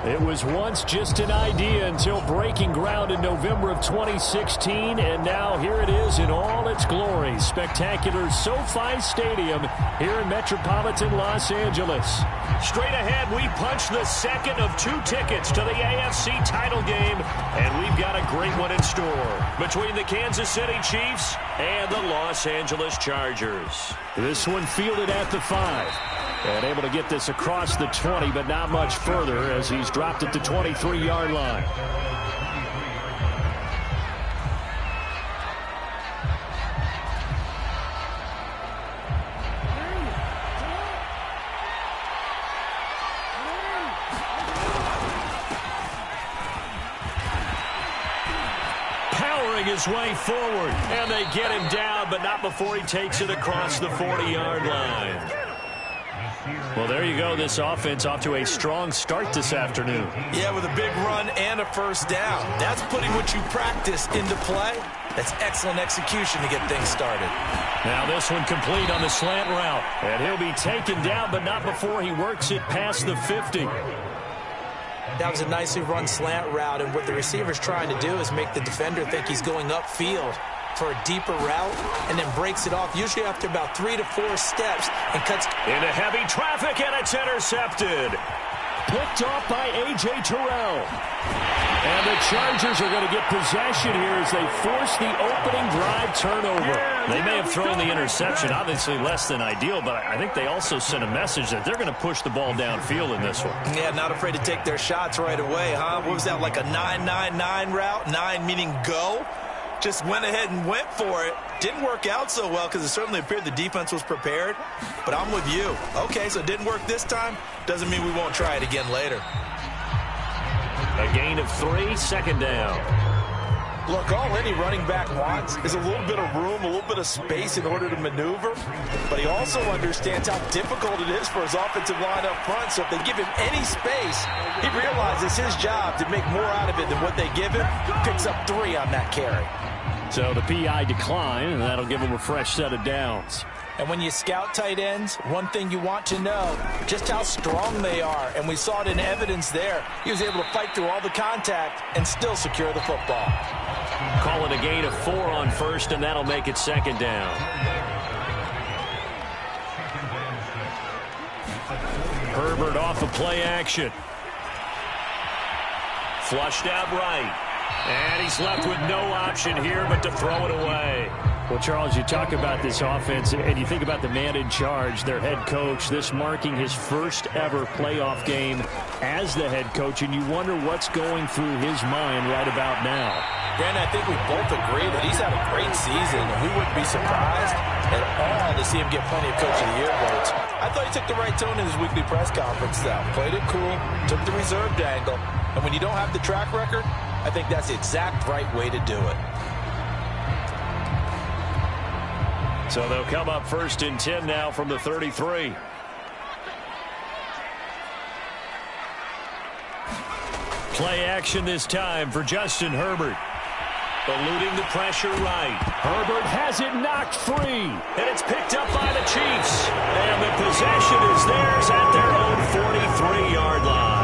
It was once just an idea until breaking ground in November of 2016, and now here it is in all its glory. Spectacular SoFi Stadium here in metropolitan Los Angeles. Straight ahead, we punch the second of 2 tickets to the AFC title game, and we've got a great one in store between the Kansas City Chiefs and the Los Angeles Chargers. This one fielded at the 5. And able to get this across the 20, but not much further as he's dropped it to 23-yard line. Powering his way forward, and they get him down, but not before he takes it across the 40-yard line. Well, there you go. This offense off to a strong start this afternoon. Yeah, with a big run and a first down. That's putting what you practice into play. That's excellent execution to get things started. Now this one complete on the slant route. And he'll be taken down, but not before he works it past the 50. That was a nicely run slant route, and what the receiver's trying to do is make the defender think he's going upfield for a deeper route, and then breaks it off, usually after about 3 to 4 steps, and cuts into heavy traffic, and it's intercepted. Picked off by A.J. Terrell. And the Chargers are going to get possession here as they force the opening drive turnover. They may have thrown the interception, obviously less than ideal, but I think they also sent a message that they're going to push the ball downfield in this one. Yeah, not afraid to take their shots right away, huh? What was that, like a 9-9-9 route? 9 meaning go? Just went ahead and went for it. Didn't work out so well because it certainly appeared the defense was prepared. But I'm with you. Okay, so it didn't work this time. Doesn't mean we won't try it again later. A gain of 3, second down. Look, all any running back wants is a little bit of room, a little bit of space in order to maneuver. But he also understands how difficult it is for his offensive line up front. So if they give him any space, he realizes his job to make more out of it than what they give him. Picks up 3 on that carry. So the PI decline, and that'll give him a fresh set of downs. And when you scout tight ends, one thing you want to know, just how strong they are. And we saw it in evidence there. He was able to fight through all the contact and still secure the football. Call it a gain of 4 on first, and that'll make it second down. Herbert off of play action. Flushed out right. And he's left with no option here but to throw it away. Well, Charles, you talk about this offense, and you think about the man in charge, their head coach, this marking his first ever playoff game as the head coach, and you wonder what's going through his mind right about now. Brandon, I think we both agree that he's had a great season, and we wouldn't be surprised at all to see him get plenty of Coach of the Year votes. I thought he took the right tone in his weekly press conference, though. Played it cool, took the reserved angle, and when you don't have the track record, I think that's the exact right way to do it. So they'll come up first and 10 now from the 33. Play action this time for Justin Herbert. Eluding the pressure right. Herbert has it knocked free. And it's picked up by the Chiefs. And the possession is theirs at their own 43-yard line.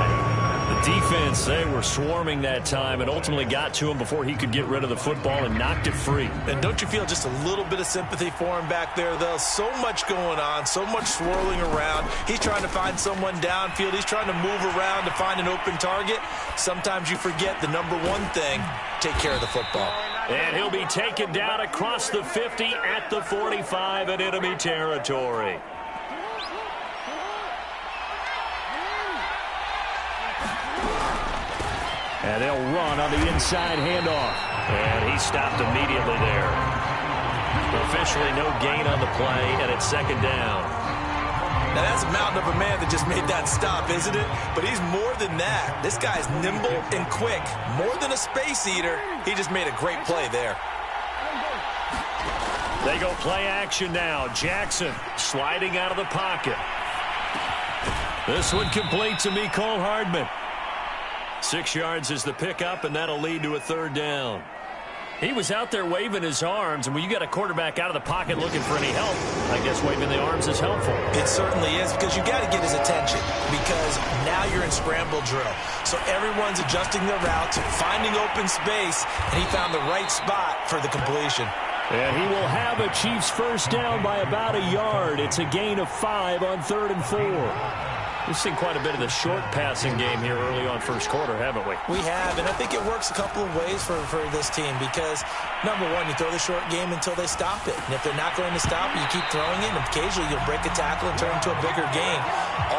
The defense, they were swarming that time and ultimately got to him before he could get rid of the football and knocked it free. And don't you feel just a little bit of sympathy for him back there, though? So much going on, so much swirling around. He's trying to find someone downfield. He's trying to move around to find an open target. Sometimes you forget the number one thing, take care of the football. And he'll be taken down across the 50 at the 45 in enemy territory. And they'll run on the inside handoff. And he stopped immediately there. Officially no gain on the play, and it's second down. Now that's a mountain of a man that just made that stop, isn't it? But he's more than that. This guy's nimble and quick. More than a space eater. He just made a great play there. They go play action now. Jackson sliding out of the pocket. This one complete to Mecole Hardman. 6 yards is the pickup, and that'll lead to a third down. He was out there waving his arms, and when you got a quarterback out of the pocket looking for any help, I guess waving the arms is helpful. It certainly is, because you got to get his attention, because now you're in scramble drill. So everyone's adjusting their routes, finding open space, and he found the right spot for the completion. And he will have a Chiefs first down by about a yard. It's a gain of 5 on 3rd and 4. We've seen quite a bit of the short passing game here early on first quarter, haven't we? We have, and I think it works a couple of ways for this team because, number one, you throw the short game until they stop it. And if they're not going to stop it, you keep throwing it, and occasionally you'll break a tackle and turn it into a bigger game.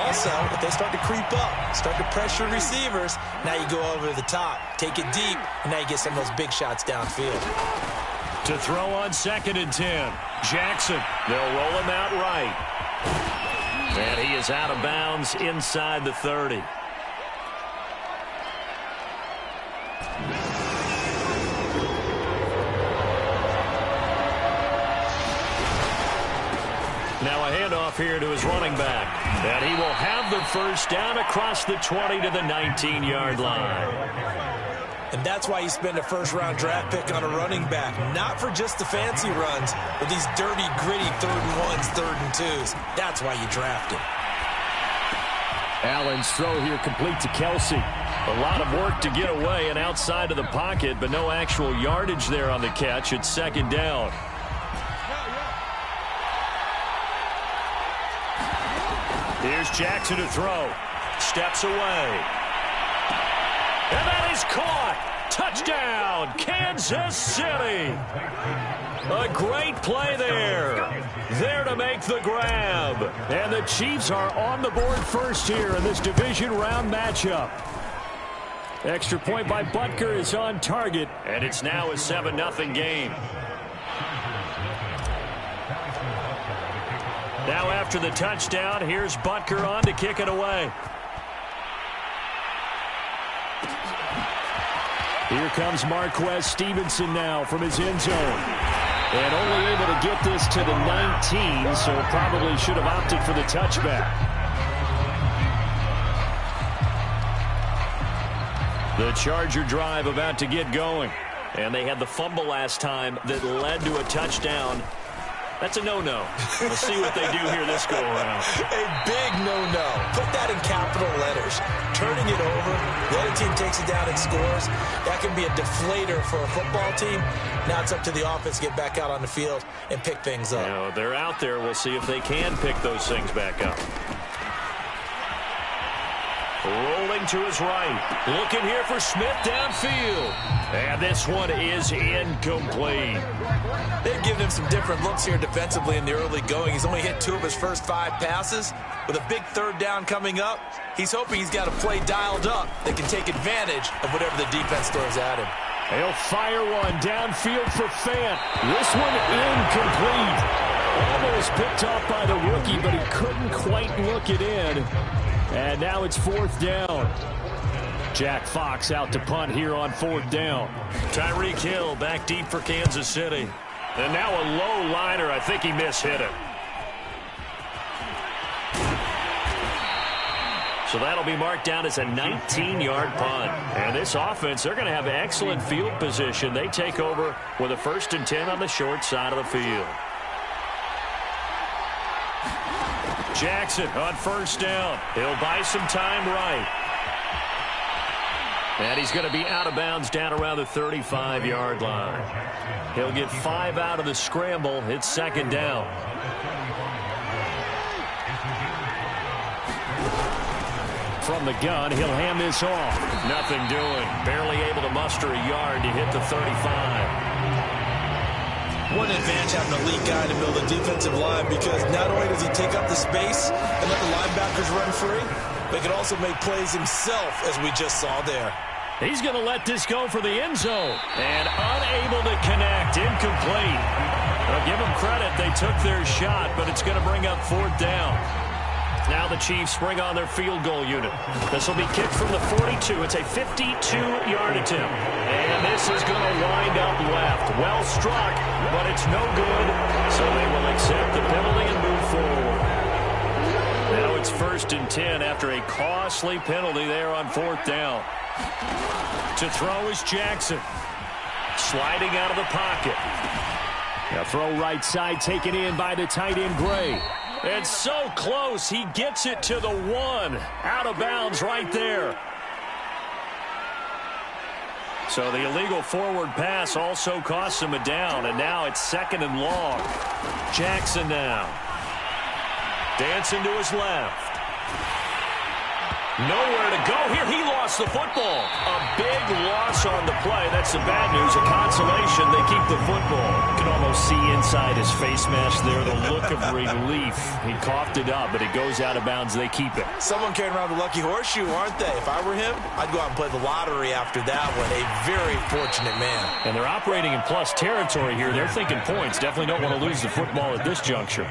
Also, if they start to creep up, start to pressure receivers, now you go over the top, take it deep, and now you get some of those big shots downfield. To throw on 2nd and 10. Jackson. They'll roll him out right. And he is out of bounds inside the 30. Now a handoff here to his running back. And he will have the first down across the 20 to the 19-yard line. And that's why you spend a first-round draft pick on a running back. Not for just the fancy runs, but these dirty, gritty 3rd and 1s, 3rd and 2s. That's why you draft him. Allen's throw here complete to Kelsey. A lot of work to get away and outside of the pocket, but no actual yardage there on the catch. It's 2nd down. Here's Jackson to throw. Steps away. And that is caught. Touchdown, Kansas City. A great play there. There to make the grab. And the Chiefs are on the board first here in this division round matchup. Extra point by Butker is on target, and it's now a 7-0 game. Now after the touchdown, here's Butker on to kick it away. Here comes Marquez Stevenson now from his end zone. And only able to get this to the 19, so probably should have opted for the touchback. The Charger drive about to get going. And they had the fumble last time that led to a touchdown. That's a no-no. We'll see what they do here this go-around. A big no-no. Put that in capital letters. Turning it over, the other team takes it down and scores. That can be a deflator for a football team. Now it's up to the offense to get back out on the field and pick things up. You know, they're out there. We'll see if they can pick those things back up. Rolling to his right. Looking here for Smith downfield. And this one is incomplete. They've given him some different looks here defensively in the early going. He's only hit 2 of his first 5 passes. With a big 3rd down coming up, he's hoping he's got a play dialed up that can take advantage of whatever the defense throws at him. He'll fire one downfield for Fant. This one incomplete. Almost picked off by the rookie, but he couldn't quite look it in. And now it's 4th down. Jack Fox out to punt here on 4th down. Tyreek Hill back deep for Kansas City. And now a low liner. I think he mishit it. So that'll be marked down as a 19-yard punt. And this offense, they're going to have excellent field position. They take over with a 1st and 10 on the short side of the field. Jackson on 1st down. He'll buy some time right. And he's going to be out of bounds down around the 35-yard line. He'll get 5 out of the scramble. It's 2nd down. From the gun, he'll hand this off. Nothing doing. Barely able to muster a yard to hit the 35. One advantage having an elite guy to build a defensive line, because not only does he take up the space and let the linebackers run free, but he can also make plays himself, as we just saw there. He's going to let this go for the end zone. And unable to connect. Incomplete. I'll give them credit. They took their shot, but it's going to bring up 4th down. Now the Chiefs bring on their field goal unit. This will be kicked from the 42. It's a 52-yard attempt. And this is going to wind up left. Well struck, but it's no good. So they will accept the penalty and move forward. Now it's 1st and 10 after a costly penalty there on 4th down. To throw is Jackson. Sliding out of the pocket. A throw right side taken in by the tight end Gray. And so close, he gets it to the 1. Out of bounds right there. So the illegal forward pass also costs him a down, and now it's 2nd and long. Jackson now. Dancing to his left. Nowhere to go here. He lost the football. A big loss on the play. That's the bad news. A consolation. They keep the football. You can almost see inside his face mask there the look of relief. He coughed it up, but it goes out of bounds. They keep it. Someone carrying around the lucky horseshoe, aren't they? If I were him, I'd go out and play the lottery after that one. A very fortunate man. And they're operating in plus territory here. They're thinking points. Definitely don't want to lose the football at this juncture.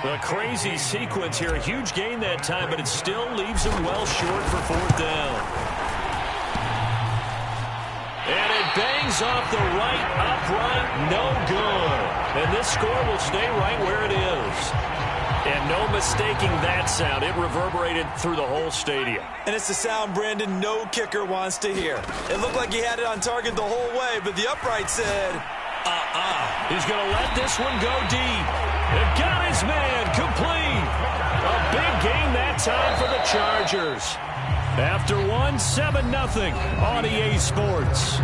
A crazy sequence here. A huge gain that time, but it still leaves him well short for 4th down. And it bangs off the right upright. No good. And this score will stay right where it is. And no mistaking that sound. It reverberated through the whole stadium. And it's the sound, Brandon, no kicker wants to hear. It looked like he had it on target the whole way, but the upright said, He's going to let this one go deep. It got his man complete. A big game that time for the Chargers. After 7-0 on EA Sports.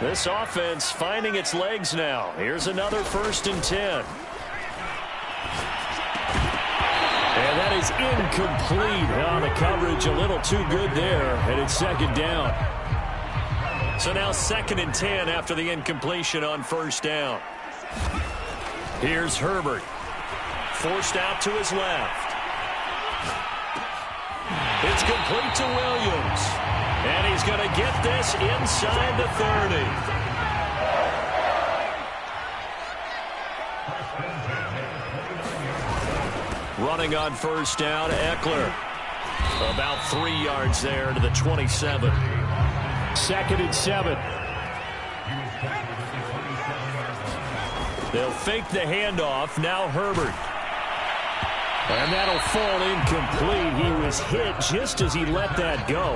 This offense finding its legs now. Here's another 1st and 10. And that is incomplete. The coverage a little too good there, and it's 2nd down. So now 2nd and 10 after the incompletion on 1st down. Here's Herbert. Forced out to his left. It's complete to Williams. And he's going to get this inside the 30. Running on 1st down, Eckler. About 3 yards there to the 27. 2nd and 7. They'll fake the handoff. Now Herbert. And that'll fall incomplete. He was hit just as he let that go.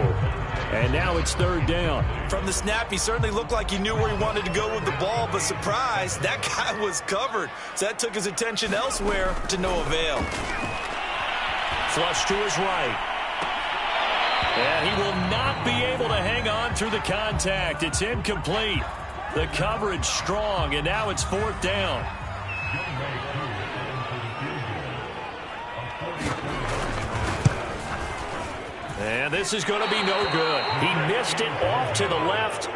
And now it's 3rd down. From the snap, he certainly looked like he knew where he wanted to go with the ball, but surprise, that guy was covered. So that took his attention elsewhere to no avail. Flush to his right. And he will not be able to hang on through the contact. It's incomplete. The coverage strong, and now it's 4th down. And this is going to be no good. He missed it off to the left.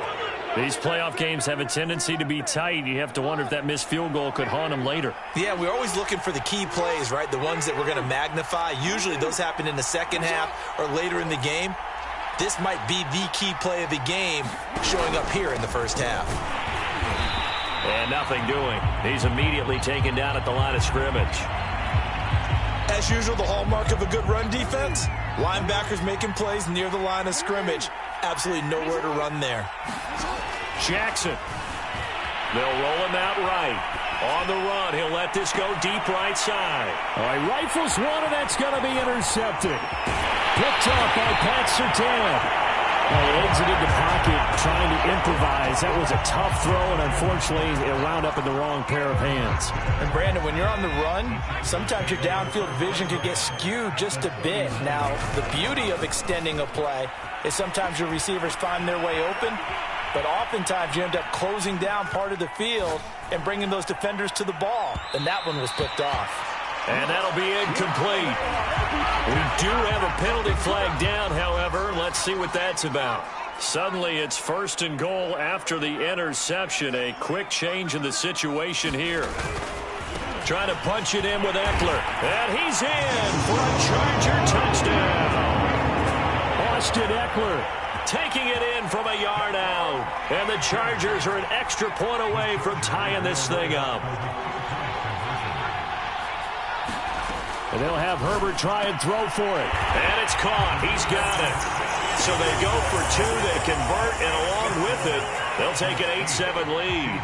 These playoff games have a tendency to be tight. You have to wonder if that missed field goal could haunt him later. Yeah, we're always looking for the key plays, right? The ones that we're going to magnify. Usually those happen in the 2nd half or later in the game. This might be the key play of the game showing up here in the 1st half. And nothing doing. He's immediately taken down at the line of scrimmage. As usual, the hallmark of a good run defense, linebackers making plays near the line of scrimmage. Absolutely nowhere to run there. Jackson. They'll roll him out right. On the run, he'll let this go deep right side. All right, rifles one, and that's going to be intercepted. Picked up by Pat Surtain. Well, exited the pocket trying to improvise. That was a tough throw, and unfortunately, it wound up in the wrong pair of hands. And, Brandon, when you're on the run, sometimes your downfield vision can get skewed just a bit. Now, the beauty of extending a play is sometimes your receivers find their way open, but oftentimes you end up closing down part of the field and bringing those defenders to the ball. And that one was picked off. And that'll be incomplete. We do have a penalty flag down, however. Let's see what that's about. Suddenly it's 1st and goal after the interception. A quick change in the situation here. Trying to punch it in with Eckler. And he's in for a Charger touchdown. Austin Eckler taking it in from a yard out. And the Chargers are an extra point away from tying this thing up. And they'll have Herbert try and throw for it. And it's caught. He's got it. So they go for 2. They convert, and along with it, they'll take an 8-7 lead.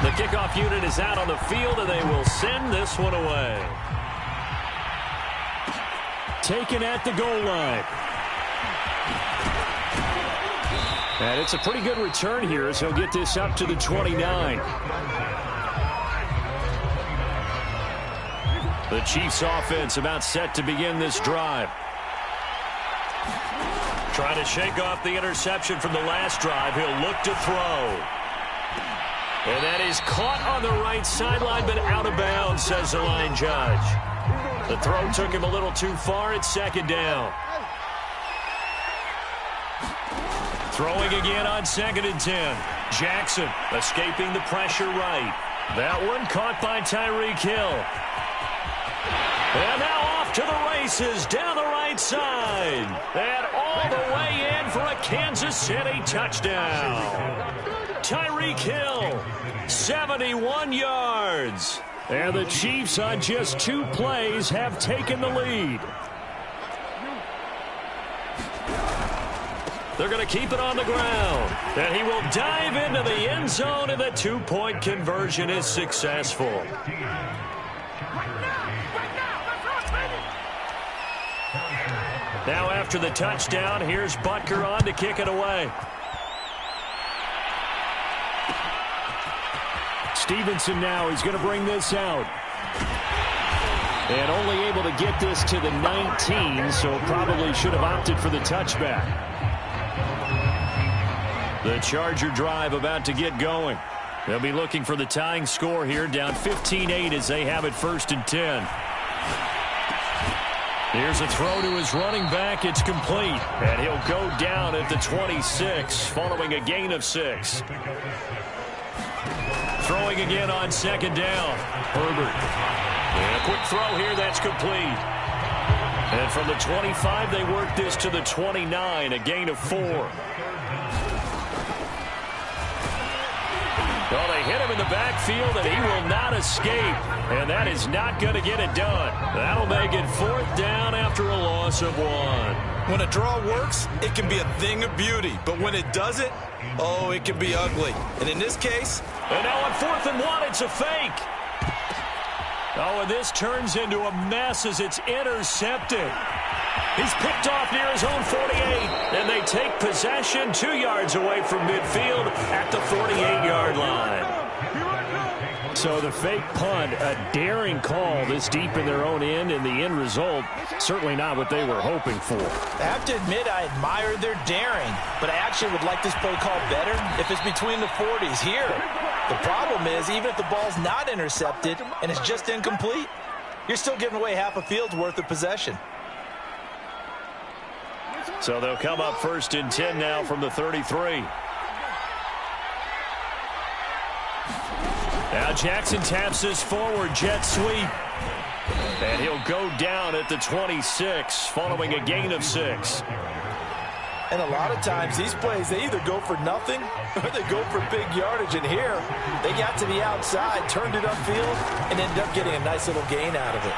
The kickoff unit is out on the field, and they will send this one away. taken at the goal line. And it's a pretty good return here as he'll get this up to the 29. The Chiefs offense about set to begin this drive. Trying to shake off the interception from the last drive. He'll look to throw. And that is caught on the right sideline, but out of bounds, says the line judge. The throw took him a little too far. It's second down. Throwing again on 2nd and 10. Jackson escaping the pressure right. That one caught by Tyreek Hill. And now off to the races down the right side. And all the way in for a Kansas City touchdown. Tyreek Hill, 71 yards. And the Chiefs on just 2 plays have taken the lead. They're going to keep it on the ground. And he will dive into the end zone, and the 2-point conversion is successful. Now after the touchdown, here's Butker on to kick it away. Stevenson now is going to bring this out. And only able to get this to the 19, so probably should have opted for the touchback. The Charger drive about to get going. They'll be looking for the tying score here, down 15-8 as they have it 1st and 10. Here's a throw to his running back. It's complete. And he'll go down at the 26 following a gain of 6. Throwing again on 2nd down. Herbert. And a quick throw here. That's complete. And from the 25, they work this to the 29, a gain of 4. Well, they hit him in the backfield, and he will not escape. And that is not going to get it done. That'll make it 4th down after a loss of 1. When a draw works, it can be a thing of beauty. But when it doesn't, oh, it can be ugly. And in this case... And now on 4th and 1, it's a fake. Oh, and this turns into a mess as it's intercepted. He's picked off near his own 48, and they take possession 2 yards away from midfield at the 48-yard line. So the fake punt, a daring call this deep in their own end, and the end result, certainly not what they were hoping for. I have to admit I admire their daring, but I actually would like this play called better if it's between the 40s here. The problem is, even if the ball's not intercepted and it's just incomplete, you're still giving away half a field's worth of possession. So they'll come up 1st and 10 now from the 33. Now Jackson taps this forward jet sweep. And he'll go down at the 26 following a gain of 6. And a lot of times these plays, they either go for nothing or they go for big yardage. And here, they got to the outside, turned it upfield, and ended up getting a nice little gain out of it.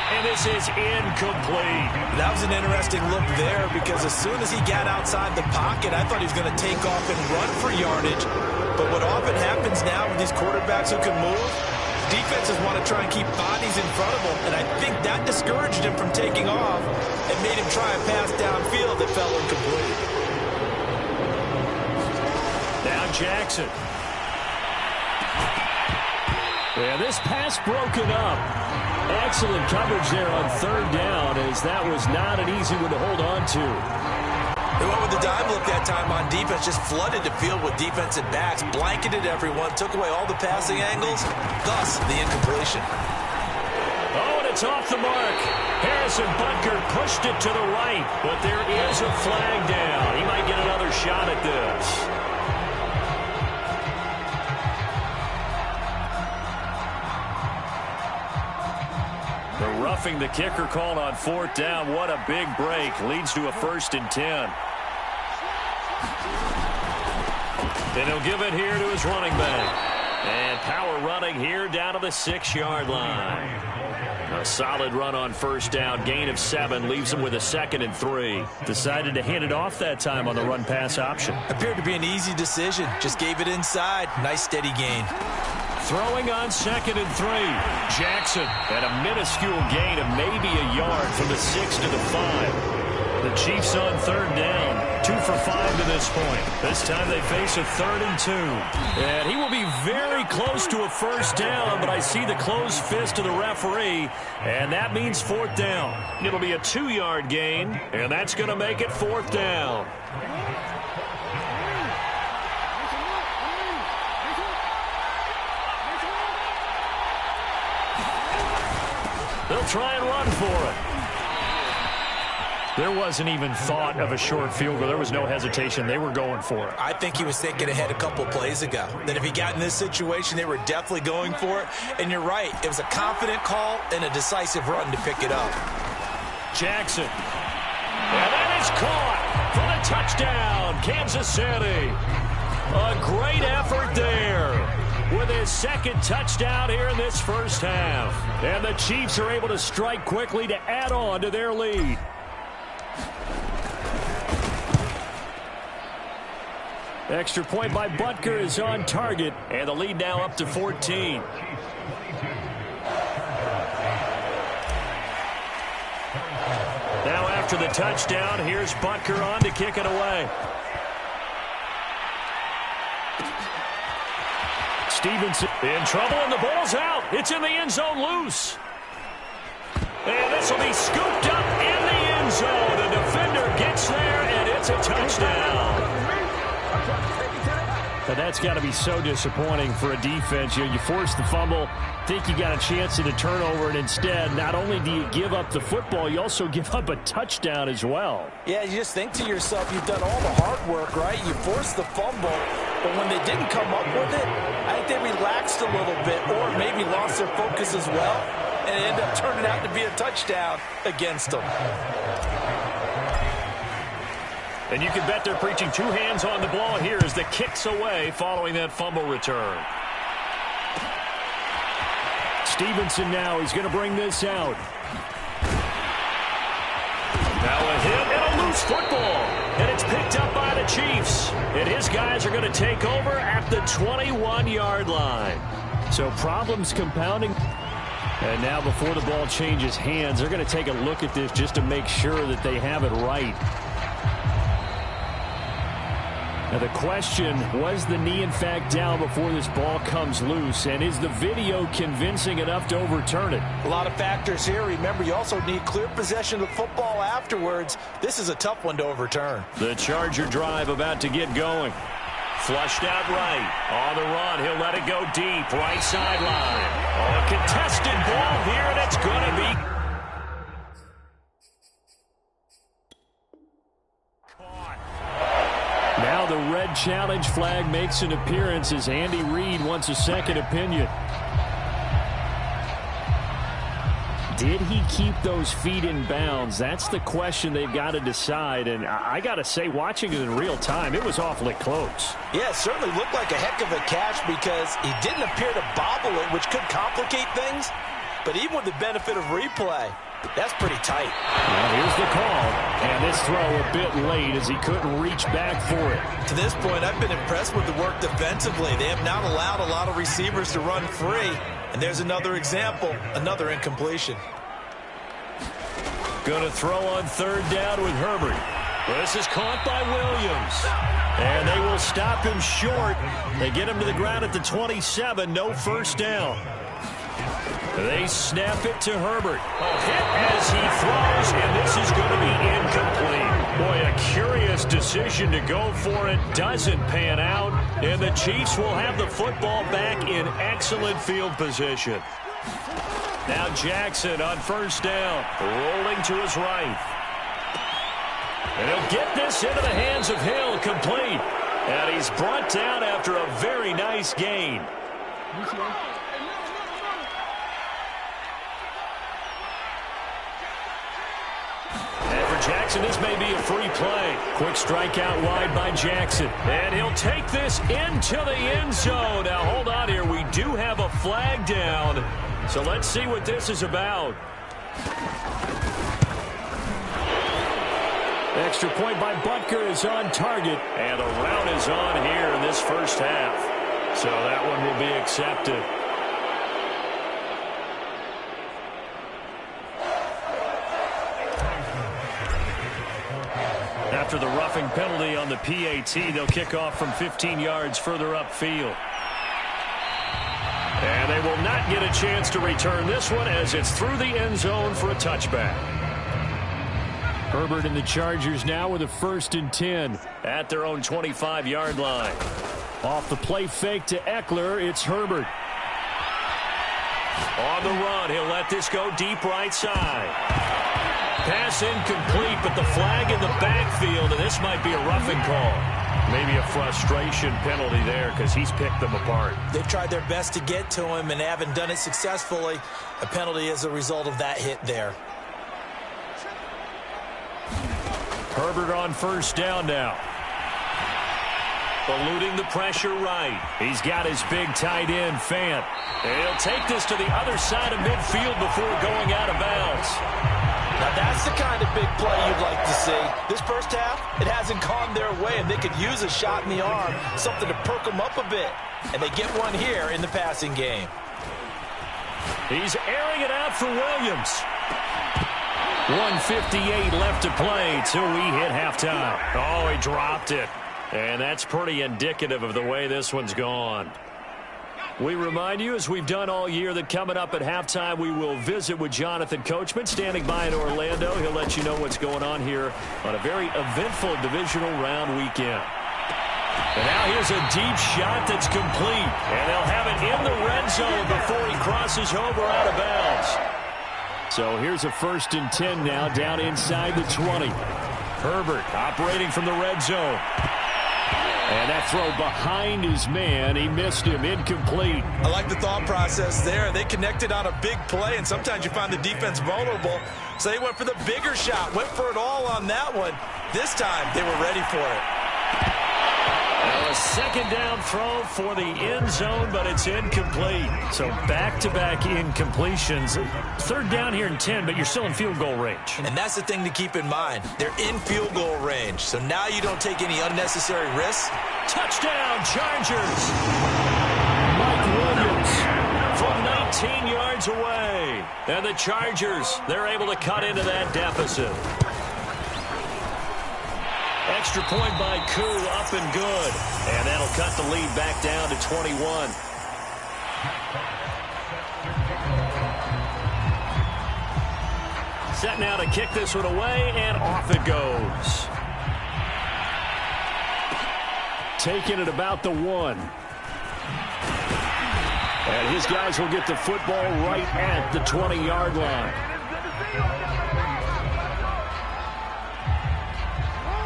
And this is incomplete. That was an interesting look there because as soon as he got outside the pocket, I thought he was going to take off and run for yardage. But what often happens now with these quarterbacks who can move, defenses want to try and keep bodies in front of them, and I think that discouraged him from taking off and made him try a pass downfield that fell incomplete. Now Jackson. Yeah, this pass broken up. Excellent coverage there on 3rd down, as that was not an easy one to hold on to. They went with the dime look that time on defense, just flooded the field with defensive backs, blanketed everyone, took away all the passing angles, thus the incompletion. Oh, and it's off the mark. Harrison Butker pushed it to the right, but there is a flag down. He might get another shot at this. The roughing the kicker called on 4th down. What a big break. Leads to a 1st and 10. And he'll give it here to his running back. And power running here down to the 6-yard line. A solid run on 1st down. Gain of 7. Leaves him with a 2nd and 3. Decided to hand it off that time on the run-pass option. Appeared to be an easy decision. Just gave it inside. Nice steady gain. throwing on 2nd and 3. Jackson at a minuscule gain of maybe a yard from the 6 to the 5. The Chiefs on 3rd down, 2 for 5 to this point. This time they face a 3rd and 2. And he will be very close to a 1st down, but I see the closed fist of the referee, and that means 4th down. It'll be a 2-yard gain, and that's going to make it 4th down. They'll try and run for it. There wasn't even thought of a short field goal. There was no hesitation. They were going for it. I think he was thinking ahead a couple plays ago. That if he got in this situation, they were definitely going for it. And you're right. It was a confident call and a decisive run to pick it up. Jackson. And that is caught for the touchdown, Kansas City. A great effort there with his 2nd touchdown here in this first half. And the Chiefs are able to strike quickly to add on to their lead. Extra point by Butker is on target, and the lead now up to 14. Now after the touchdown, here's Butker on to kick it away. Stevenson in trouble, and the ball's out. It's in the end zone loose. And this will be scooped up in the end zone. The defender gets there, and it's a touchdown. But that's got to be so disappointing for a defense. You force the fumble, think you got a chance at a turnover, and instead, not only do you give up the football, you also give up a touchdown as well. Yeah, you just think to yourself, you've done all the hard work, right? You forced the fumble, but when they didn't come up with it, I think they relaxed a little bit or maybe lost their focus as well, and it ended up turning out to be a touchdown against them. And you can bet they're preaching 2 hands on the ball here as the kick's away following that fumble return. Stevenson now, he's going to bring this out. Now a hit and a loose football. And it's picked up by the Chiefs. And his guys are going to take over at the 21-yard line. So problems compounding. And now before the ball changes hands, they're going to take a look at this just to make sure that they have it right. Now the question, was the knee in fact down before this ball comes loose? And is the video convincing enough to overturn it? A lot of factors here. Remember, you also need clear possession of the football afterwards. This is a tough one to overturn. The Charger drive about to get going. Flushed out right. On the run, he'll let it go deep. Right sideline. Oh, a contested ball here, and it's going to be... Now the red challenge flag makes an appearance as Andy Reid wants a second opinion. Did he keep those feet in bounds? That's the question they've got to decide. And I got to say, watching it in real time, it was awfully close. Yeah, it certainly looked like a heck of a catch because he didn't appear to bobble it, which could complicate things. But even with the benefit of replay, that's pretty tight. Well, here's the call. And this throw a bit late as he couldn't reach back for it. To this point, I've been impressed with the work defensively. They have not allowed a lot of receivers to run free. And there's another example, another incompletion. Going to throw on 3rd down with Herbert. This is caught by Williams. And they will stop him short. They get him to the ground at the 27. No 1st down. They snap it to Herbert. Hit as he throws, and this is going to be incomplete. Boy, a curious decision to go for it. Doesn't pan out, and the Chiefs will have the football back in excellent field position. Now Jackson on 1st down, rolling to his right. And he'll get this into the hands of Hill, complete. And he's brought down after a very nice gain. Jackson, this may be a free play. Quick strike out wide by Jackson. And he'll take this into the end zone. Now, hold on here. We do have a flag down. So let's see what this is about. Extra point by Butker is on target. And the route is on here in this first half. So that one will be accepted. after the roughing penalty on the PAT. They'll kick off from 15 yards further upfield. And they will not get a chance to return this one as it's through the end zone for a touchback. Herbert and the Chargers now with a 1st and 10 at their own 25-yard line. Off the play fake to Eckler, it's Herbert. On the run, he'll let this go deep right side. Pass incomplete, but the flag in the backfield, and this might be a roughing call. Maybe a frustration penalty there because he's picked them apart. They've tried their best to get to him and haven't done it successfully. A penalty as a result of that hit there. Herbert on 1st down now. Eluding the pressure right. He's got his big tight end, Fant. And he'll take this to the other side of midfield before going out of bounds. Now that's the kind of big play you'd like to see. This first half, it hasn't gone their way, and they could use a shot in the arm, something to perk them up a bit. And they get one here in the passing game. He's airing it out for Williams. 1:58 left to play till we hit halftime. Oh, he dropped it. And that's pretty indicative of the way this one's gone. We remind you, as we've done all year, that coming up at halftime, we will visit with Jonathan Coachman, standing by in Orlando. He'll let you know what's going on here on a very eventful divisional round weekend. And now here's a deep shot that's complete. And they'll have it in the red zone before he crosses over out of bounds. So here's a 1st and 10 now, down inside the 20. Herbert operating from the red zone. And that throw behind his man, he missed him, incomplete. I like the thought process there. They connected on a big play, and sometimes you find the defense vulnerable. So they went for the bigger shot, went for it all on that one. This time, they were ready for it. Now a 2nd down throw for the end zone, but it's incomplete. So back-to-back incompletions. 3rd down here in 10, but you're still in field goal range. And that's the thing to keep in mind. They're in field goal range, so now you don't take any unnecessary risks. Touchdown, Chargers! Mike Williams from 19 yards away. And the Chargers, they're able to cut into that deficit. Extra point by Koo, up and good. And that'll cut the lead back down to 21. Set now to kick this one away, and off it goes. Taking it about the 1. And his guys will get the football right at the 20-yard line.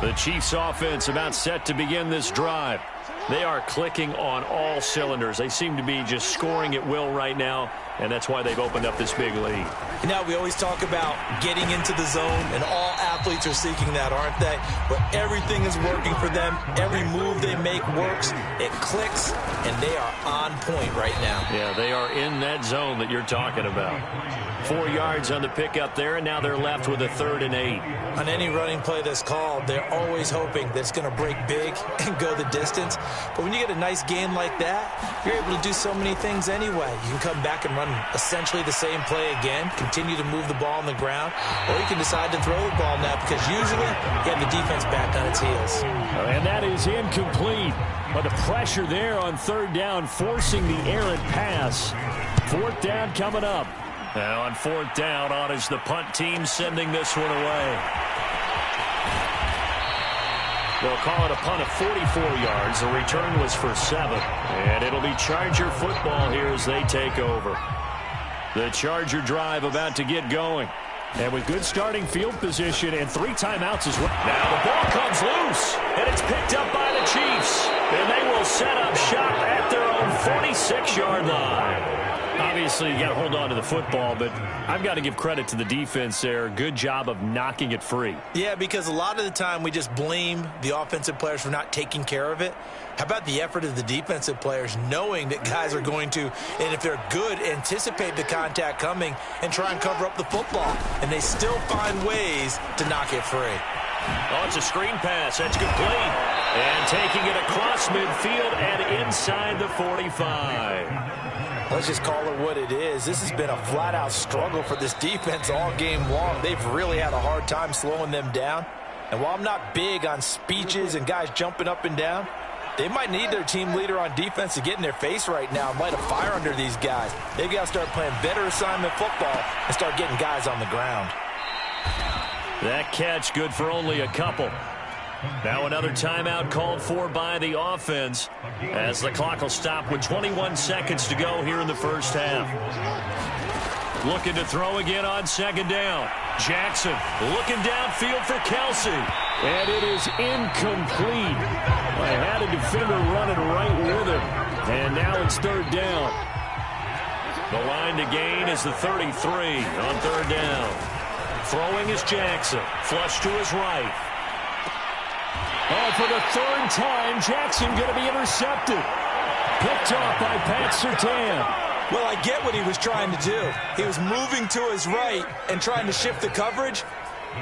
The Chiefs offense about set to begin this drive. They are clicking on all cylinders. They seem to be just scoring at will right now, and that's why they've opened up this big lead. You know, we always talk about getting into the zone, and all athletes are seeking that, aren't they? But everything is working for them. Every move they make works. It clicks, and they are on point right now. Yeah, they are in that zone that you're talking about. 4 yards on the pickup there, and now they're left with a 3rd and 8. On any running play that's called, they're always hoping that it's going to break big and go the distance. But when you get a nice game like that, you're able to do so many things anyway. You can come back and run essentially the same play again, continue to move the ball on the ground, or you can decide to throw the ball now because usually you have the defense back on its heels. And that is incomplete. But the pressure there on 3rd down, forcing the errant pass. 4th down coming up. Now on 4th down, on is the punt team sending this one away. They'll call it a punt of 44 yards. The return was for 7. And it'll be Charger football here as they take over. The Charger drive about to get going. And with good starting field position and 3 timeouts as well. Now the ball comes loose, and it's picked up by the Chiefs. And they will set up shop at their own 46-yard line. Obviously, you got to hold on to the football, but I've got to give credit to the defense there. Good job of knocking it free. Yeah, because a lot of the time we just blame the offensive players for not taking care of it. How about the effort of the defensive players knowing that guys are going to, and if they're good, anticipate the contact coming and try and cover up the football. And they still find ways to knock it free. Oh, it's a screen pass. That's complete. And taking it across midfield and inside the 45. Let's just call it what it is. This has been a flat-out struggle for this defense all game long. They've really had a hard time slowing them down. And while I'm not big on speeches and guys jumping up and down, they might need their team leader on defense to get in their face right now and light a fire under these guys. They've got to start playing better assignment football and start getting guys on the ground. That catch good for only a couple. Now another timeout called for by the offense as the clock will stop with 21 seconds to go here in the first half. Looking to throw again on second down. Jackson looking downfield for Kelsey. And it is incomplete. I had a defender running right with him. And now it's third down. The line to gain is the 33 on third down. Throwing is Jackson. Flush to his right. Oh, for the third time, Jackson going to be intercepted. Picked off by Pat Surtain. Well, I get what he was trying to do. He was moving to his right and trying to shift the coverage,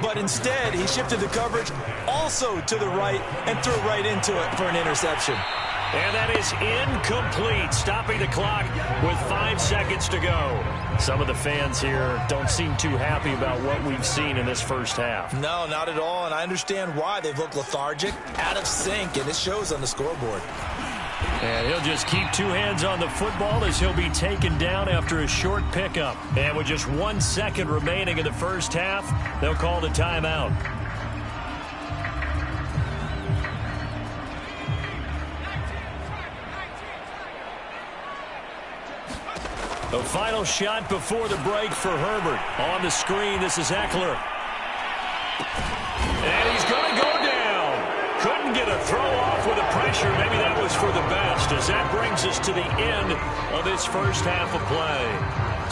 but instead he shifted the coverage also to the right and threw right into it for an interception. And that is incomplete, stopping the clock with 5 seconds to go. Some of the fans here don't seem too happy about what we've seen in this first half. No, not at all, and I understand why. They've looked lethargic, out of sync, and it shows on the scoreboard. And he'll just keep two hands on the football as he'll be taken down after a short pickup. And with just 1 second remaining in the first half, they'll call the timeout. The final shot before the break for Herbert. On the screen, this is Eckler. And he's going to go down. Couldn't get a throw off with the pressure. Maybe that was for the best, as that brings us to the end of this first half of play.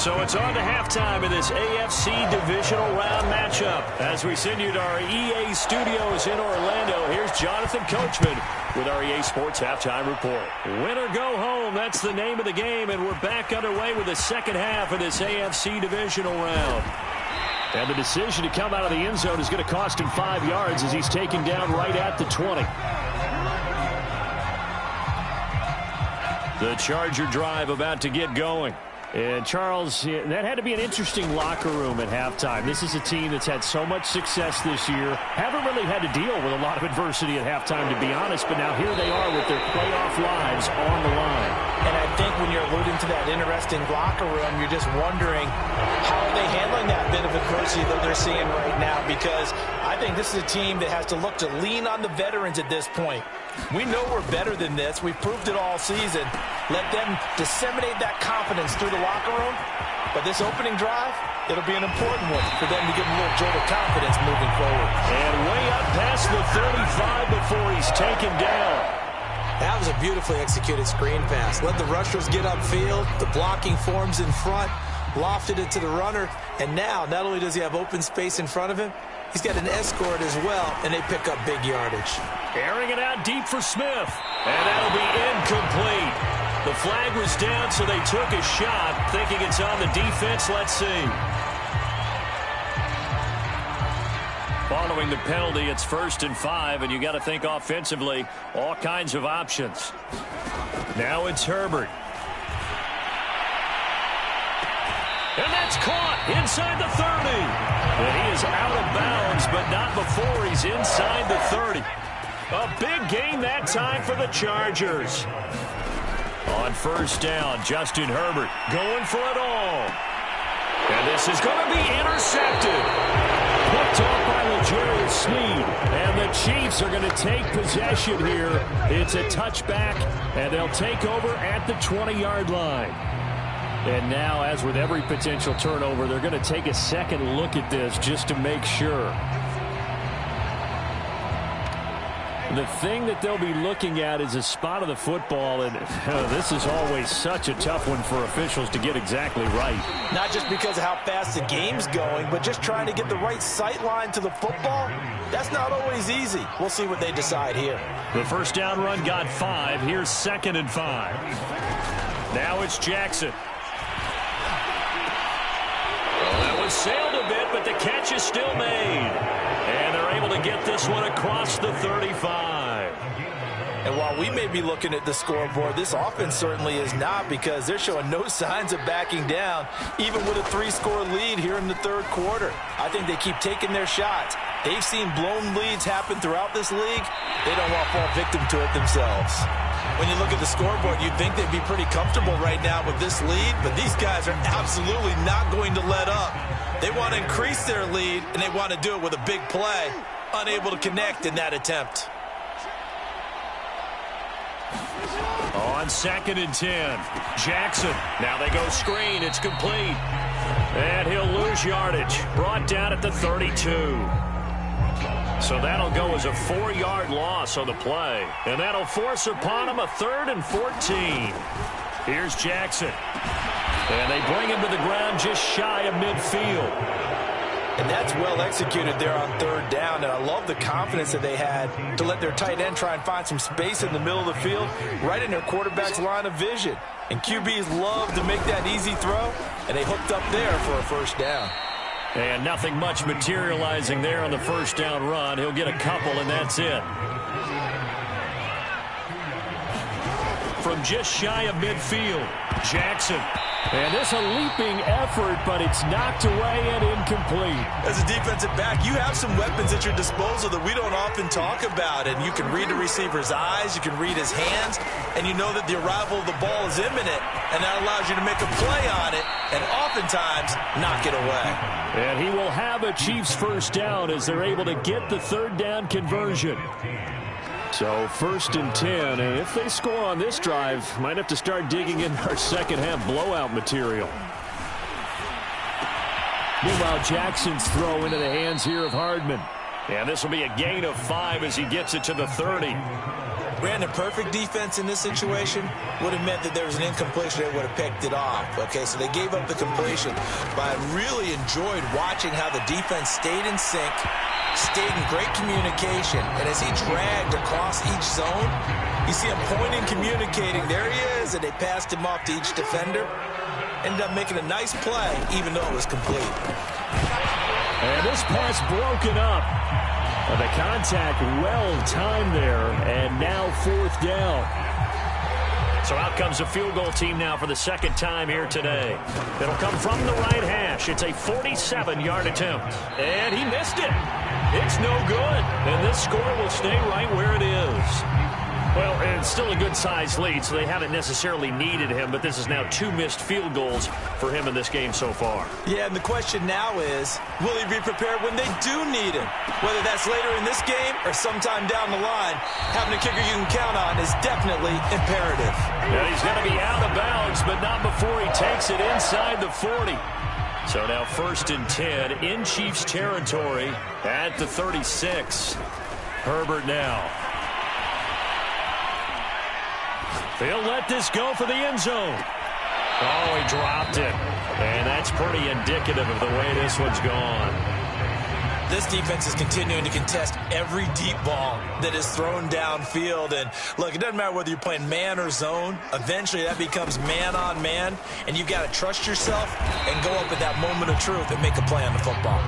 So it's on to halftime in this AFC Divisional Round matchup. As we send you to our EA studios in Orlando, here's Jonathan Coachman with our EA Sports Halftime Report. Win or go home, that's the name of the game, and we're back underway with the second half of this AFC Divisional Round. And the decision to come out of the end zone is going to cost him 5 yards as he's taken down right at the 20. The Charger drive about to get going. And, Charles, that had to be an interesting locker room at halftime. This is a team that's had so much success this year. Haven't really had to deal with a lot of adversity at halftime, to be honest. But now here they are with their playoff lives on the line. And I think when you're alluding to that interesting locker room, you're just wondering how are they handling that bit of adversity that they're seeing right now. Because I think this is a team that has to look to lean on the veterans at this point. We know we're better than this. We've proved it all season. Let them disseminate that confidence through the locker room. But this opening drive, it'll be an important one for them to get a little jolt of confidence moving forward. And way up past the 35 before he's taken down. That was a beautifully executed screen pass. Let the rushers get upfield. The blocking forms in front. Lofted it to the runner. And now, not only does he have open space in front of him, he's got an escort as well, and they pick up big yardage. Airing it out deep for Smith. And that'll be incomplete. The flag was down, so they took a shot, thinking it's on the defense. Let's see. Following the penalty, it's 1st and 5, and you got to think offensively, all kinds of options. Now it's Herbert. And that's caught inside the 30. And he is out of bounds, but not before he's inside the 30. A big gain that time for the Chargers. On first down, Justin Herbert going for it all. And this is going to be intercepted. Picked off by L'Jarius Sneed. And the Chiefs are going to take possession here. It's a touchback, and they'll take over at the 20-yard line. And now, as with every potential turnover, they're going to take a second look at this just to make sure. The thing that they'll be looking at is a spot of the football, and this is always such a tough one for officials to get exactly right. Not just because of how fast the game's going, but just trying to get the right sight line to the football. That's not always easy. We'll see what they decide here. The first down run got 5. Here's 2nd and 5. Now it's Jackson. That one sailed a bit, but the catch is still made. And they're able to get this one across the 35. And while we may be looking at the scoreboard, this offense certainly is not, because they're showing no signs of backing down, even with a 3-score lead here in the third quarter. I think they keep taking their shots, They've seen blown leads happen throughout this league. They don't want to fall victim to it themselves. When you look at the scoreboard, you'd think they'd be pretty comfortable right now with this lead, but these guys are absolutely not going to let up. They want to increase their lead, and they want to do it with a big play. Unable to connect in that attempt. On 2nd and 10, Jackson. Now they go screen. It's complete. And he'll lose yardage. Brought down at the 32. So that'll go as a 4-yard loss on the play. And that'll force upon him a 3rd and 14. Here's Jackson. And they bring him to the ground just shy of midfield. And that's well executed there on 3rd down. And I love the confidence that they had to let their tight end try and find some space in the middle of the field, right in their quarterback's line of vision. And QBs love to make that easy throw, and they hooked up there for a 1st down. And nothing much materializing there on the 1st down run. He'll get a couple, and that's it. From just shy of midfield, Jackson. And this a leaping effort, but it's knocked away and incomplete. As a defensive back, you have some weapons at your disposal that we don't often talk about. And you can read the receiver's eyes, you can read his hands, and you know that the arrival of the ball is imminent. And that allows you to make a play on it and oftentimes knock it away. And he will have a Chiefs 1st down as they're able to get the 3rd down conversion. So 1st and 10, and if they score on this drive, might have to start digging in our second half blowout material. Meanwhile, Jackson's throw into the hands here of Hardman. And this will be a gain of 5 as he gets it to the 30. Brandon, perfect defense in this situation would have meant that there was an incompletion that would have picked it off. Okay, so they gave up the completion. But I really enjoyed watching how the defense stayed in sync, stayed in great communication, and as he dragged across each zone, you see him pointing, communicating. There he is, and they passed him off to each defender. Ended up making a nice play, even though it was complete. And this pass broken up. The contact well-timed there, and now 4th down. So out comes the field goal team now for the 2nd time here today. It'll come from the right hash. It's a 47-yard attempt. And he missed it. It's no good. And this score will stay right where it is. Well, it's still a good-sized lead, so they haven't necessarily needed him, but this is now 2 missed field goals for him in this game so far. Yeah, and the question now is, will he be prepared when they do need him? Whether that's later in this game or sometime down the line, having a kicker you can count on is definitely imperative. Yeah, he's going to be out of bounds, but not before he takes it inside the 40. So now 1st and 10 in Chiefs territory at the 36. Herbert now. They'll let this go for the end zone. Oh, he dropped it. And that's pretty indicative of the way this one's gone. This defense is continuing to contest every deep ball that is thrown downfield. And, look, it doesn't matter whether you're playing man or zone. Eventually, that becomes man-on-man. And you've got to trust yourself and go up at that moment of truth and make a play on the football.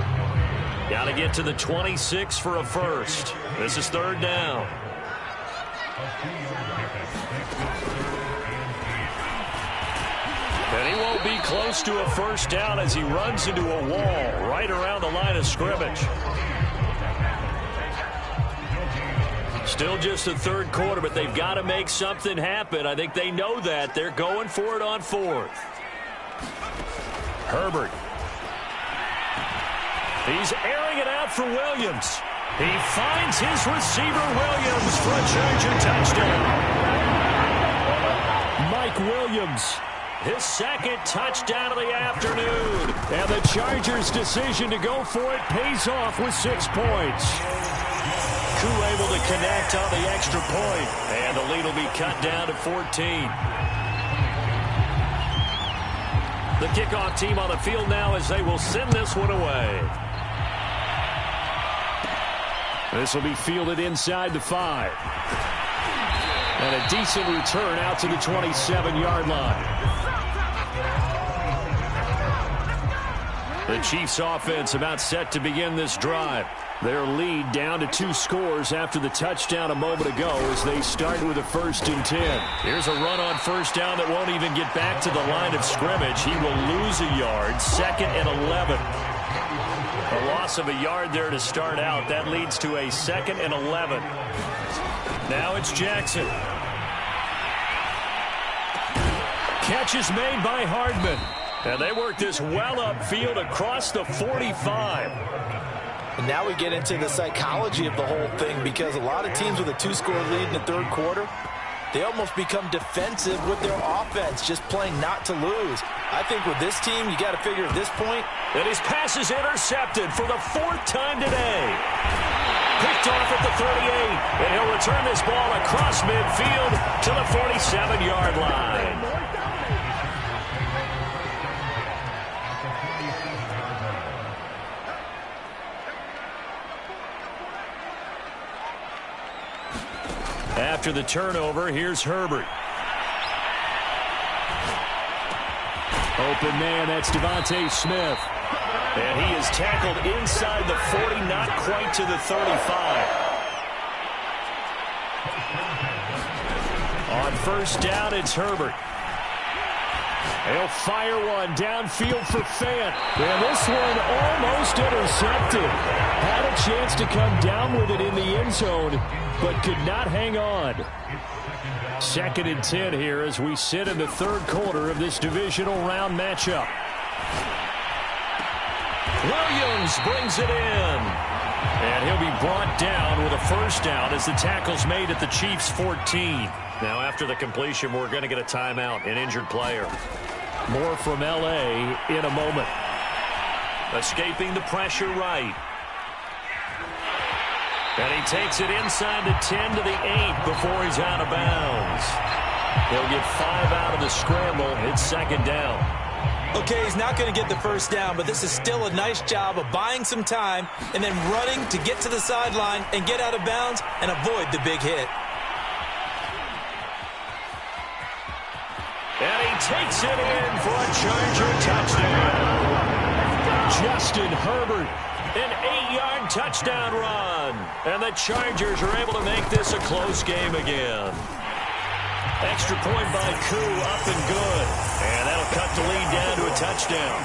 Got to get to the 26 for a 1st. This is 3rd down. And he won't be close to a 1st down as he runs into a wall right around the line of scrimmage. Still just the 3rd quarter, but they've got to make something happen. I think they know that. They're going for it on 4th. Herbert. He's airing it out for Williams. He finds his receiver, Williams, for a Charger touchdown. Mike Williams, his 2nd touchdown of the afternoon. And the Chargers' decision to go for it pays off with 6 points. Koo able to connect on the extra point. And the lead will be cut down to 14. The kickoff team on the field now as they will send this one away. This will be fielded inside the 5. And a decent return out to the 27-yard line. The Chiefs offense about set to begin this drive. Their lead down to 2 scores after the touchdown a moment ago as they start with a 1st and 10. Here's a run on 1st down that won't even get back to the line of scrimmage. He will lose a yard, 2nd and 11. A loss of a yard there to start out. That leads to a 2nd and 11. Now it's Jackson. Catch is made by Hardman. And they work this well upfield across the 45. And now we get into the psychology of the whole thing, because a lot of teams with a 2-score lead in the third quarter, they almost become defensive with their offense, just playing not to lose. I think with this team, you got to figure at this point. And his pass is intercepted for the 4th time today. Picked off at the 38. And he'll return this ball across midfield to the 47-yard line. After the turnover, here's Herbert. Open man, that's Devontae Smith. And he is tackled inside the 40, not quite to the 35. On first down, it's Herbert. He'll fire one downfield for Fant. And this one almost intercepted. Had a chance to come down with it in the end zone, but could not hang on. 2nd and 10 here as we sit in the third quarter of this divisional round matchup. Williams brings it in. And he'll be brought down with a first down as the tackle's made at the Chiefs' 14. Now after the completion, we're going to get a timeout, an injured player. More from L.A. in a moment. Escaping the pressure right. And he takes it inside the 10 to the 8 before he's out of bounds. He'll get 5 out of the scramble. It's 2nd down. Okay, he's not going to get the first down, but this is still a nice job of buying some time and then running to get to the sideline and get out of bounds and avoid the big hit. And he takes it in for a Charger touchdown. Justin Herbert, an 8-yard touchdown run. And the Chargers are able to make this a close game again. Extra point by Koo, up and good. And that'll cut the lead down to a touchdown.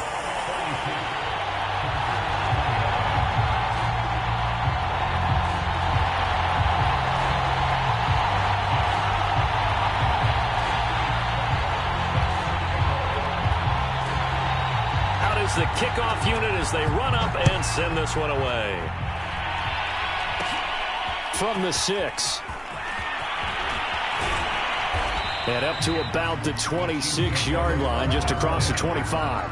Out is the kickoff unit as they run up and send this one away. From the 6. And up to about the 26-yard line, just across the 25.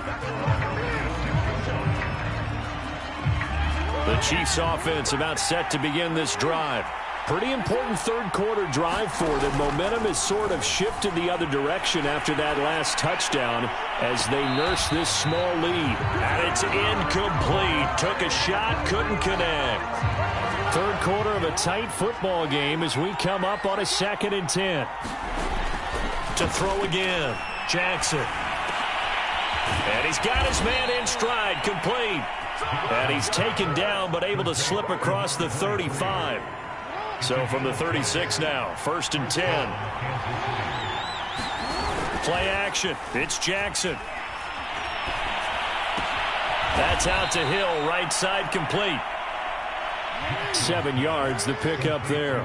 The Chiefs offense about set to begin this drive. Pretty important third quarter drive for them. Momentum has sort of shifted the other direction after that last touchdown as they nurse this small lead. And it's incomplete. Took a shot, couldn't connect. Third quarter of a tight football game as we come up on a 2nd and 10. To throw again, Jackson. And he's got his man in stride, complete. And he's taken down but able to slip across the 35. So from the 36 now, 1st and 10. Play action, it's Jackson. That's out to Hill, right side complete. 7 yards, the pickup there.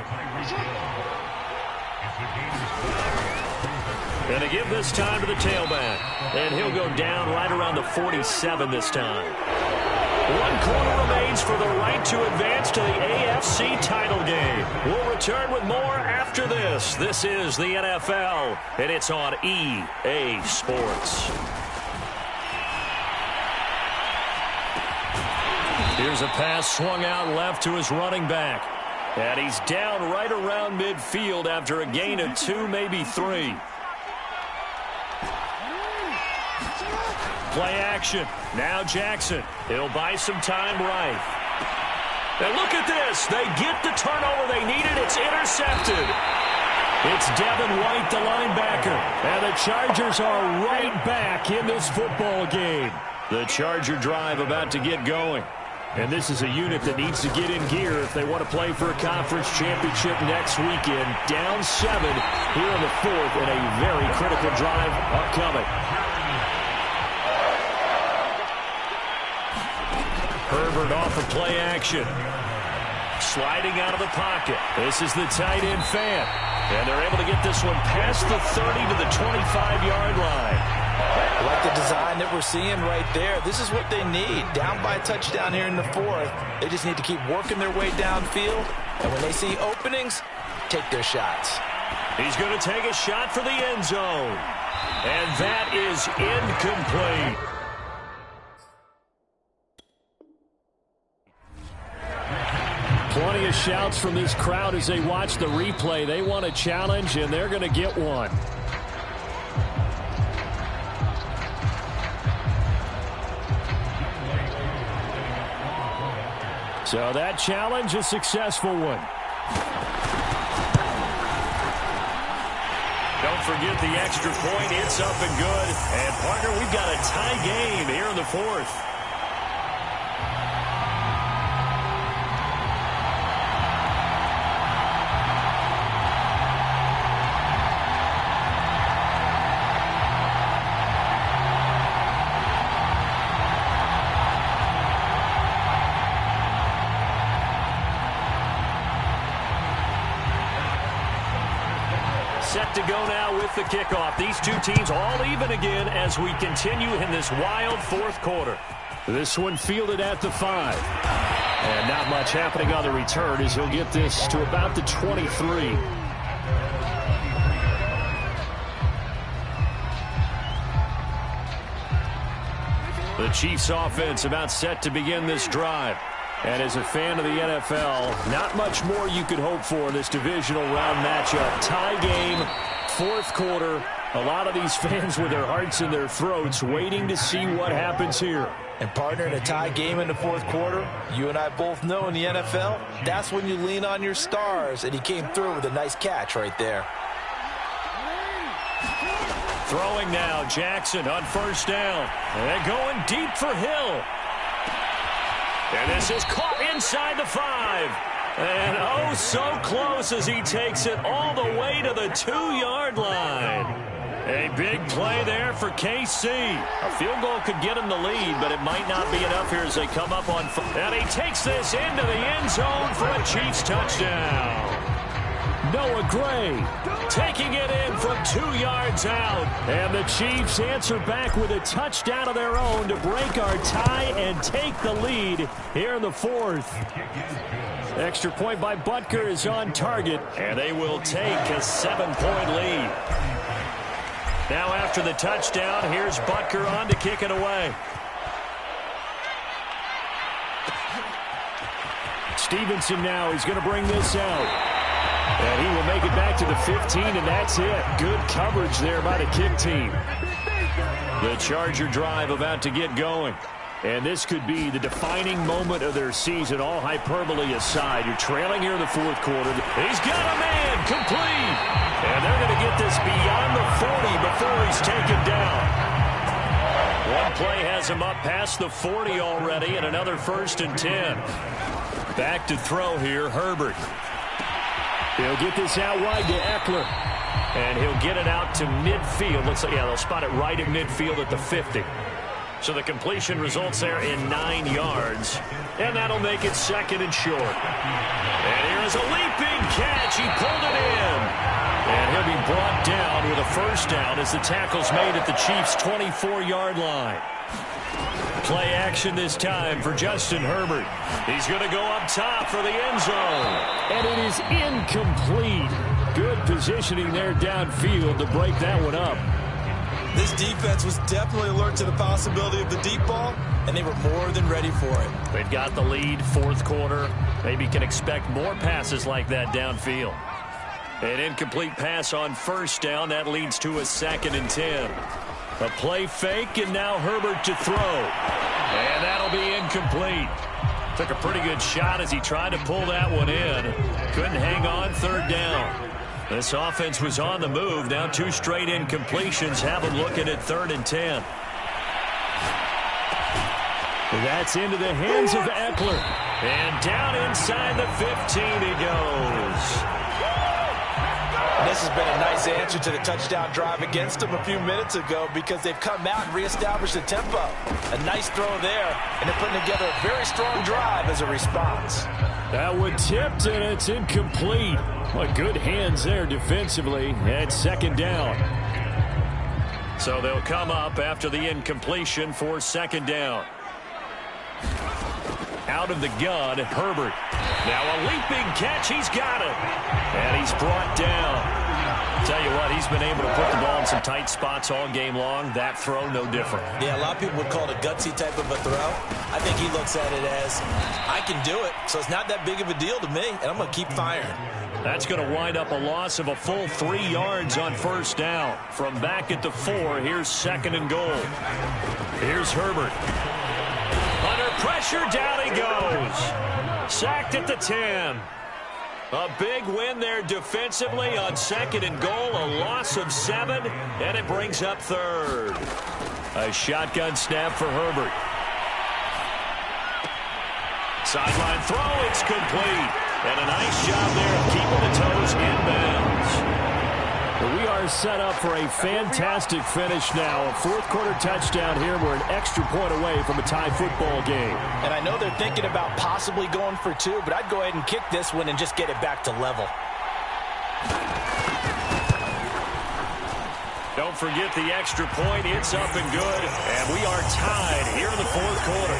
And to give this time to the tailback. And he'll go down right around the 47 this time. 1 quarter remains for the right to advance to the AFC title game. We'll return with more after this. This is the NFL, and it's on EA Sports. Here's a pass swung out left to his running back. And he's down right around midfield after a gain of 2, maybe 3. Play action. Now Jackson. He'll buy some time right. And look at this. They get the turnover they needed. It's intercepted. It's Devin White, the linebacker. And the Chargers are right back in this football game. The Charger drive about to get going. And this is a unit that needs to get in gear if they want to play for a conference championship next weekend. Down 7 here in the 4th, and a very critical drive upcoming. Herbert off of play action. Sliding out of the pocket. This is the tight end fan. And they're able to get this one past the 30 to the 25-yard line. I like the design that we're seeing right there. This is what they need. Down by a touchdown here in the fourth. They just need to keep working their way downfield. And when they see openings, take their shots. He's going to take a shot for the end zone. And that is incomplete. Plenty of shouts from this crowd as they watch the replay. They want a challenge, and they're going to get one. So that challenge, a successful one. Don't forget the extra point. It's up and good. And, partner, we've got a tie game here in the fourth. Set to go now with the kickoff. These two teams all even again as we continue in this wild fourth quarter. This one fielded at the 5. And not much happening on the return as he'll get this to about the 23. The Chiefs offense about set to begin this drive. And as a fan of the NFL, not much more you could hope for in this divisional round matchup. Tie game, fourth quarter. A lot of these fans with their hearts in their throats waiting to see what happens here. And, partner, in a tie game in the fourth quarter, you and I both know in the NFL, that's when you lean on your stars. And he came through with a nice catch right there. Throwing now, Jackson on first down. And going deep for Hill. And this is caught inside the 5. And oh, so close as he takes it all the way to the 2-yard line. A big play there for KC. A field goal could get him the lead, but it might not be enough here as they come up on. And he takes this into the end zone for a Chiefs touchdown. Noah Gray taking it in from 2 yards out. And the Chiefs answer back with a touchdown of their own to break our tie and take the lead here in the fourth. Extra point by Butker is on target, and they will take a 7-point lead. Now after the touchdown, here's Butker on to kick it away. Stevenson now, he's going to bring this out. And he will make it back to the 15, and that's it. Good coverage there by the kick team. The Charger drive about to get going. And this could be the defining moment of their season, all hyperbole aside. You're trailing here in the fourth quarter. He's got a man, complete. And they're going to get this beyond the 40 before he's taken down. One play has him up past the 40 already, and another 1st and 10. Back to throw here, Herbert. He'll get this out wide to Eckler. And he'll get it out to midfield. Looks like, yeah, they'll spot it right at midfield at the 50. So the completion results there in 9 yards. And that'll make it 2nd and short. And here is a leaping catch. He pulled it in. And he'll be brought down with a 1st down as the tackle's made at the Chiefs' 24-yard line. Play action this time for Justin Herbert. He's going to go up top for the end zone. And it is incomplete. Good positioning there downfield to break that one up. This defense was definitely alert to the possibility of the deep ball, and they were more than ready for it. They've got the lead, fourth quarter. Maybe can expect more passes like that downfield. An incomplete pass on 1st down. That leads to a 2nd and 10. A play fake, and now Herbert to throw. And that'll be incomplete. Took a pretty good shot as he tried to pull that one in. Couldn't hang on, 3rd down. This offense was on the move. Now 2 straight incompletions have them looking at 3rd and 10. That's into the hands of Eckler. And down inside the 15 he goes. This this has been a nice answer to the touchdown drive against them a few minutes ago because they've come out and reestablished the tempo. A nice throw there, and they're putting together a very strong drive as a response. That one tipped, and it's incomplete. What good hands there defensively at second down. So they'll come up after the incompletion for second down. Out of the gun, Herbert. Now a leaping catch. He's got it. And he's brought down. Tell you what, he's been able to put the ball in some tight spots all game long. That throw, no different. Yeah, a lot of people would call it a gutsy type of a throw. I think he looks at it as, I can do it, so it's not that big of a deal to me, and I'm going to keep firing. That's going to wind up a loss of a full 3 yards on first down. From back at the 4, here's second and goal. Here's Herbert. Under pressure, down he goes. Sacked at the 10. A big win there defensively on second and goal. A loss of 7, and it brings up third. A shotgun snap for Herbert. Sideline throw, it's complete. And a nice job there of keeping the toes inbounds. We are set up for a fantastic finish now. A fourth-quarter touchdown here. We're an extra point away from a tie football game. And I know they're thinking about possibly going for 2, but I'd go ahead and kick this one and just get it back to level. Don't forget the extra point. It's up and good. And we are tied here in the fourth quarter.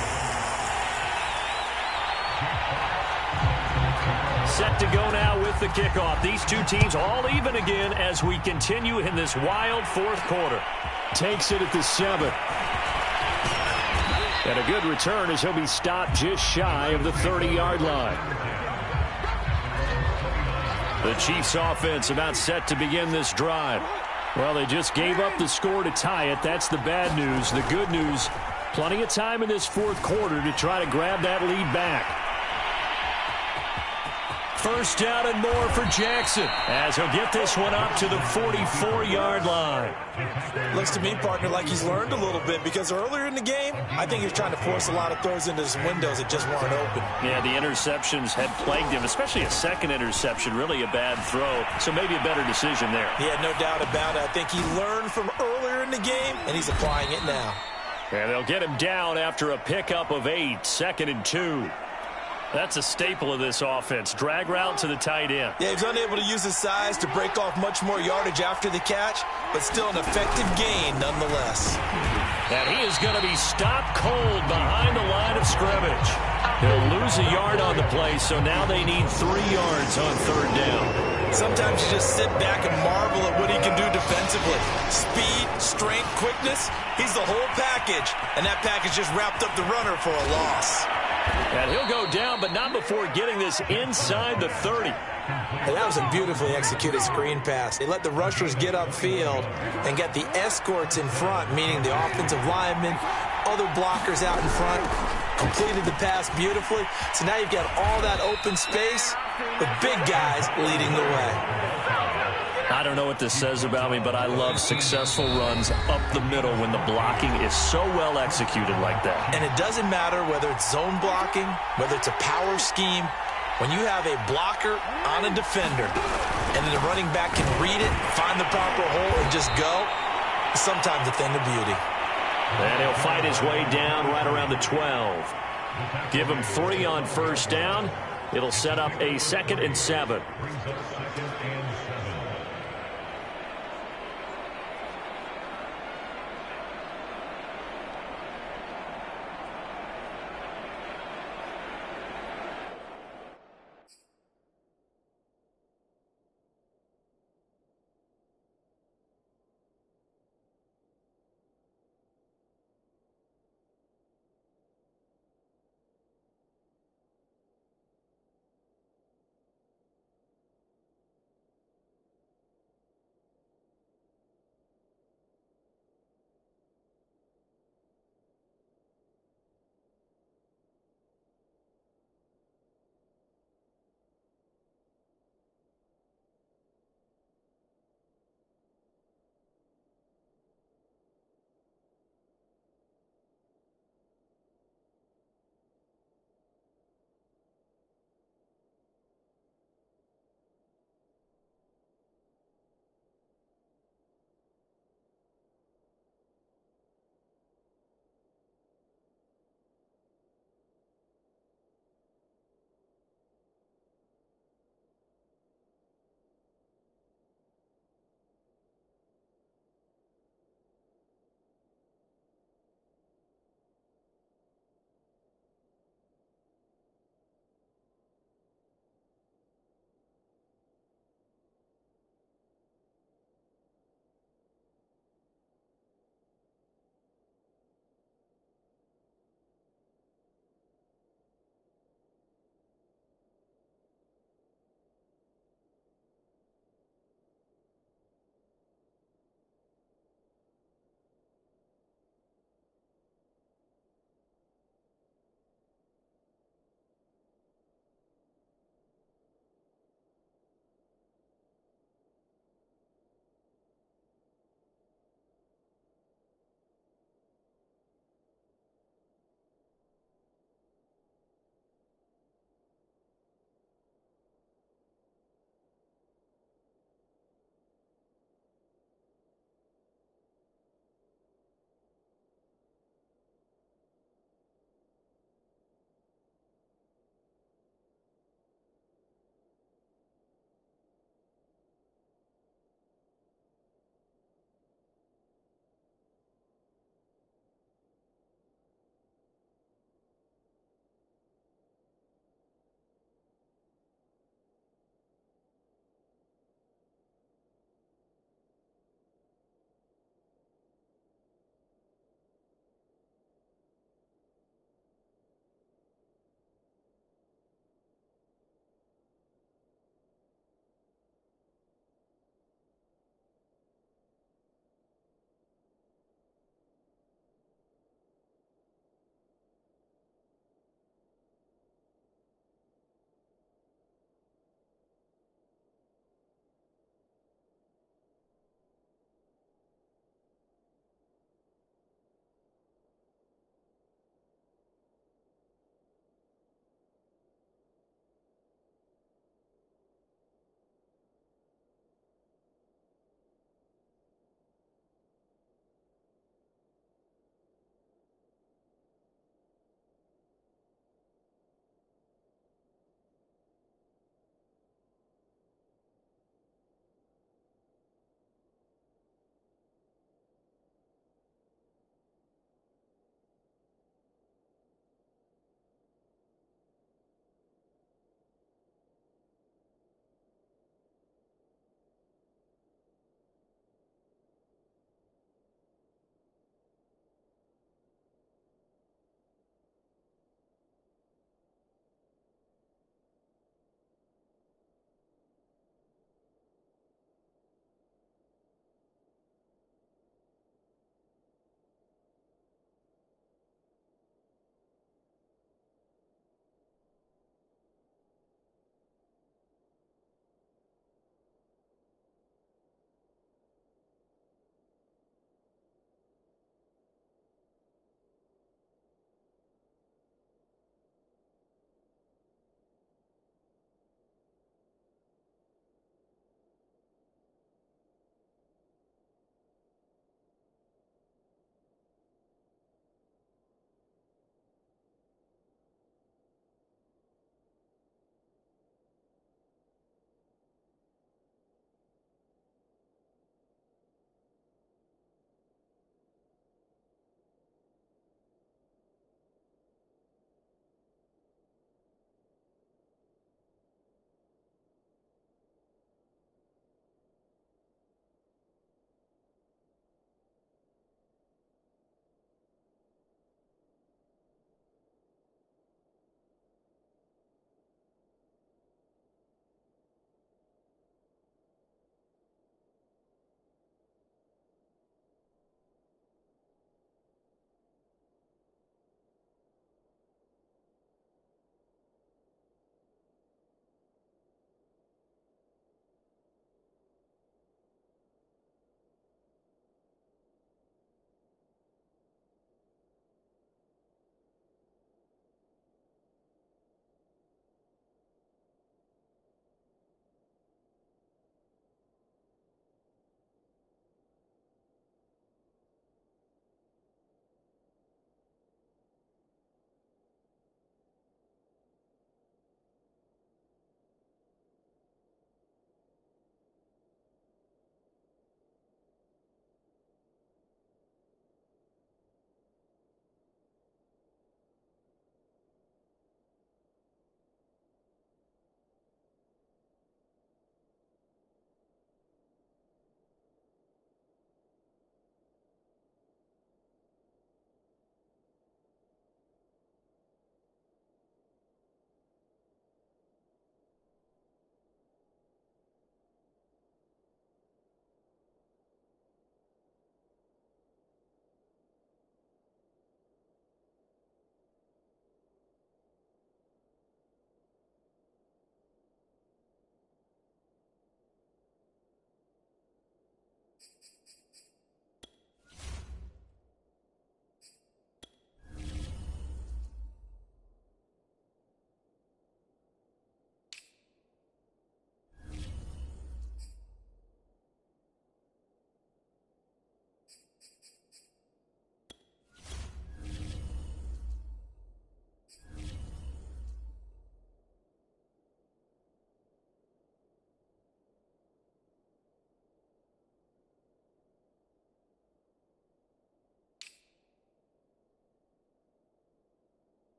Set to go now with the kickoff. These two teams all even again as we continue in this wild fourth quarter. Takes it at the 7. And a good return as he'll be stopped just shy of the 30-yard line. The Chiefs offense about set to begin this drive. Well, they just gave up the score to tie it. That's the bad news. The good news, plenty of time in this fourth quarter to try to grab that lead back. First down and more for Jackson as he'll get this one up to the 44-yard line. Looks to me, partner, like he's learned a little bit because earlier in the game, I think he was trying to force a lot of throws into some windows that just weren't open. Yeah, the interceptions had plagued him, especially a second interception, really a bad throw. So maybe a better decision there. Yeah, no doubt about it. I think he learned from earlier in the game, and he's applying it now. And they'll get him down after a pickup of 8, second and 2. That's a staple of this offense. Drag route to the tight end. Yeah, he's unable to use his size to break off much more yardage after the catch, but still an effective gain nonetheless. And he is going to be stopped cold behind the line of scrimmage. He'll lose a yard on the play, so now they need 3 yards on third down. Sometimes you just sit back and marvel at what he can do defensively. Speed, strength, quickness, he's the whole package. And that package just wrapped up the runner for a loss. And he'll go down, but not before getting this inside the 30. And that was a beautifully executed screen pass. They let the rushers get upfield and get the escorts in front, meaning the offensive linemen, other blockers out in front, completed the pass beautifully. So now you've got all that open space with big guys leading the way. I don't know what this says about me, but I love successful runs up the middle when the blocking is so well executed like that. And it doesn't matter whether it's zone blocking, whether it's a power scheme. When you have a blocker on a defender and then the running back can read it, find the proper hole, and just go, it's sometimes a thing of beauty. And he'll fight his way down right around the 12. Give him 3 on first down. It'll set up a second and 7.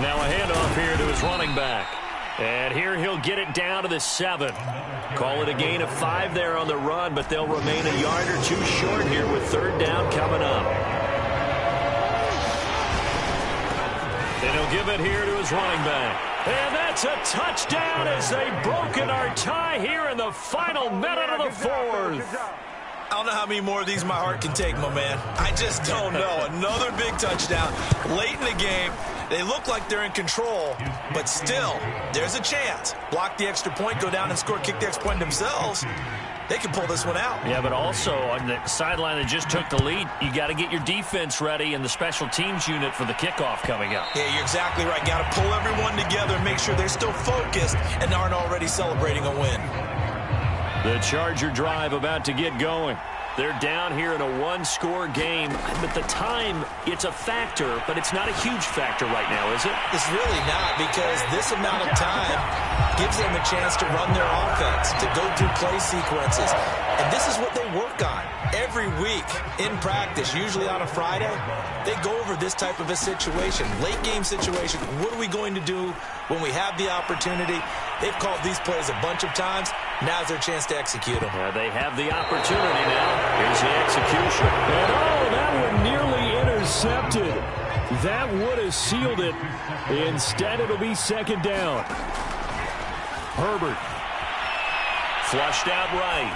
Now a handoff here to his running back. And here he'll get it down to the 7. Call it a gain of 5 there on the run, but they'll remain a yard or two short here with 3rd down coming up. And he'll give it here to his running back. And that's a touchdown as they've broken our tie here in the final minute of the 4th. I don't know how many more of these my heart can take, my man. I just don't know. Another big touchdown late in the game. They look like they're in control, but still, there's a chance. Block the extra point, go down and score, kick the extra point themselves. They can pull this one out. Yeah, but also on the sideline that just took the lead, you got to get your defense ready and the special teams unit for the kickoff coming up. Yeah, you're exactly right. Got to pull everyone together and make sure they're still focused and aren't already celebrating a win. The Charger drive about to get going. They're down here in a 1-score game. But the time, it's a factor, but it's not a huge factor right now, is it? It's really not, because this amount of time gives them a chance to run their offense, to go through play sequences. And this is what they work on every week in practice, usually on a Friday. They go over this type of a situation, late game situation. What are we going to do when we have the opportunity? They've called these plays a bunch of times. Now's their chance to execute them. They have the opportunity now. Here's the execution. And that one nearly intercepted. That would have sealed it. Instead, it'll be 2nd down. Herbert. Flushed out right.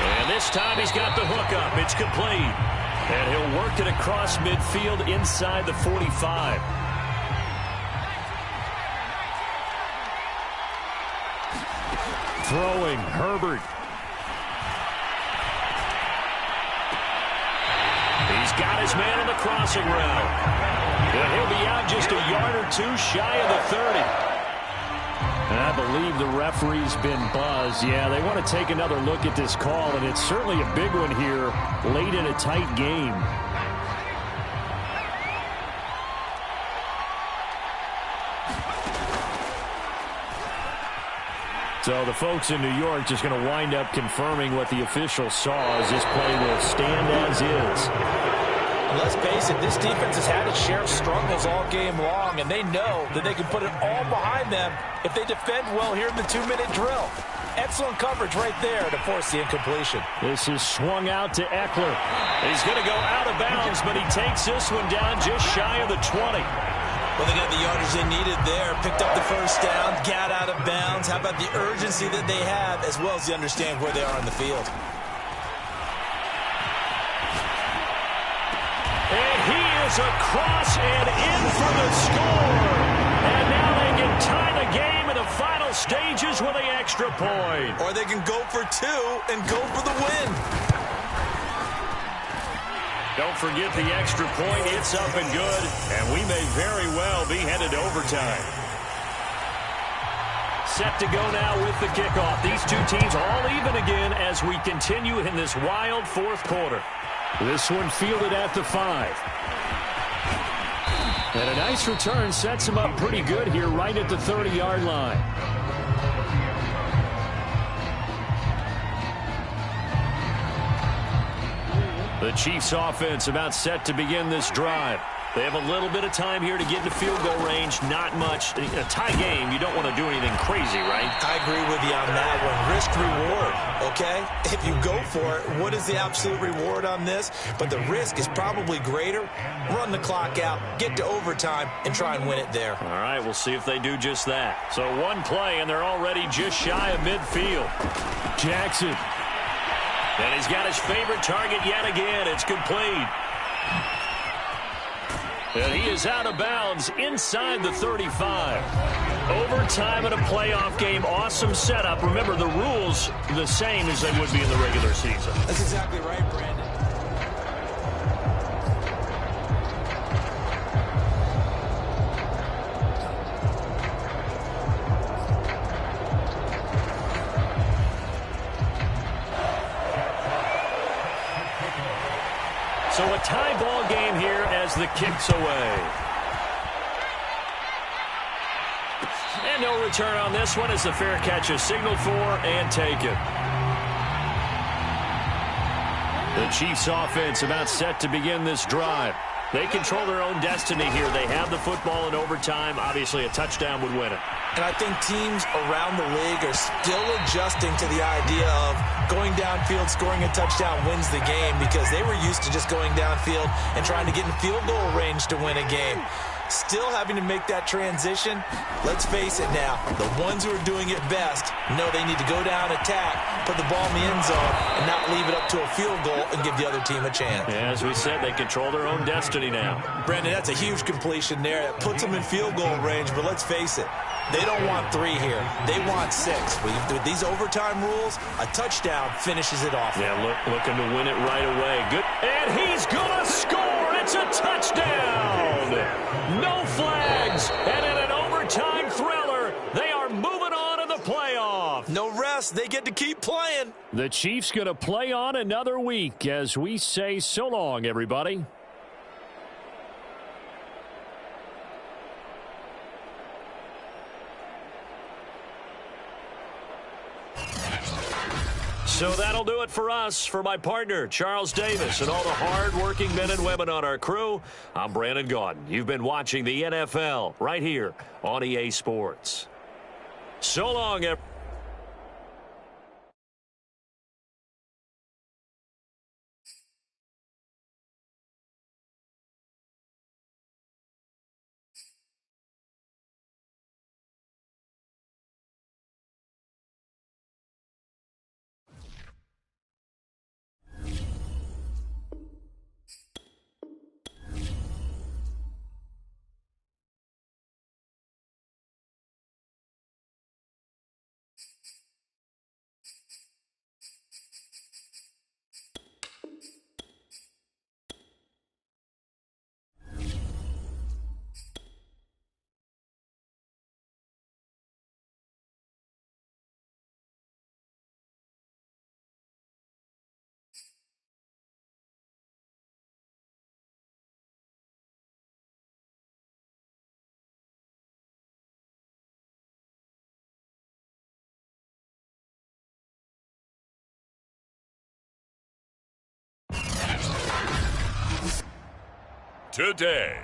And this time he's got the hook up. It's complete. And he'll work it across midfield inside the 45. Throwing, Herbert. He's got his man on the crossing route. And he'll be out just a yard or two shy of the 30. And I believe the referee's been buzzed. Yeah, they want to take another look at this call, and it's certainly a big one here late in a tight game. So the folks in New York just going to wind up confirming what the official saw as this play will stand as is. Let's face it, this defense has had its share of struggles all game long, and they know that they can put it all behind them if they defend well here in the 2-minute drill. Excellent coverage right there to force the incompletion. This is swung out to Eckler. He's going to go out of bounds, but he takes this one down just shy of the 20. Well, they got the yardage they needed there. Picked up the 1st down, got out of bounds. How about the urgency that they have, as well as they understand where they are on the field? And he is across and in for the score. And now they can tie the game in the final stages with an extra point. Or they can go for 2 and go for the win. Don't forget the extra point. It's up and good. And we may very well be headed to overtime. Set to go now with the kickoff. These two teams all even again as we continue in this wild 4th quarter. This one fielded at the 5. And a nice return sets him up pretty good here right at the 30-yard line. The Chiefs offense about set to begin this drive. They have a little bit of time here to get into field goal range. Not much. In a tie game, you don't want to do anything crazy, right? I agree with you on that one. Risk-reward, okay? If you go for it, what is the absolute reward on this? But the risk is probably greater. Run the clock out, get to overtime, and try and win it there. All right, we'll see if they do just that. So one play, and they're already just shy of midfield. Jackson. And he's got his favorite target yet again. It's complete. And he is out of bounds inside the 35. Overtime in a playoff game. Awesome setup. Remember, the rules the same as they would be in the regular season. That's exactly right, Brandon. So a tie ball game here as the kick's away. And no return on this one as the fair catch is signaled for and taken. The Chiefs offense about set to begin this drive. They control their own destiny here. They have the football in overtime. Obviously, a touchdown would win it. And I think teams around the league are still adjusting to the idea of going downfield, scoring a touchdown wins the game, because they were used to just going downfield and trying to get in field goal range to win a game. Still having to make that transition. Let's face it now, the ones who are doing it best know they need to go down, attack, put the ball in the end zone, and not leave it up to a field goal and give the other team a chance. Yeah, as we said, they control their own destiny now. Brandon, that's a huge completion there. That puts them in field goal range, but let's face it, they don't want 3 here. They want 6. With these overtime rules, a touchdown finishes it off. Yeah, looking to win it right away. Good, and he's going to score. It's a touchdown. No flags, and in an overtime thriller, they are moving on to the playoff. No rest. They get to keep playing. The Chiefs going to play on another week as we say so long, everybody. So that'll do it for us. For my partner, Charles Davis, and all the hard-working men and women on our crew, I'm Brandon Gaudin. You've been watching the NFL right here on EA Sports. So long, everyone. Today.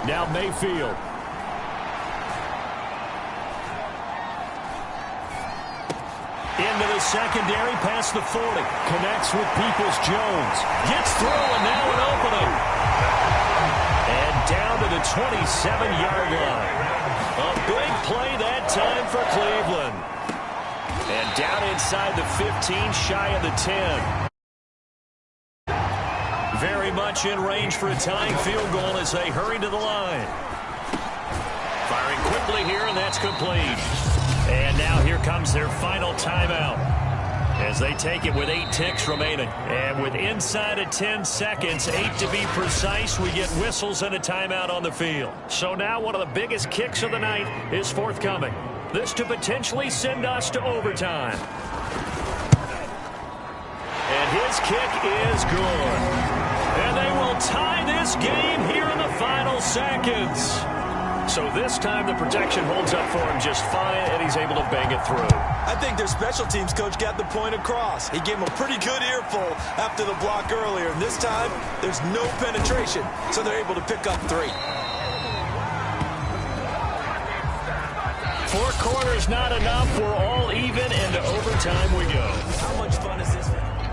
Now Mayfield. Into the secondary, past the 40. Connects with Peoples-Jones. Gets through, and now an opening. And down to the 27-yard line. A big play that time for Cleveland. And down inside the 15, shy of the 10. Very much in range for a tying field goal as they hurry to the line. Firing quickly here, and that's complete. And now here comes their final timeout as they take it with 8 ticks remaining. And with inside of 10 seconds, 8 to be precise, we get whistles and a timeout on the field. So now one of the biggest kicks of the night is forthcoming. This to potentially send us to overtime. And his kick is good. And they will tie this game here in the final seconds. So this time the protection holds up for him just fine, and he's able to bang it through. I think their special teams coach got the point across. He gave him a pretty good earful after the block earlier. And this time, there's no penetration, so they're able to pick up 3. 4 quarters not enough. We're all even, and to overtime we go. How much fun is this?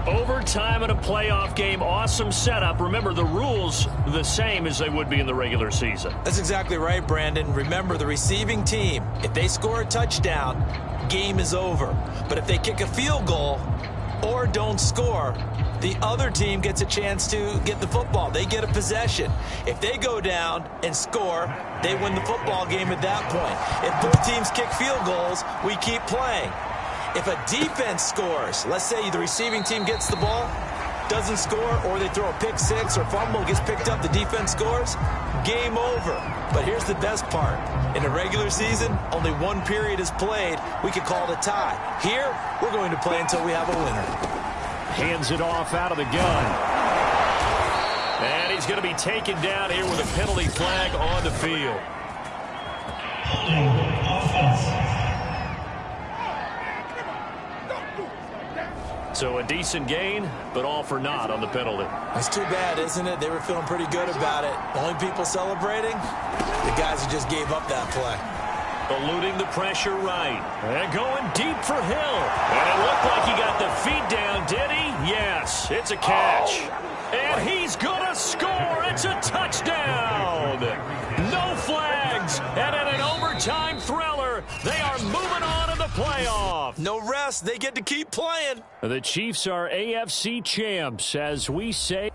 Overtime in a playoff game, awesome setup. Remember, the rules the same as they would be in the regular season. That's exactly right, Brandon. Remember, the receiving team, if they score a touchdown, game is over. But if they kick a field goal or don't score, the other team gets a chance to get the football. They get a possession. If they go down and score, they win the football game at that point. If both teams kick field goals, we keep playing. If a defense scores, let's say the receiving team gets the ball, doesn't score, or they throw a pick six or fumble, gets picked up, the defense scores, game over. But here's the best part. In a regular season, only one period is played. We could call it a tie. Here, we're going to play until we have a winner. Hands it off out of the gun. And he's going to be taken down here with a penalty flag on the field. So a decent gain, but all for naught on the penalty. That's too bad, isn't it? They were feeling pretty good about it. The only people celebrating, the guys who just gave up that play. Eluding the pressure right. And going deep for Hill. And it looked like he got the feet down, did he? Yes, it's a catch. And he's going to score. It's a touchdown. No flags. And in an overtime thriller, they are moving on to the playoff. No rest. They get to keep playing. The Chiefs are AFC champs, as we say.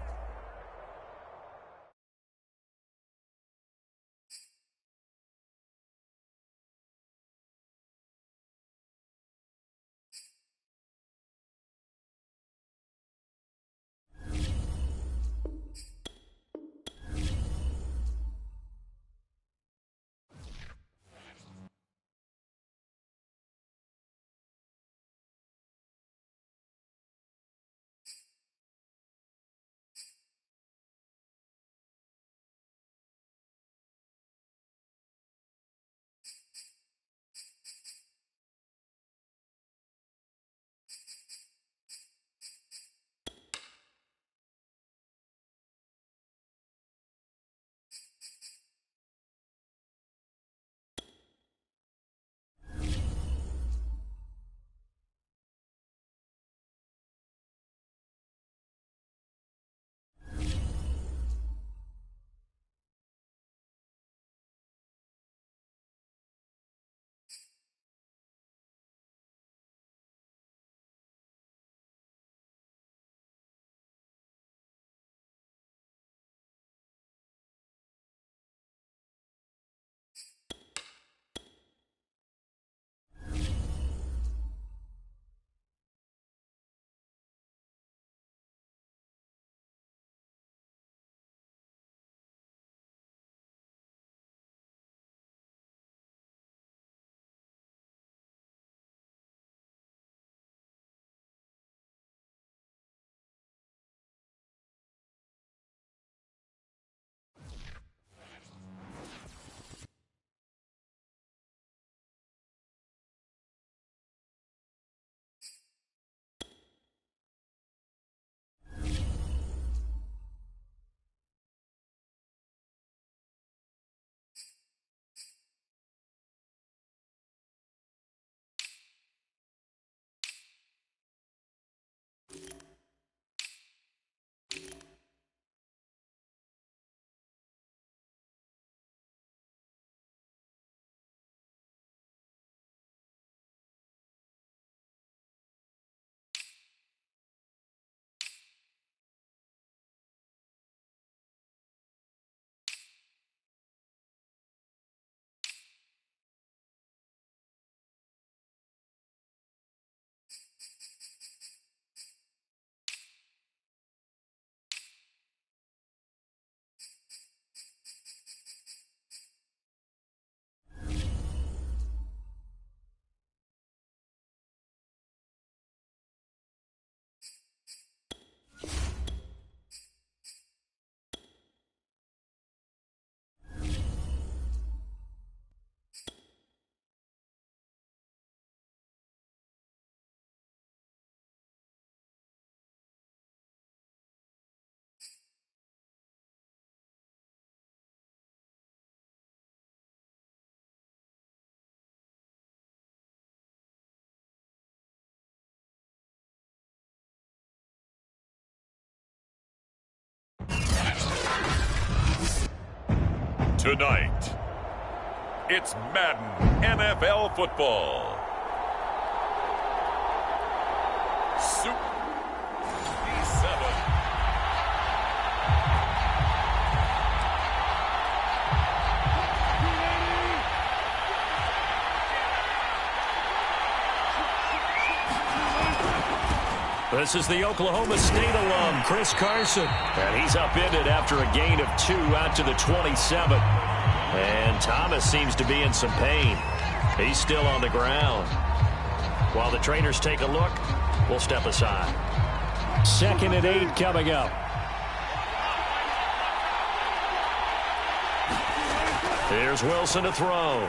Tonight, it's Madden NFL football. Super 7. This is the Oklahoma State alum, Chris Carson. And he's upended after a gain of 2 out to the 27. And Thomas seems to be in some pain. He's still on the ground. While the trainers take a look, we'll step aside. 2nd and 8 coming up. Here's Wilson to throw.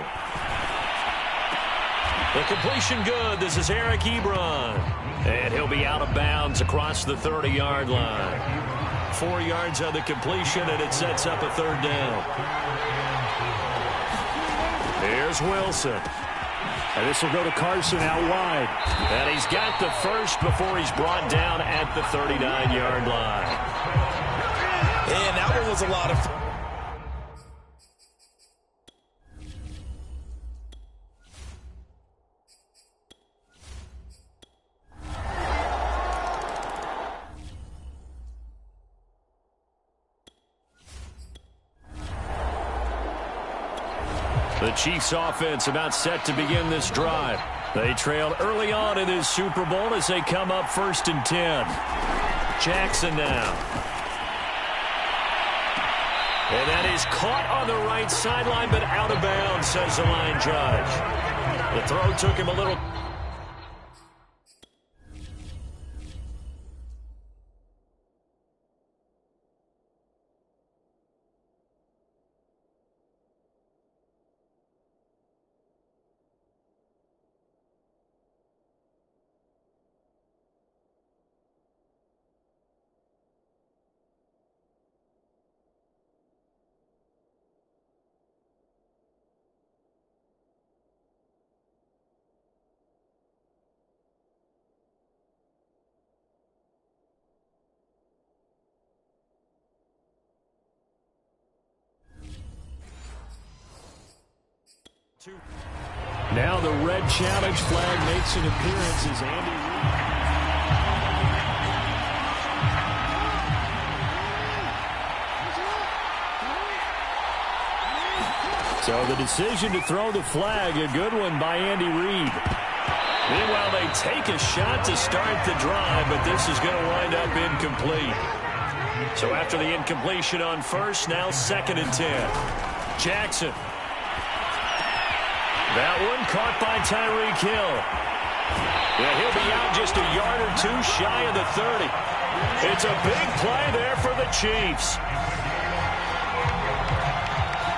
The completion good. This is Eric Ebron. And he'll be out of bounds across the 30-yard line. 4 yards on the completion, and it sets up a 3rd down. Here's Wilson. And this will go to Carson out wide. And he's got the first before he's brought down at the 39-yard line. And that one was a lot of fun. The Chiefs offense about set to begin this drive. They trailed early on in this Super Bowl as they come up 1st and 10. Jackson now. And that is caught on the right sideline, but out of bounds, says the line judge. The throw took him a little. Now the red challenge flag makes an appearance as Andy Reid. So the decision to throw the flag, a good one by Andy Reid. Meanwhile, they take a shot to start the drive, but this is going to wind up incomplete. So after the incompletion on first, now 2nd and 10. Jackson. That one caught by Tyreek Hill. Yeah, he'll be out just a yard or 2 shy of the 30. It's a big play there for the Chiefs.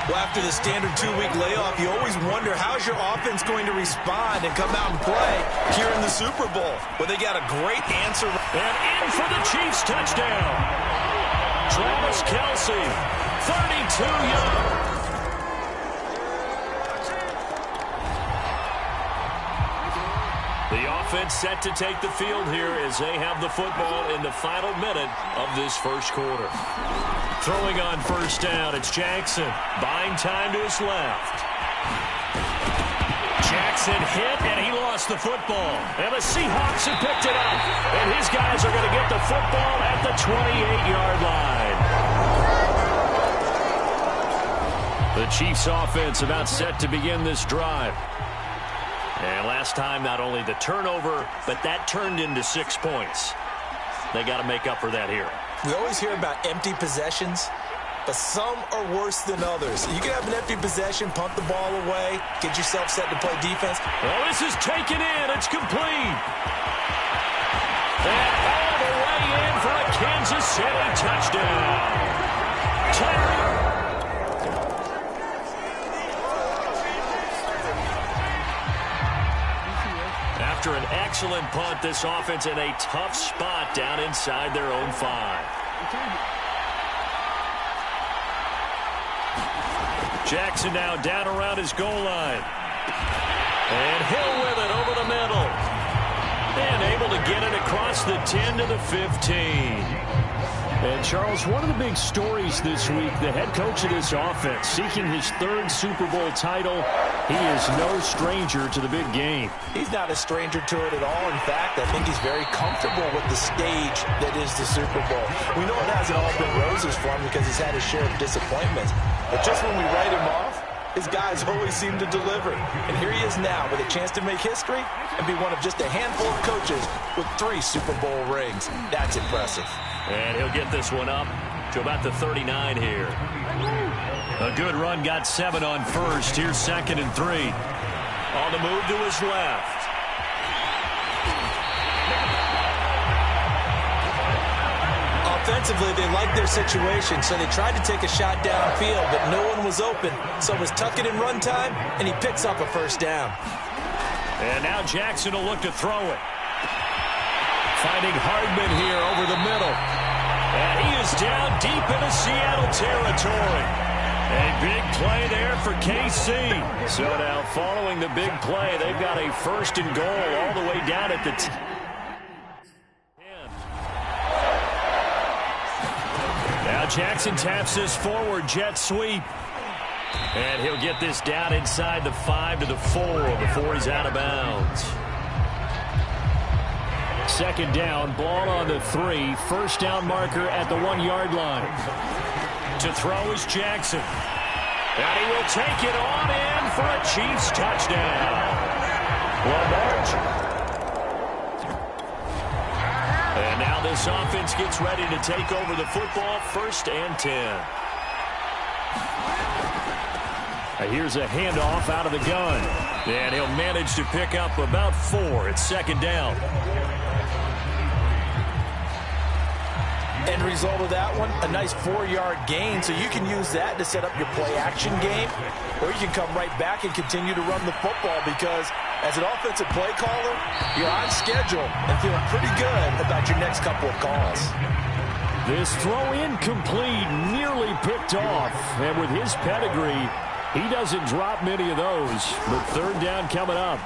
Well, after the standard 2-week layoff, you always wonder how's your offense going to respond and come out and play here in the Super Bowl. Well, they got a great answer. And in for the Chiefs touchdown. Travis Kelce, 32 yards. The offense set to take the field here as they have the football in the final minute of this first quarter. Throwing on first down, it's Jackson. Buying time to his left. Jackson hit, and he lost the football. And the Seahawks have picked it up. And his guys are going to get the football at the 28-yard line. The Chiefs offense about set to begin this drive. And last time, not only the turnover, but that turned into 6 points. They got to make up for that here. We always hear about empty possessions, but some are worse than others. You can have an empty possession, punt the ball away, get yourself set to play defense. Well, this is taken in. It's complete. And all the way in for a Kansas City touchdown. After an excellent punt, this offense in a tough spot down inside their own 5. Jackson now down around his goal line. And Hill with it over the middle. And able to get it across the 10 to the 15. And Charles, one of the big stories this week, the head coach of this offense seeking his 3rd Super Bowl title. He is no stranger to the big game. He's not a stranger to it at all. In fact, I think he's very comfortable with the stage that is the Super Bowl. We know it hasn't all been roses for him because he's had his share of disappointments. But just when we write him off, his guys always seem to deliver. And here he is now with a chance to make history and be one of just a handful of coaches with 3 Super Bowl rings. That's impressive. And he'll get this one up to about the 39 here. A good run, got 7 on first. Here's 2nd and 3. On the move to his left. Offensively, they liked their situation, so they tried to take a shot downfield, but no one was open. So it was tuck it in run time, and he picks up a 1st down. And now Jackson will look to throw it. Finding Hardman here over the middle. And he is down deep into Seattle territory. A big play there for KC. So now following the big play, they've got a 1st and goal all the way down at the 10. Now Jackson taps this forward jet sweep. And he'll get this down inside the 5 to the 4 before he's out of bounds. 2nd down, ball on the 3. 1st down marker at the 1-yard line. To throw is Jackson. And he will take it on in for a Chiefs touchdown. And now this offense gets ready to take over the football. 1st and 10. Here's a handoff out of the gun. And he'll manage to pick up about 4. It's 2nd down. End result of that one, a nice 4-yard gain, so you can use that to set up your play-action game, or you can come right back and continue to run the football because as an offensive play caller, you're on schedule and feeling pretty good about your next couple of calls. This throw incomplete, nearly picked off, and with his pedigree, he doesn't drop many of those, but 3rd down coming up.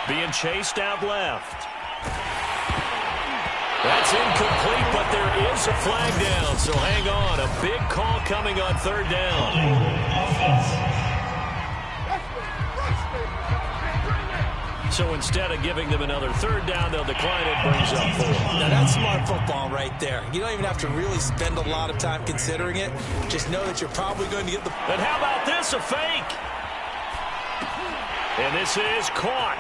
Being chased out left. That's incomplete, but there is a flag down, so hang on. A big call coming on 3rd down. So instead of giving them another 3rd down, they'll decline it, brings up 4. Now, that's smart football right there. You don't even have to really spend a lot of time considering it. Just know that you're probably going to get the... And how about this, a fake? And this is caught.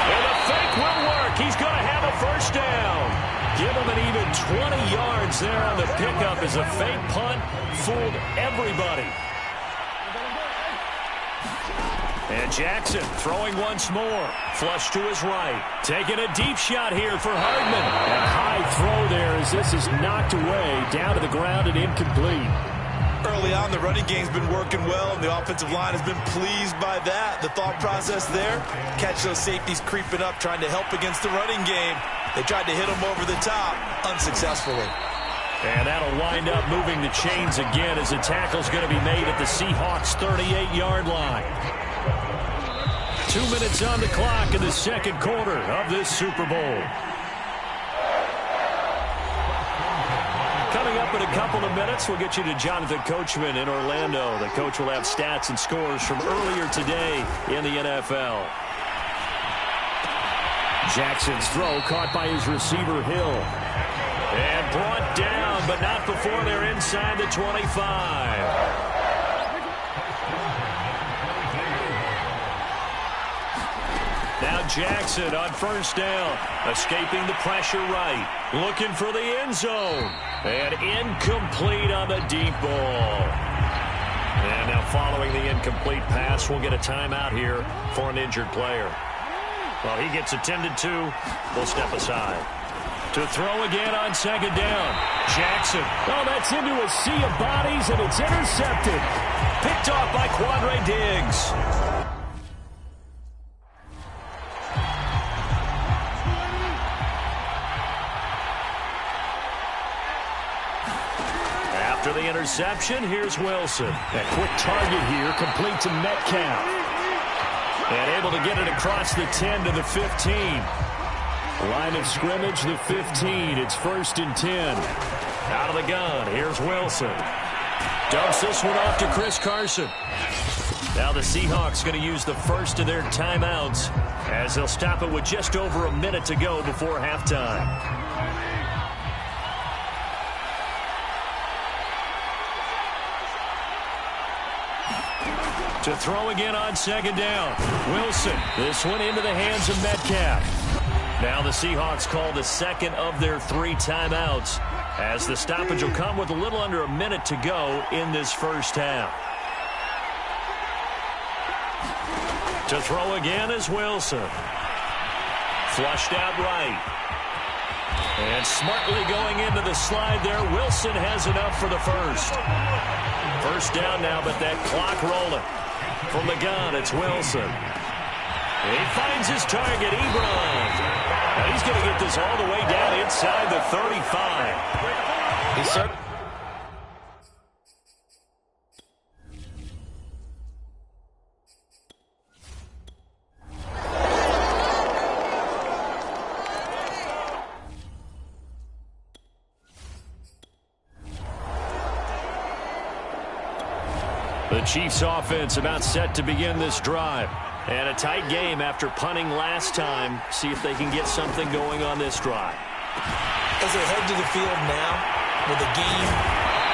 And the fake will work. He's going to have a 1st down. Give him an even 20 yards there on the pickup as a fake punt fooled everybody. And Jackson throwing once more. Flush to his right. Taking a deep shot here for Hardman. A high throw there as this is knocked away down to the ground and incomplete. Early on, the running game's been working well, and the offensive line has been pleased by that. The thought process there, catch those safeties creeping up, trying to help against the running game. They tried to hit them over the top, unsuccessfully. And that'll wind up moving the chains again as the tackle's going to be made at the Seahawks' 38-yard line. 2 minutes on the clock in the 2nd quarter of this Super Bowl. Coming up in a couple of minutes, we'll get you to Jonathan Coachman in Orlando. The coach will have stats and scores from earlier today in the NFL. Jackson's throw caught by his receiver, Hill. And brought down, but not before they're inside the 25. Now Jackson on 1st down, escaping the pressure right, looking for the end zone, and incomplete on the deep ball. And now following the incomplete pass, we'll get a timeout here for an injured player. Well, he gets attended to. We'll step aside. To throw again on 2nd down. Jackson. Oh, that's into a sea of bodies, and it's intercepted. Picked off by Quandre Diggs. After the interception, here's Wilson. A quick target here, complete to Metcalf. And able to get it across the 10 to the 15. Line of scrimmage, the 15. It's 1st and 10. Out of the gun, here's Wilson. Dumps this one off to Chris Carson. Now the Seahawks going to use the first of their timeouts as they'll stop it with just over a minute to go before halftime. To throw again on 2nd down. Wilson. This one into the hands of Metcalf. Now the Seahawks call the second of their 3 timeouts as the stoppage will come with a little under a minute to go in this first half. To throw again is Wilson. Flushed out right. And smartly going into the slide there. Wilson has enough for the first. First down now, but that clock rolling. From the gun, it's Wilson. He finds his target, Ebron. Now he's going to get this all the way down inside the 35. He's set. The Chiefs offense about set to begin this drive. And a tight game after punting last time. See if they can get something going on this drive. As they head to the field now, with the game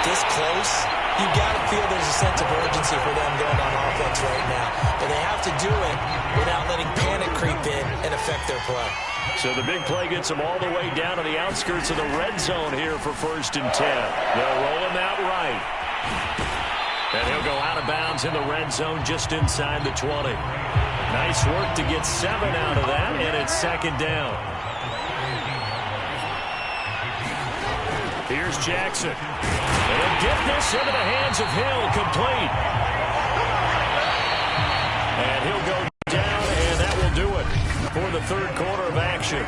this close, you got to feel there's a sense of urgency for them going on offense right now. But they have to do it without letting panic creep in and affect their play. So the big play gets them all the way down to the outskirts of the red zone here for 1st and 10. They'll roll him out right. And he'll go out of bounds in the red zone just inside the 20. Nice work to get 7 out of that, and it's 2nd down. Here's Jackson. And he'll get this into the hands of Hill, complete. And he'll go down, and that will do it for the 3rd quarter of action.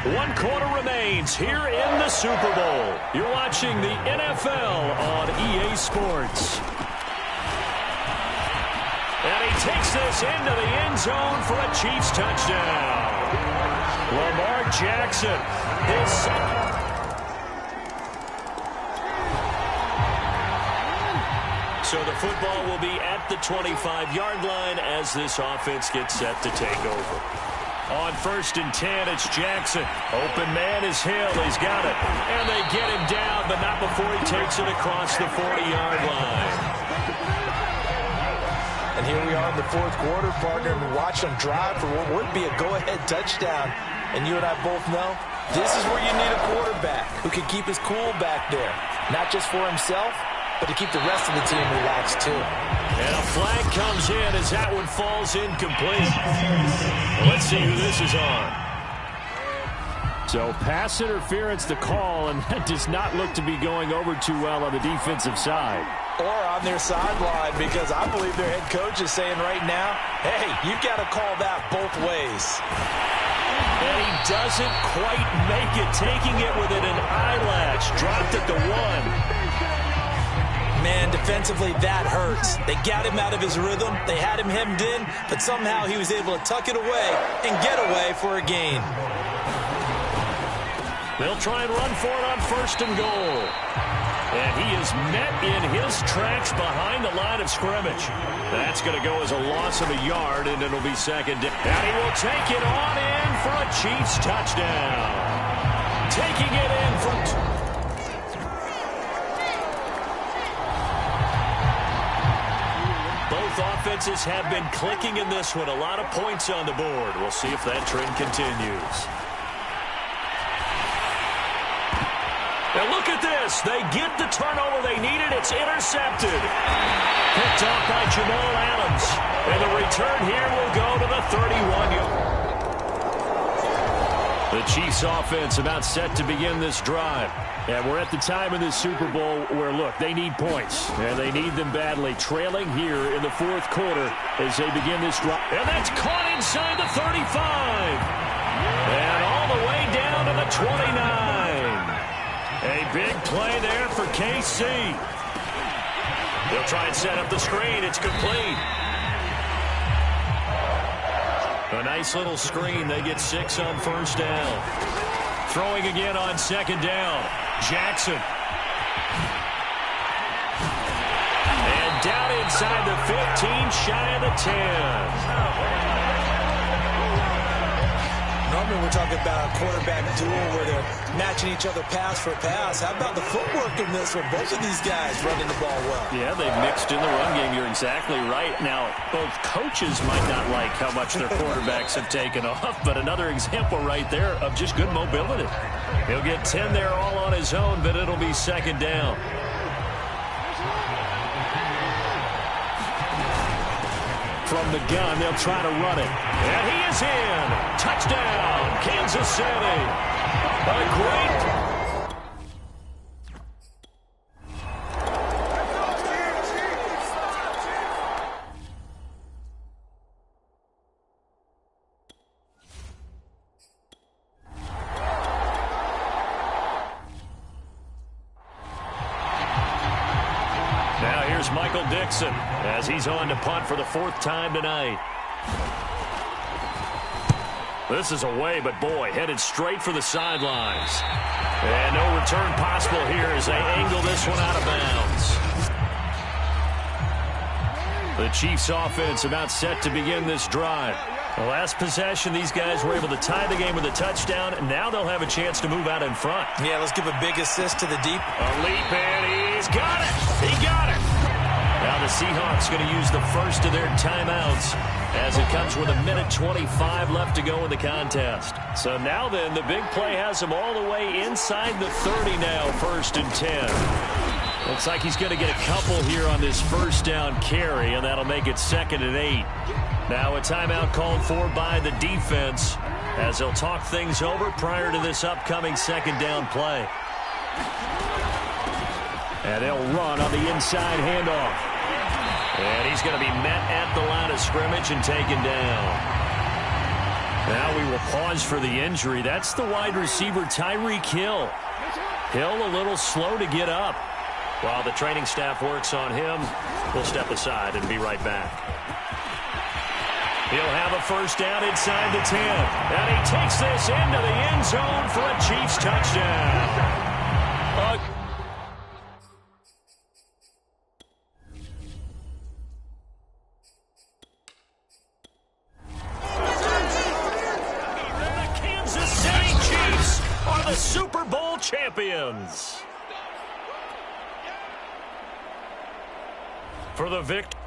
1 quarter remains here in the Super Bowl. You're watching the NFL on EA Sports. And he takes this into the end zone for a Chiefs touchdown. Lamar Jackson, his second. So the football will be at the 25-yard line as this offense gets set to take over. On 1st and 10, it's Jackson. Open man is Hill. He's got it. And they get him down, but not before he takes it across the 40-yard line. And here we are in the 4th quarter, partner, and we watch them drive for what would be a go-ahead touchdown. And you and I both know this is where you need a quarterback who can keep his cool back there. Not just for himself, but to keep the rest of the team relaxed, too. And a flag comes in as that one falls incomplete. Let's see who this is on. So pass interference to call, and that does not look to be going over too well on the defensive side. Or on their sideline, because I believe their head coach is saying right now, hey, you've got to call that both ways. And he doesn't quite make it, taking it within an eyelash. Dropped at the 1. Man, defensively, that hurts. They got him out of his rhythm. They had him hemmed in, but somehow he was able to tuck it away and get away for a gain. They'll try and run for it on 1st and goal. And he is met in his tracks behind the line of scrimmage. That's going to go as a loss of a yard, and it'll be 2nd down. And he will take it on in for a Chiefs touchdown. Taking it in for... Both offenses have been clicking in this one. A lot of points on the board. We'll see if that trend continues. And look at this. They get the turnover they needed. It's intercepted. Picked off by Jamal Adams. And the return here will go to the 31-yard. The Chiefs offense about set to begin this drive. And we're at the time in the Super Bowl where, look, they need points. And they need them badly. Trailing here in the 4th quarter as they begin this drive. And that's caught inside the 35. And all the way down to the 29. A big play there for KC. They'll try and set up the screen. It's complete. A nice little screen. They get 6 on first down. Throwing again on second down. Jackson. And down inside the 15, shy of the 10. Normally we're talking about a quarterback duel where they're matching each other pass for pass. How about the footwork in this one? Both of these guys running the ball well. Yeah, they've mixed in the run game. You're exactly right. Now, both coaches might not like how much their quarterbacks have taken off, but another example right there of just good mobility. He'll get 10 there all on his own, but it'll be second down. From the gun, they'll try to run it. And he is in. Touchdown, Kansas City. A great... Now here's Michael Dixon as he's on to punt for the 4th time tonight. This is away, but boy, headed straight for the sidelines. And no return possible here as they angle this one out of bounds. The Chiefs offense about set to begin this drive. The last possession, these guys were able to tie the game with a touchdown, and now they'll have a chance to move out in front. Yeah, let's give a big assist to the deep. A leap, and he's got it. He got it. Now the Seahawks going to use the first of their timeouts as it comes with 1:25 left to go in the contest. So now then, the big play has him all the way inside the 30 now, 1st and 10. Looks like he's going to get a couple here on this first down carry, and that'll make it 2nd and 8. Now a timeout called for by the defense as they'll talk things over prior to this upcoming 2nd down play. And they'll run on the inside handoff. And he's going to be met at the line of scrimmage and taken down. Now we will pause for the injury. That's the wide receiver, Tyreek Hill. Hill a little slow to get up. While the training staff works on him, we'll step aside and be right back. He'll have a first down inside the 10. And he takes this into the end zone for a Chiefs touchdown. The Kansas City Chiefs are the Super Bowl champions. For the victory.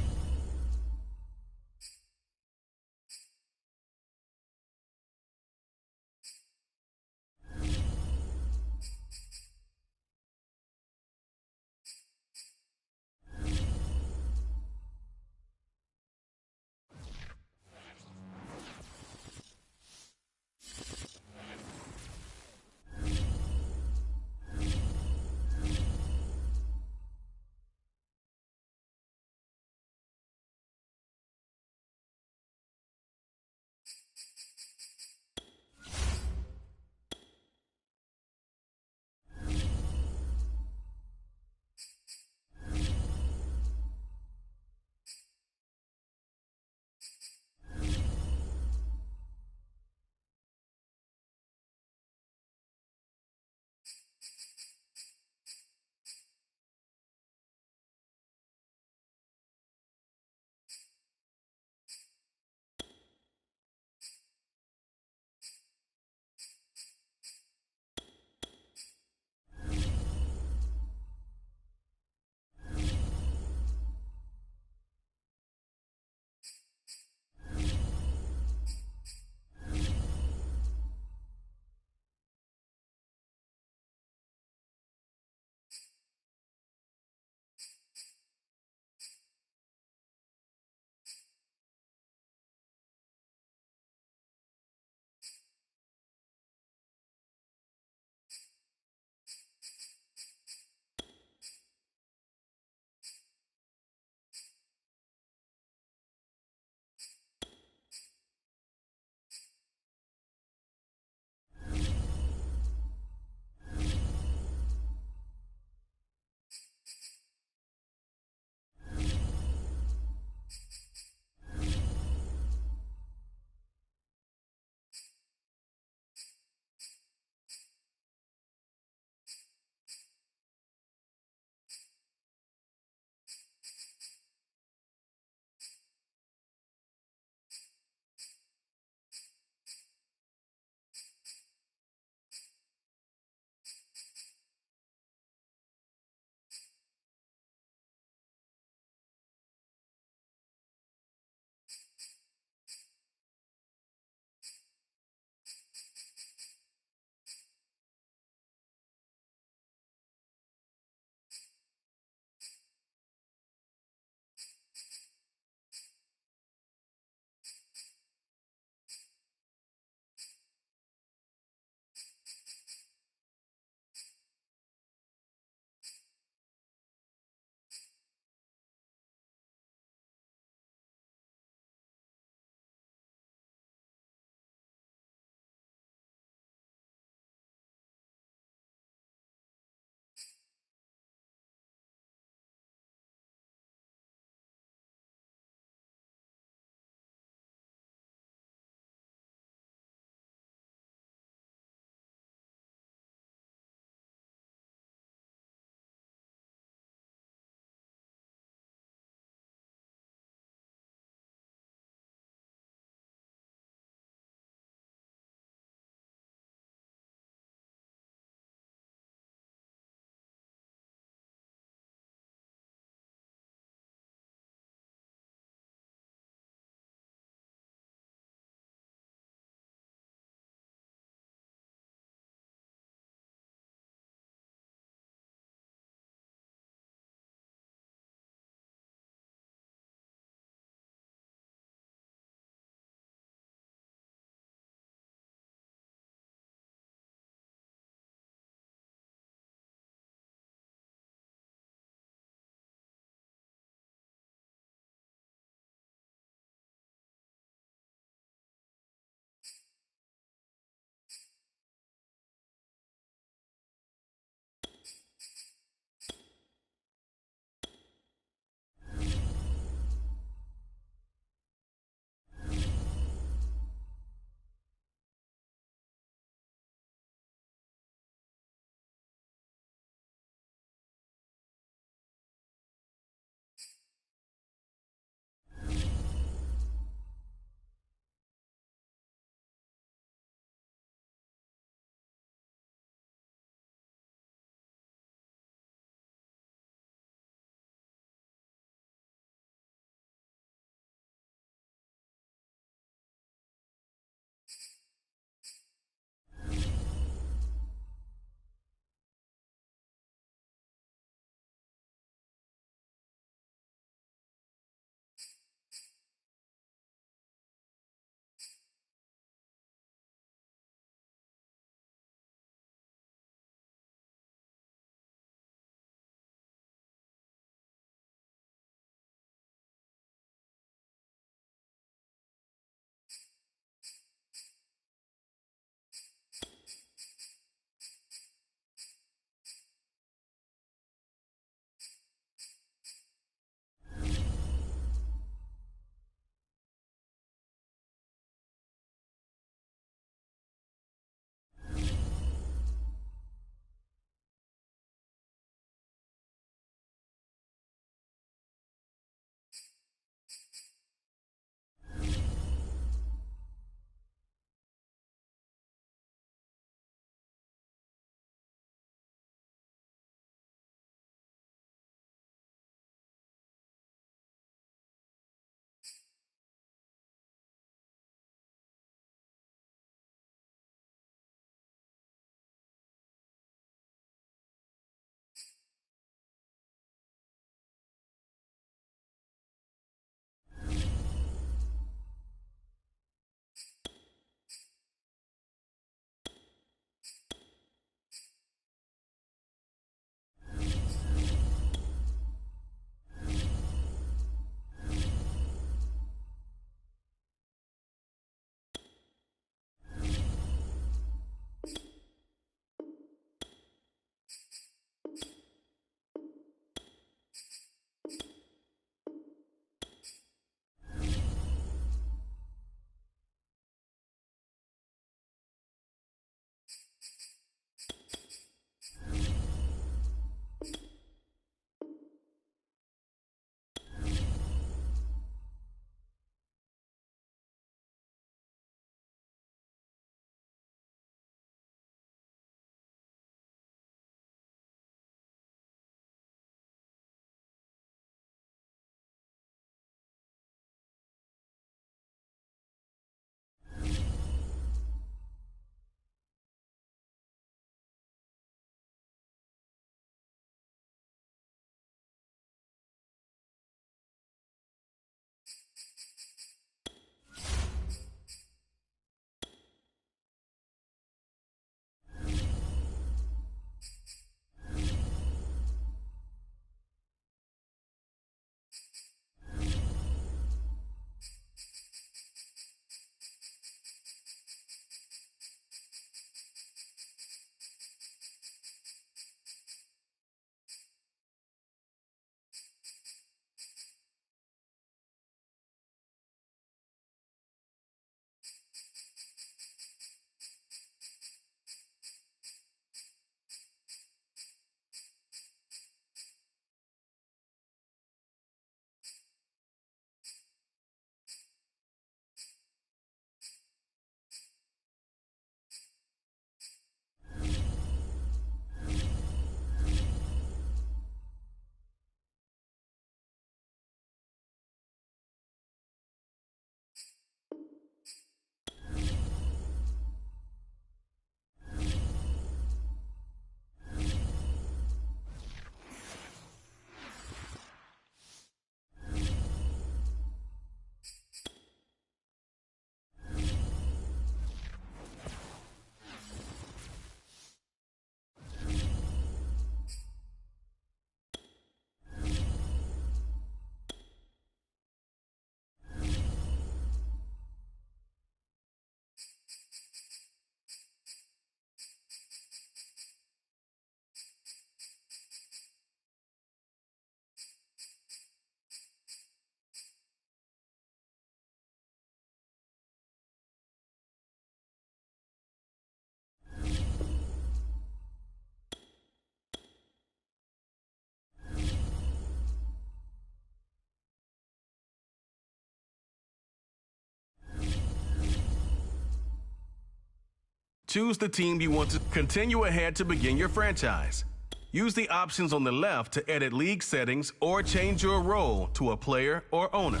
Choose the team you want to continue ahead to begin your franchise. Use the options on the left to edit league settings or change your role to a player or owner.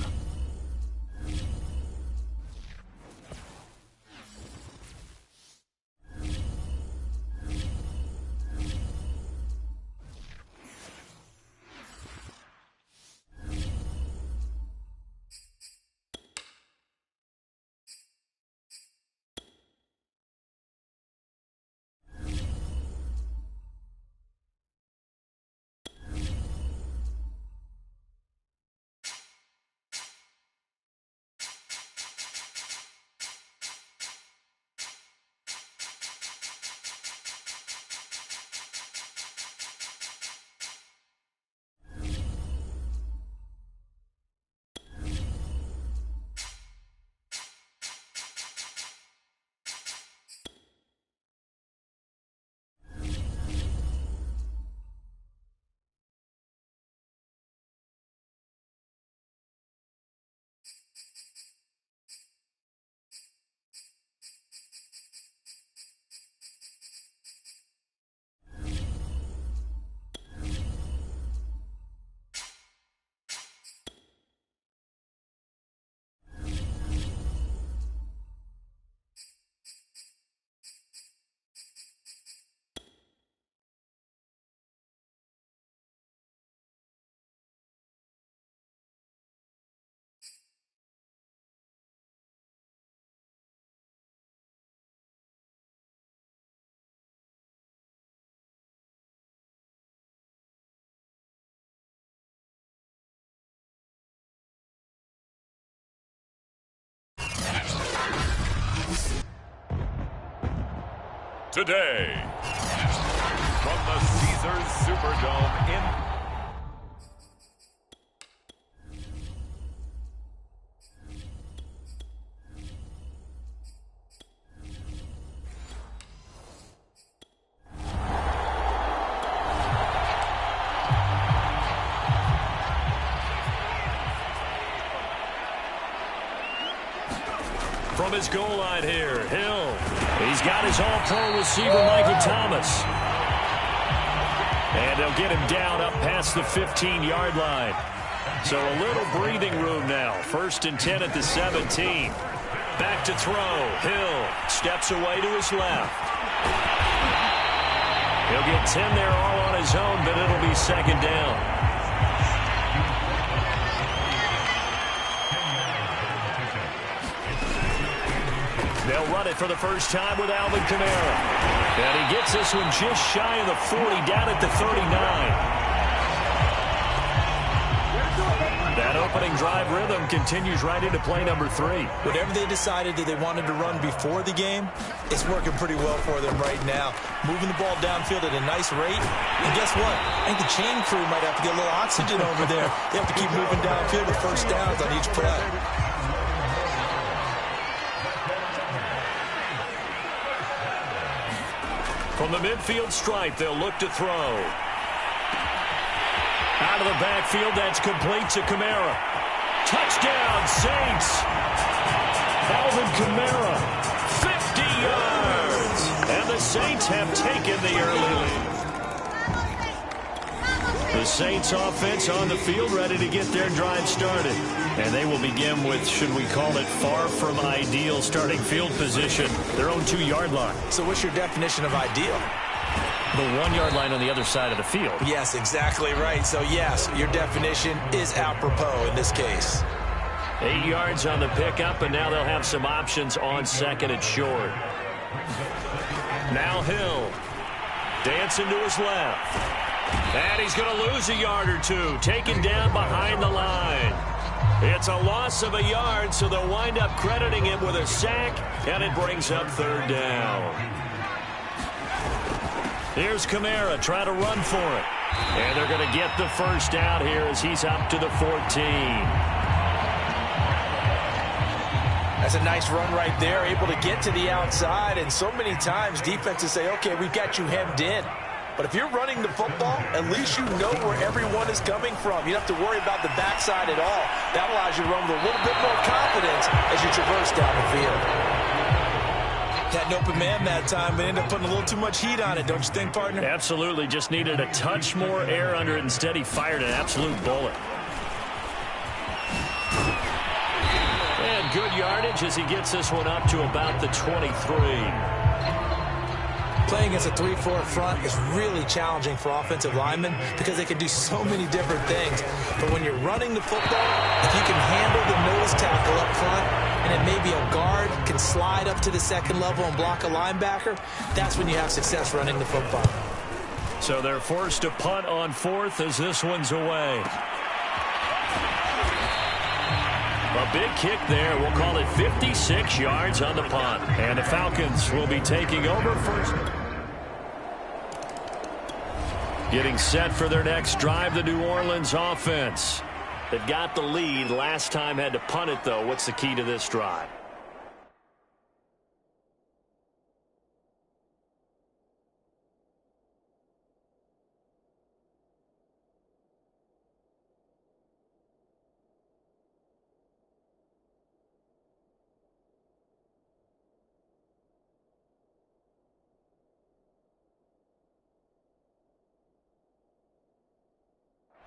Today, from the Caesars Superdome in from his goal line here, Hill. He's got his all-pro receiver, Michael Thomas. And they'll get him down up past the 15-yard line. So a little breathing room now. 1st and 10 at the 17. Back to throw. Hill steps away to his left. He'll get 10 there all on his own, but it'll be 2nd down. They'll run it for the first time with Alvin Kamara. And he gets this one just shy of the 40, down at the 39. That opening drive rhythm continues right into play number 3. Whatever they decided that they wanted to run before the game, it's working pretty well for them right now. Moving the ball downfield at a nice rate. And guess what? I think the chain crew might have to get a little oxygen over there. They have to keep moving downfield with first downs on each play. From the midfield stripe, they'll look to throw. Out of the backfield, that's complete to Kamara. Touchdown, Saints! Alvin Kamara, 50 yards! And the Saints have taken the early lead. The Saints offense on the field, ready to get their drive started. And they will begin with, should we call it, far from ideal starting field position, their own 2-yard line. So what's your definition of ideal? The 1-yard line on the other side of the field. Yes, exactly right. So, yes, your definition is apropos in this case. 8 yards on the pickup, and now they'll have some options on 2nd and short. Now Hill. Dancing to his left. And he's going to lose a yard or two. Taken down behind the line. It's a loss of a yard, so they'll wind up crediting him with a sack, and it brings up 3rd down. Here's Kamara trying to run for it. And they're going to get the first out here as he's up to the 14. That's a nice run right there, able to get to the outside. And so many times defenses say, okay, we've got you hemmed in. But if you're running the football, at least you know where everyone is coming from. You don't have to worry about the backside at all. That allows you to run with a little bit more confidence as you traverse down the field. Had an open man that time, but ended up putting a little too much heat on it, don't you think, partner? Absolutely. Just needed a touch more air under it. Instead, he fired an absolute bullet. And good yardage as he gets this one up to about the 23. Playing against a 3-4 front is really challenging for offensive linemen because they can do so many different things. But when you're running the football, if you can handle the nose tackle up front, and then maybe a guard can slide up to the second level and block a linebacker, that's when you have success running the football. So they're forced to punt on fourth as this one's away. A big kick there. We'll call it 56 yards on the punt. And the Falcons will be taking over first. Getting set for their next drive, the New Orleans offense. They've got the lead. Last time had to punt it, though. What's the key to this drive?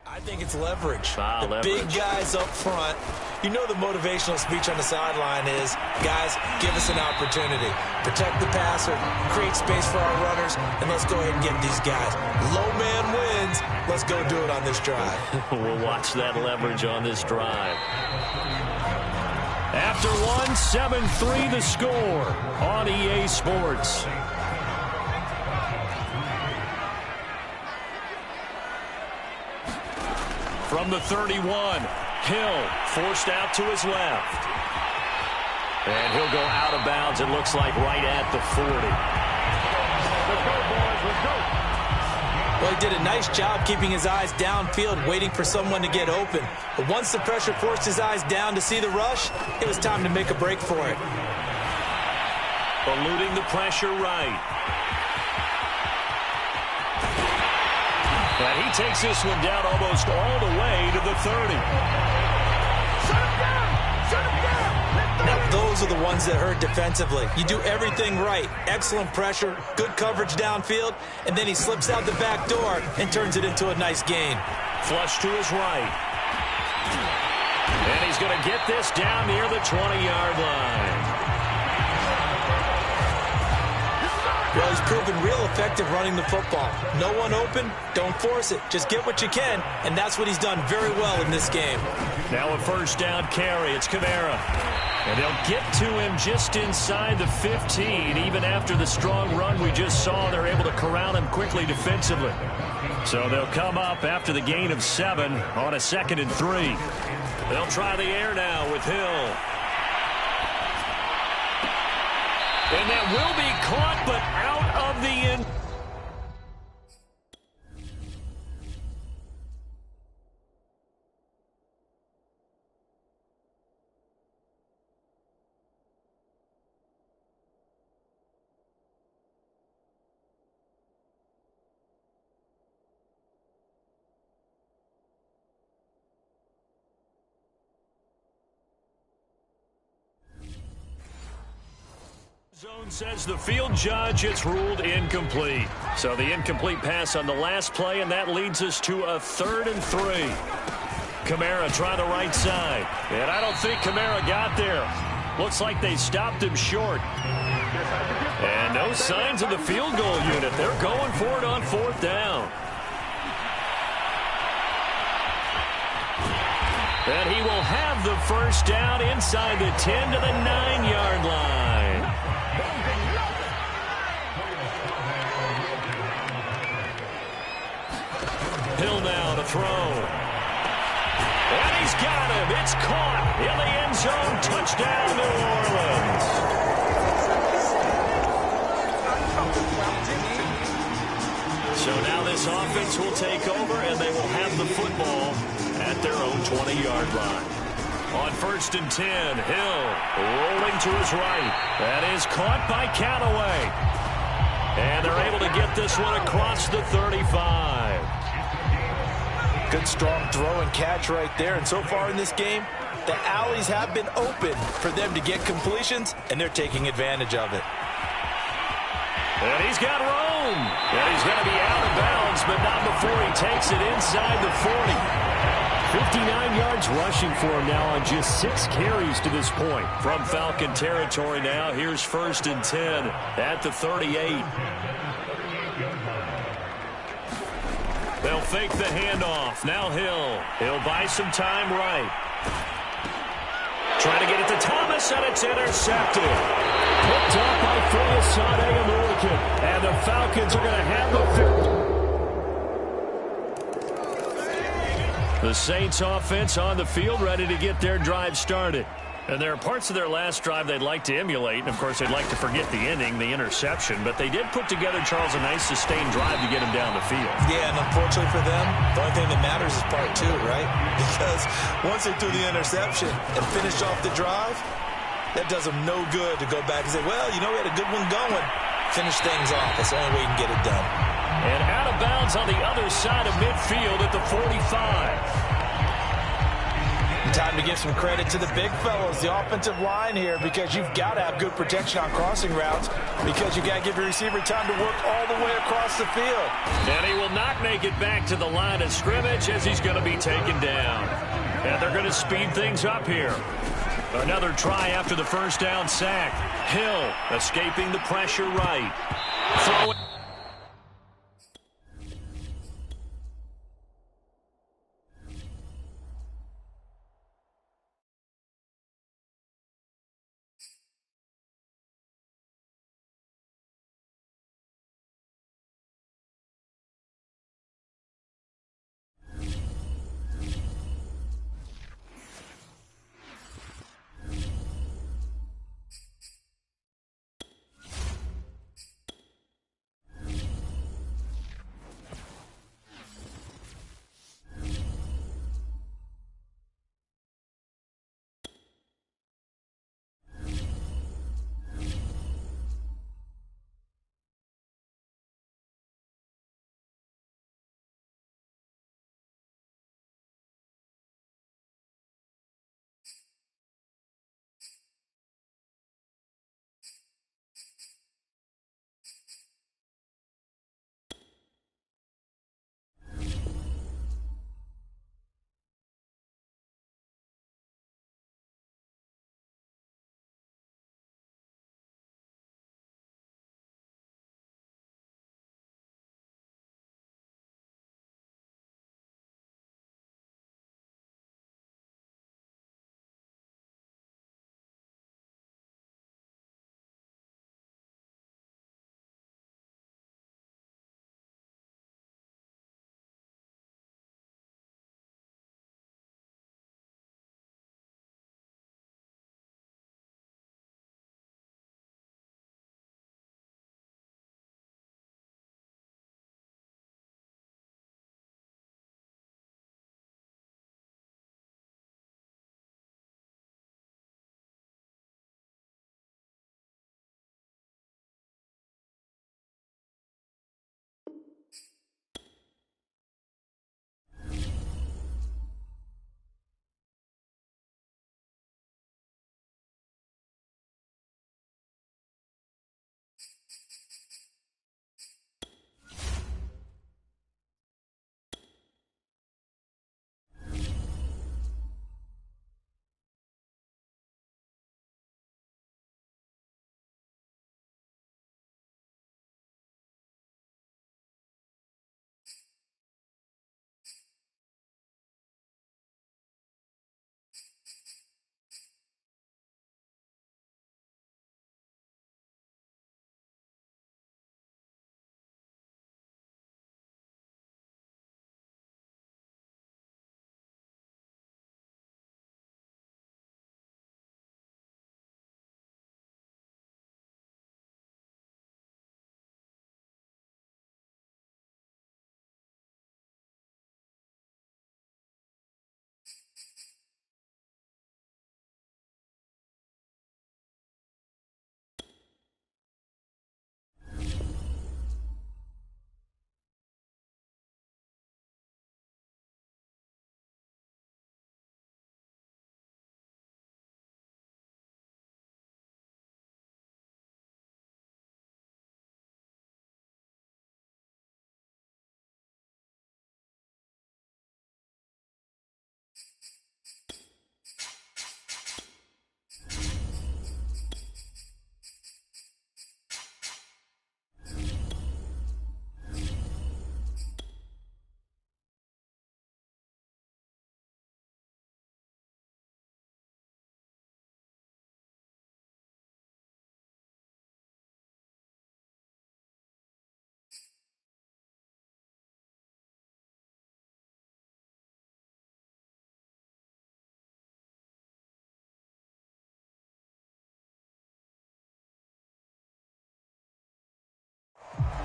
I think it's leverage. Leverage. Big guys up front. You know the motivational speech on the sideline is, guys, give us an opportunity. Protect the passer, create space for our runners, and let's go ahead and get these guys. Low man wins. Let's go do it on this drive. We'll watch that leverage on this drive. After one, 7-3 the score on EA Sports. From the 31, Hill forced out to his left. And he'll go out of bounds, it looks like, right at the 40. Let's go, boys. Let's go. Well, he did a nice job keeping his eyes downfield, waiting for someone to get open. But once the pressure forced his eyes down to see the rush, it was time to make a break for it. Eluding the pressure right. And he takes this one down almost all the way to the 30. Shut him down. Shut him down. Now, those are the ones that hurt defensively. You do everything right. Excellent pressure, good coverage downfield, and then he slips out the back door and turns it into a nice gain. Flush to his right. And he's going to get this down near the 20-yard line. Well, he's proven real effective running the football. No one open, don't force it. Just get what you can, and that's what he's done very well in this game. Now a first down carry. It's Kamara. And they'll get to him just inside the 15. Even after the strong run we just saw, they're able to corral him quickly defensively. So they'll come up after the gain of 7 on a 2nd and 3. They'll try the air now with Hill. And that will be caught, but out of the end. Zone says the field judge, it's ruled incomplete. So the incomplete pass on the last play, and that leads us to a 3rd and 3. Kamara try the right side. And I don't think Kamara got there. Looks like they stopped him short. And no signs of the field goal unit. They're going for it on 4th down. And he will have the first down inside the 10 to the 9-yard line. Hill now to throw. And he's got him. It's caught in the end zone. Touchdown, New Orleans. So now this offense will take over, and they will have the football at their own 20-yard line. On 1st and 10, Hill rolling to his right. That is caught by Callaway. And they're able to get this one across the 35. Good, strong throw and catch right there. And so far in this game, the alleys have been open for them to get completions, and they're taking advantage of it. And he's got room. And he's going to be out of bounds, but not before he takes it inside the 40. 59 yards rushing for him now on just 6 carries to this point. From Falcon territory now, here's 1st and 10 at the 38. They'll fake the handoff. Now He'll buy some time right. Trying to get it to Thomas, and it's intercepted. Picked up by Foyesade American. And the Falcons are going to have the The Saints offense on the field, ready to get their drive started. And there are parts of their last drive they'd like to emulate. And, of course, they'd like to forget the ending, the interception. But they did put together, Charles, a nice sustained drive to get him down the field. Yeah, and unfortunately for them, the only thing that matters is part 2, right? Because once they threw the interception and finished off the drive, that does them no good to go back and say, well, you know, we had a good one going. Finish things off. That's the only way you can get it done. And out of bounds on the other side of midfield at the 45. Time to give some credit to the big fellows, the offensive line here, because you've got to have good protection on crossing routes, because you got to give your receiver time to work all the way across the field. And he will not make it back to the line of scrimmage as he's going to be taken down. And they're going to speed things up here. Another try after the first down sack. Hill escaping the pressure right. Throw it.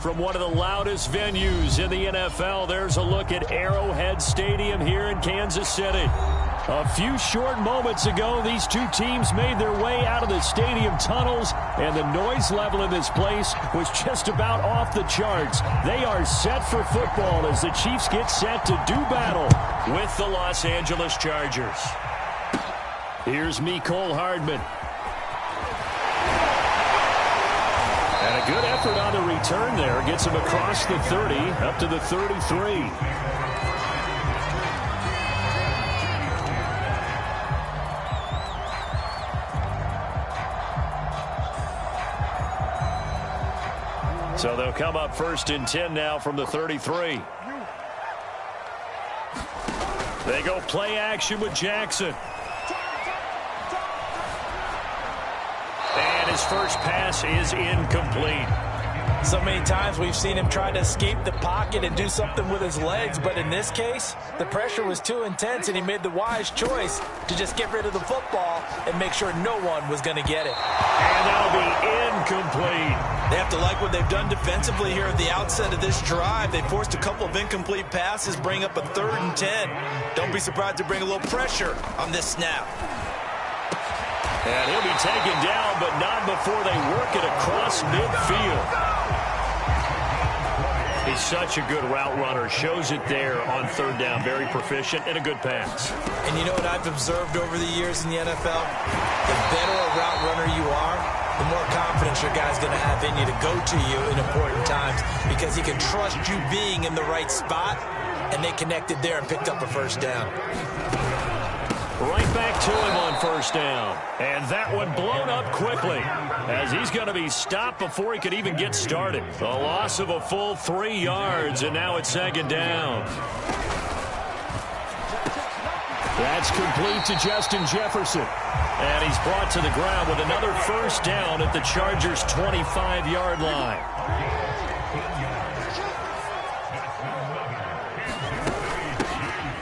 From one of the loudest venues in the NFL, there's a look at Arrowhead Stadium here in Kansas City. A few short moments ago, these two teams made their way out of the stadium tunnels, and the noise level in this place was just about off the charts. They are set for football as the Chiefs get set to do battle with the Los Angeles Chargers. Here's Mecole Hardman. And a good effort on the return there. Gets him across the 30, up to the 33. So they'll come up 1st and 10 now from the 33. They go play action with Jackson. And his first pass is incomplete. So many times we've seen him try to escape the pocket and do something with his legs, but in this case, the pressure was too intense, and he made the wise choice to just get rid of the football and make sure no one was going to get it. And that'll be incomplete. They have to like what they've done defensively here at the outset of this drive. They forced a couple of incomplete passes, bring up a 3rd and 10. Don't be surprised to bring a little pressure on this snap. And he'll be taken down, but not before they work it across midfield. He's such a good route runner. Shows it there on 3rd down. Very proficient and a good pass. And you know what I've observed over the years in the NFL? The better a route runner you are, the more confidence your guy's going to have in you to go to you in important times, because he can trust you being in the right spot, and they connected there and picked up a 1st down. Right back to him on 1st down. And that one blown up quickly as he's going to be stopped before he could even get started. A loss of a full 3 yards, and now it's 2nd down. That's complete to Justin Jefferson. And he's brought to the ground with another 1st down at the Chargers' 25-yard line.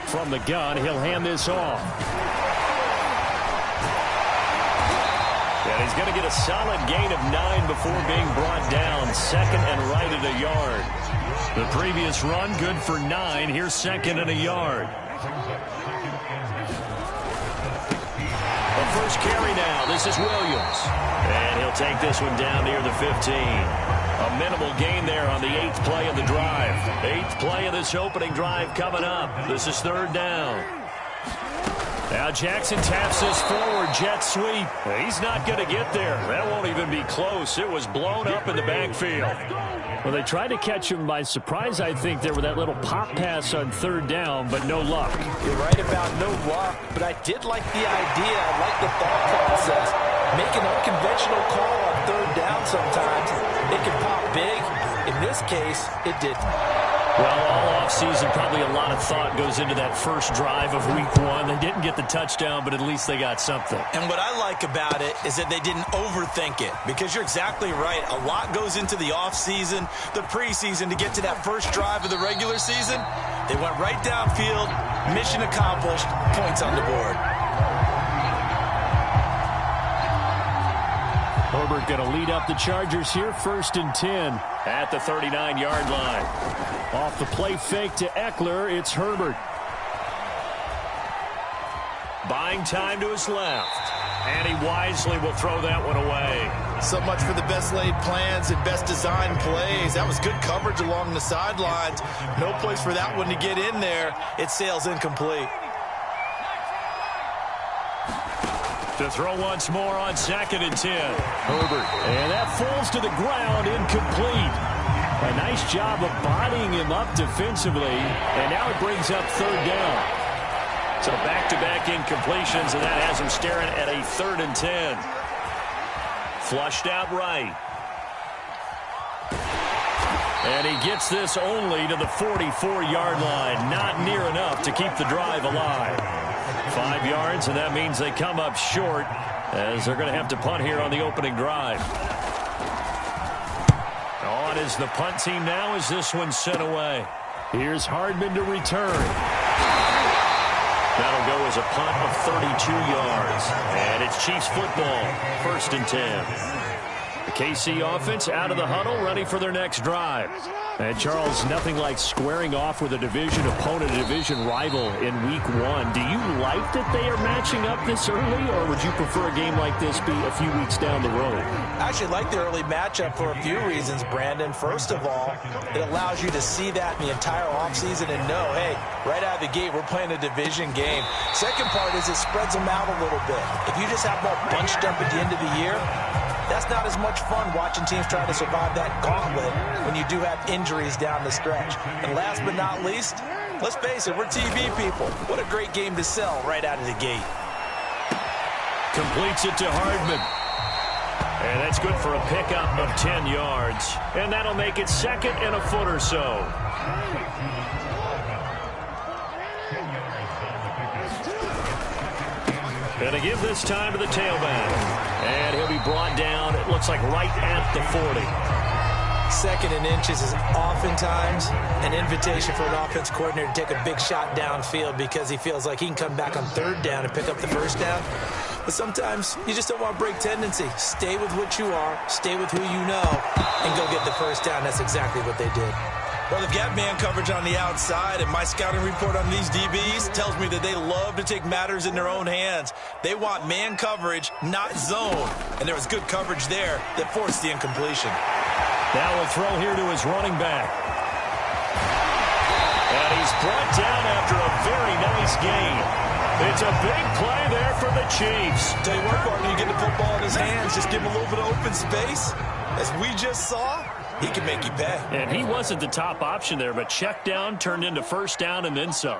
From the gun, he'll hand this off. And he's going to get a solid gain of 9 before being brought down. 2nd and right at a yard. The previous run, good for 9. Here's 2nd and a yard. The first carry now. This is Williams. And he'll take this one down near the 15. A minimal gain there on the 8th play of the drive. 8th play of this opening drive coming up. This is 3rd down. Now Jackson taps this forward jet sweep. He's not going to get there. That won't even be close. It was blown up in the backfield. Well, they tried to catch him by surprise, I think, there with that little pop pass on 3rd down, but no luck. You're right about no luck, but I did like the idea. I like the thought process. Make an unconventional call on 3rd down sometimes. It can pop big. In this case, it didn't. Well, all offseason, probably a lot of thought goes into that first drive of week 1. They didn't get the touchdown, but at least they got something. And what I like about it is that they didn't overthink it, because you're exactly right. A lot goes into the offseason, the preseason, to get to that first drive of the regular season. They went right downfield, mission accomplished, points on the board. Herbert going to lead up the Chargers here, 1st and 10 at the 39-yard line. Off the play fake to Eckler, it's Herbert. Buying time to his left. And he wisely will throw that one away. So much for the best laid plans and best designed plays. That was good coverage along the sidelines. No place for that one to get in there. It sails incomplete. To throw once more on 2nd and 10. Herbert. And that falls to the ground, incomplete. A nice job of bodying him up defensively. And now it brings up 3rd down. So back-to-back incompletions, and that has him staring at a 3rd and 10. Flushed out right. And he gets this only to the 44-yard line. Not near enough to keep the drive alive. 5 yards, and that means they come up short, as they're going to have to punt here on the opening drive. On is the punt team now as this one's sent away. Here's Hardman to return. That'll go as a punt of 32 yards. And it's Chiefs football, 1st and 10. The KC offense out of the huddle, ready for their next drive. And Charles, nothing like squaring off with a division opponent, a division rival in week 1. Do you like that they are matching up this early, or would you prefer a game like this be a few weeks down the road? I actually like the early matchup for a few reasons, Brandon. First of all, it allows you to see that in the entire offseason and know, hey, right out of the gate, we're playing a division game. Second part is it spreads them out a little bit. If you just have them all bunched up at the end of the year, that's not as much fun watching teams try to survive that gauntlet when you do have injuries down the stretch. And last but not least, let's face it, we're TV people. What a great game to sell right out of the gate. Completes it to Hardman. And that's good for a pickup of 10 yards. And that'll make it 2nd and a foot or so. And to give this time to the tailback. And he'll be brought down, it looks like right at the 40. 2nd and inches is oftentimes an invitation for an offense coordinator to take a big shot downfield because he feels like he can come back on 3rd down and pick up the 1st down. But sometimes you just don't want to break tendency. Stay with what you are, stay with who you know, and go get the 1st down. That's exactly what they did. Well, they've got man coverage on the outside, and my scouting report on these DBs tells me that they love to take matters in their own hands. They want man coverage, not zone. And there was good coverage there that forced the incompletion. Now we'll throw here to his running back. And he's brought down after a very nice gain. It's a big play there for the Chiefs. Tell you what, partner, you get the football in his hands, just give him a little bit of open space. As we just saw, he can make you pay. And he wasn't the top option there, but check down turned into 1st down and then some.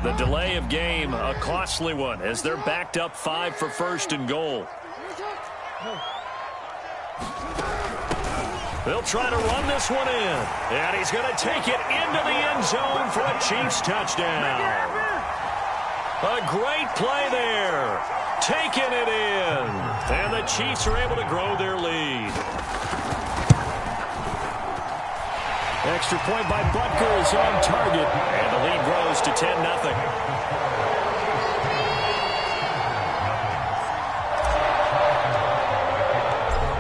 The delay of game, a costly one, as they're backed up 5 for first and goal. They'll try to run this one in. And he's going to take it into the end zone for a Chiefs touchdown. A great play there. Taking it in. And the Chiefs are able to grow their lead. Extra point by Butker is on target. And the lead grows to 10-0.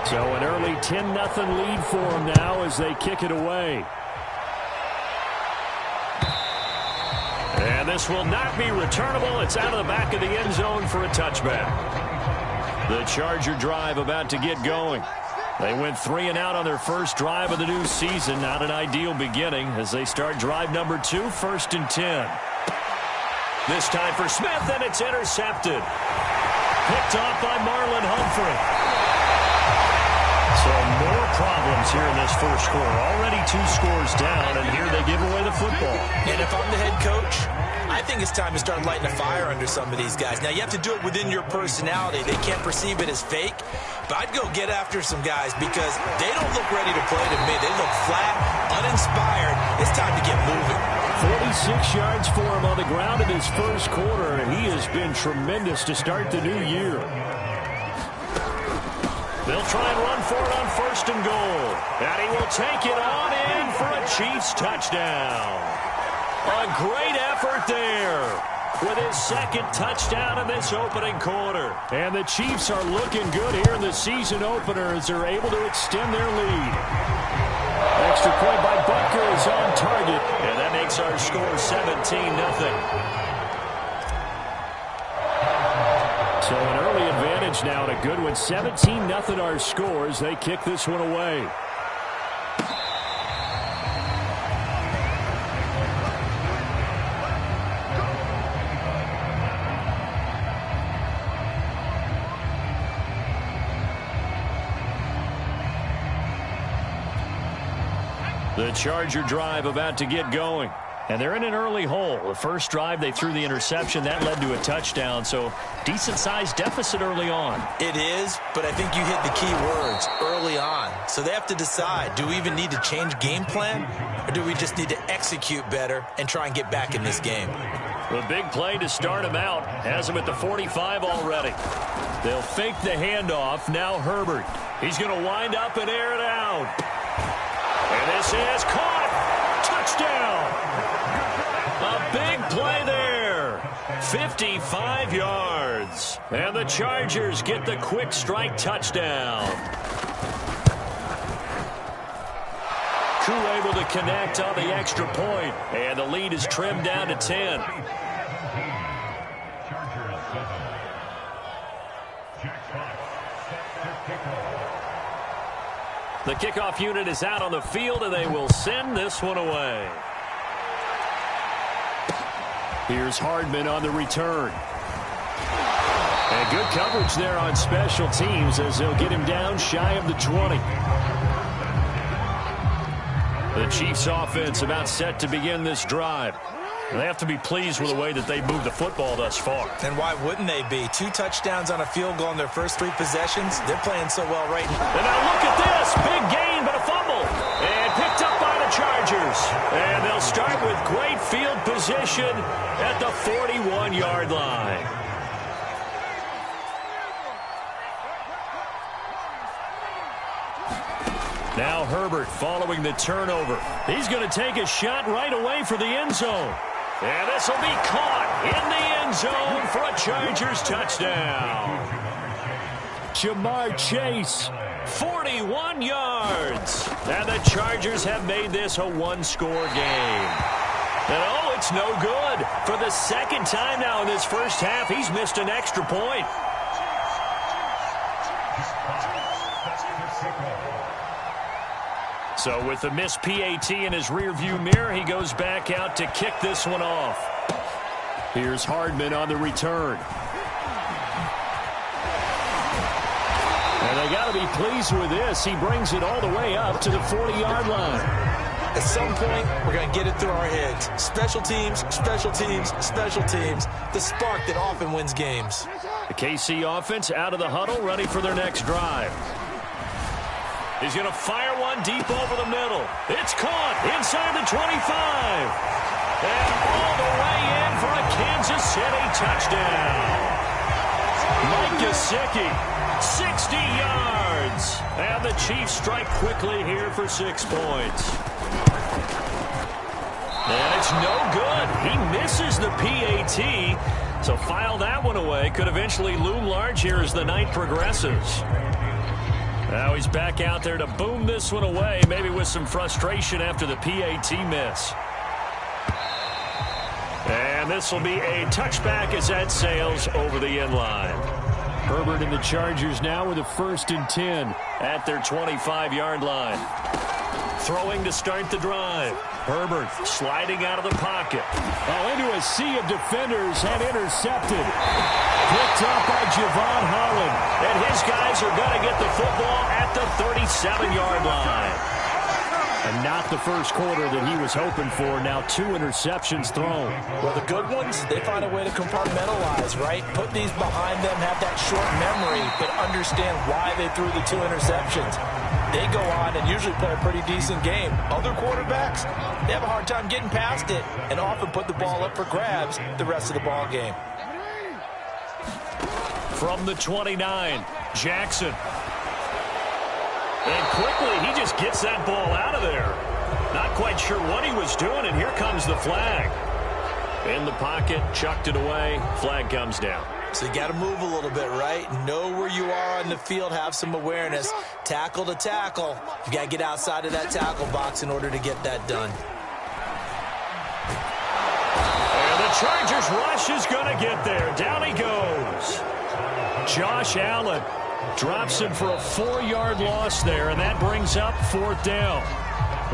So an early 10-0 lead for them now as they kick it away. And this will not be returnable. It's out of the back of the end zone for a touchback. The Charger drive about to get going. They went 3 and out on their first drive of the new season. Not an ideal beginning as they start drive number 2, 1st and 10. This time for Smith, and it's intercepted. Picked off by Marlon Humphrey. So more problems here in this first quarter. Already 2 scores down, and here they give away the football. And if I'm the head coach, I think it's time to start lighting a fire under some of these guys. Now, you have to do it within your personality. They can't perceive it as fake. But I'd go get after some guys because they don't look ready to play to me. They look flat, uninspired. It's time to get moving. 46 yards for him on the ground in his first quarter, and he has been tremendous to start the new year. They'll try and run for it on 1st and goal. And he will take it on in for a Chiefs touchdown. A great effort there with his 2nd touchdown in this opening quarter. And the Chiefs are looking good here in the season opener as they're able to extend their lead. Extra point by Butker is on target. And that makes our score 17-0. So an early advantage now and a good one. 17-0 our scores. They kick this one away. The Charger drive about to get going. And they're in an early hole. The first drive, they threw the interception. That led to a touchdown. So decent-sized deficit early on. It is, but I think you hit the key words, early on. So they have to decide, do we even need to change game plan? Or do we just need to execute better and try and get back in this game? The big play to start him out has him at the 45 already. They'll fake the handoff. Now Herbert. He's going to wind up and air it out. And this is caught. Touchdown. A big play there. 55 yards. And the Chargers get the quick strike touchdown. Koo able to connect on the extra point. And the lead is trimmed down to 10. The kickoff unit is out on the field, and they will send this one away. Here's Hardman on the return. And good coverage there on special teams as they'll get him down shy of the 20. The Chiefs offense about set to begin this drive. They have to be pleased with the way that they moved the football thus far. And why wouldn't they be? 2 touchdowns on a field goal in their first 3 possessions. They're playing so well right now. And now look at this. Big gain, but a fumble. And picked up by the Chargers. And they'll start with great field position at the 41-yard line. Now Herbert following the turnover. He's going to take a shot right away for the end zone. And this will be caught in the end zone for a Chargers touchdown. Jamar Chase, 41 yards. And the Chargers have made this a 1-score game. And oh, it's no good. For the 2nd time now in this first half, he's missed an extra point. So with the missed PAT in his rearview mirror, he goes back out to kick this one off. Here's Hardman on the return. And they got to be pleased with this. He brings it all the way up to the 40-yard line. At some point, we're going to get it through our heads. Special teams, special teams, special teams. The spark that often wins games. The KC offense out of the huddle, ready for their next drive. He's going to fire one deep over the middle. It's caught inside the 25. And all the way in for a Kansas City touchdown. Mike Gesicki, 60 yards. And the Chiefs strike quickly here for 6 points. And it's no good. He misses the PAT. So file that one away. Could eventually loom large here as the night progresses. Now he's back out there to boom this one away, maybe with some frustration after the PAT miss. And this will be a touchback as that sails over the end line. Herbert and the Chargers now with a 1st and 10 at their 25-yard line. Throwing to start the drive. Herbert sliding out of the pocket. Oh, into a sea of defenders and intercepted. Picked up by Javon Holland. And his guys are going to get the football at the 37-yard line. And not the first quarter that he was hoping for. Now 2 interceptions thrown. Well, the good ones, they find a way to compartmentalize, right? Put these behind them, have that short memory, but understand why they threw the 2 interceptions. They go on and usually play a pretty decent game. Other quarterbacks, they have a hard time getting past it and often put the ball up for grabs the rest of the ball game. From the 29, Jackson. And quickly, he just gets that ball out of there. Not quite sure what he was doing, and here comes the flag. In the pocket, chucked it away, flag comes down. So you got to move a little bit, right? Know where you are on the field, have some awareness. Tackle to tackle. You got to get outside of that tackle box in order to get that done. And the Chargers rush is going to get there. Down he goes. Josh Allen drops him for a 4-yard loss there, and that brings up 4th down.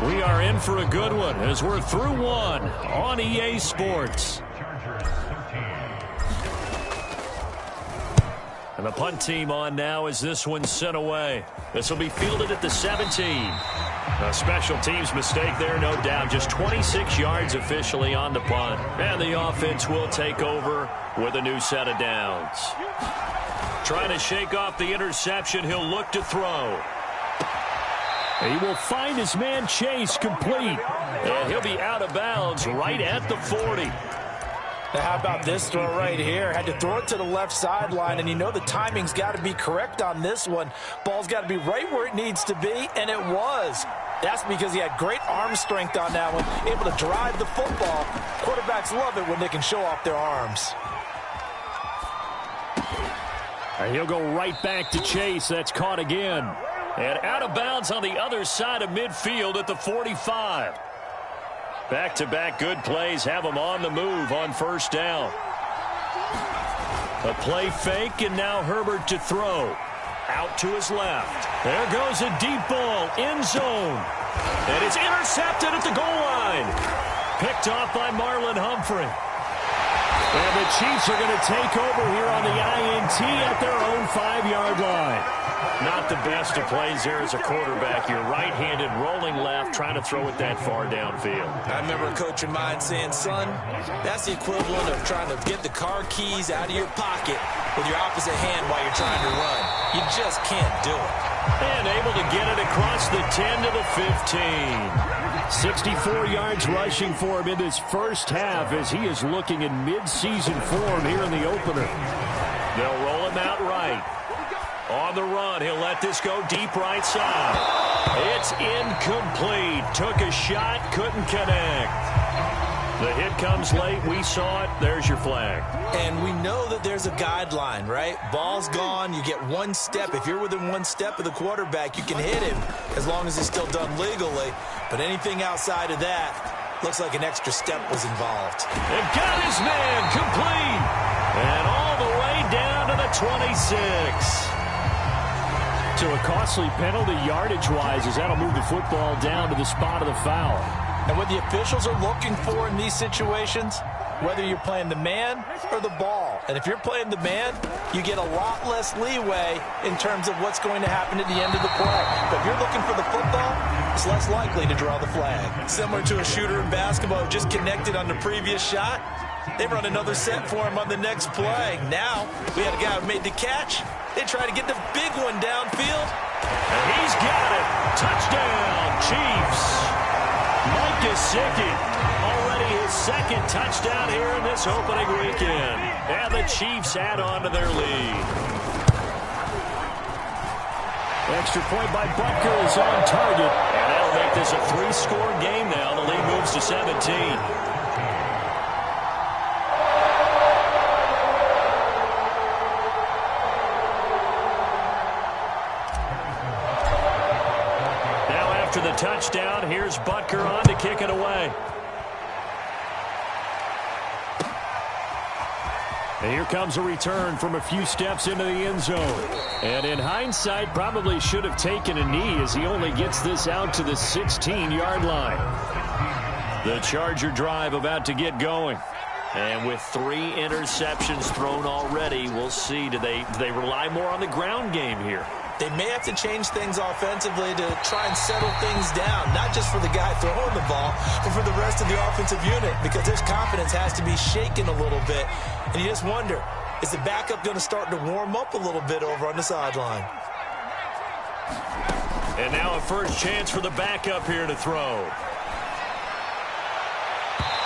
We are in for a good one as we're through 1 on EA Sports. And the punt team on now as this one's sent away. This will be fielded at the 17. A special teams mistake there, no doubt. Just 26 yards officially on the punt. And the offense will take over with a new set of downs. Trying to shake off the interception, he'll look to throw. He will find his man Chase complete. And he'll be out of bounds right at the 40. Now how about this throw right here? Had to throw it to the left sideline, and you know the timing's got to be correct on this one. Ball's got to be right where it needs to be, and it was. That's because he had great arm strength on that one, able to drive the football. Quarterbacks love it when they can show off their arms. And he'll go right back to Chase. That's caught again. And out of bounds on the other side of midfield at the 45. Back-to-back good plays have him on the move on 1st down. A play fake, and now Herbert to throw. Out to his left. There goes a deep ball, end zone. And it's intercepted at the goal line. Picked off by Marlon Humphrey. And the Chiefs are going to take over here on the INT at their own 5-yard line. Not the best of plays there as a quarterback. You're right-handed, rolling left, trying to throw it that far downfield. I remember a coach of mine saying, son, that's the equivalent of trying to get the car keys out of your pocket with your opposite hand while you're trying to run. You just can't do it. And able to get it across the 10 to the 15. 64 yards rushing for him in this first half as he is looking in mid-season form here in the opener. They'll roll him out right. On the run, he'll let this go deep right side. It's incomplete. Took a shot, couldn't connect. The hit comes late. We saw it. There's your flag. And we know that there's a guideline, right? Ball's gone. You get 1 step. If you're within 1 step of the quarterback, you can hit him as long as it's still done legally. But anything outside of that, looks like an extra step was involved. And got his man complete. And all the way down to the 26. To a costly penalty yardage-wise as that'll move the football down to the spot of the foul. And what the officials are looking for in these situations, whether you're playing the man or the ball. And if you're playing the man, you get a lot less leeway in terms of what's going to happen at the end of the play. But if you're looking for the football, it's less likely to draw the flag. Similar to a shooter in basketball who just connected on the previous shot. They run another set for him on the next play. Now, we had a guy who made the catch. They try to get the big one downfield. And he's got it. Touchdown, Chiefs. Mike Gesicki, already his second touchdown here in this opening weekend. And the Chiefs add on to their lead. Extra point by Butker is on target. And that'll make this a 3-score game now. The lead moves to 17. After the touchdown, here's Butker on to kick it away. And here comes a return from a few steps into the end zone. And in hindsight, probably should have taken a knee as he only gets this out to the 16-yard line. The Charger drive about to get going. And with 3 interceptions thrown already, we'll see. Do they rely more on the ground game here? They may have to change things offensively to try and settle things down, not just for the guy throwing the ball, but for the rest of the offensive unit, because their confidence has to be shaken a little bit. And you just wonder, is the backup going to start to warm up a little bit over on the sideline? And now a first chance for the backup here to throw.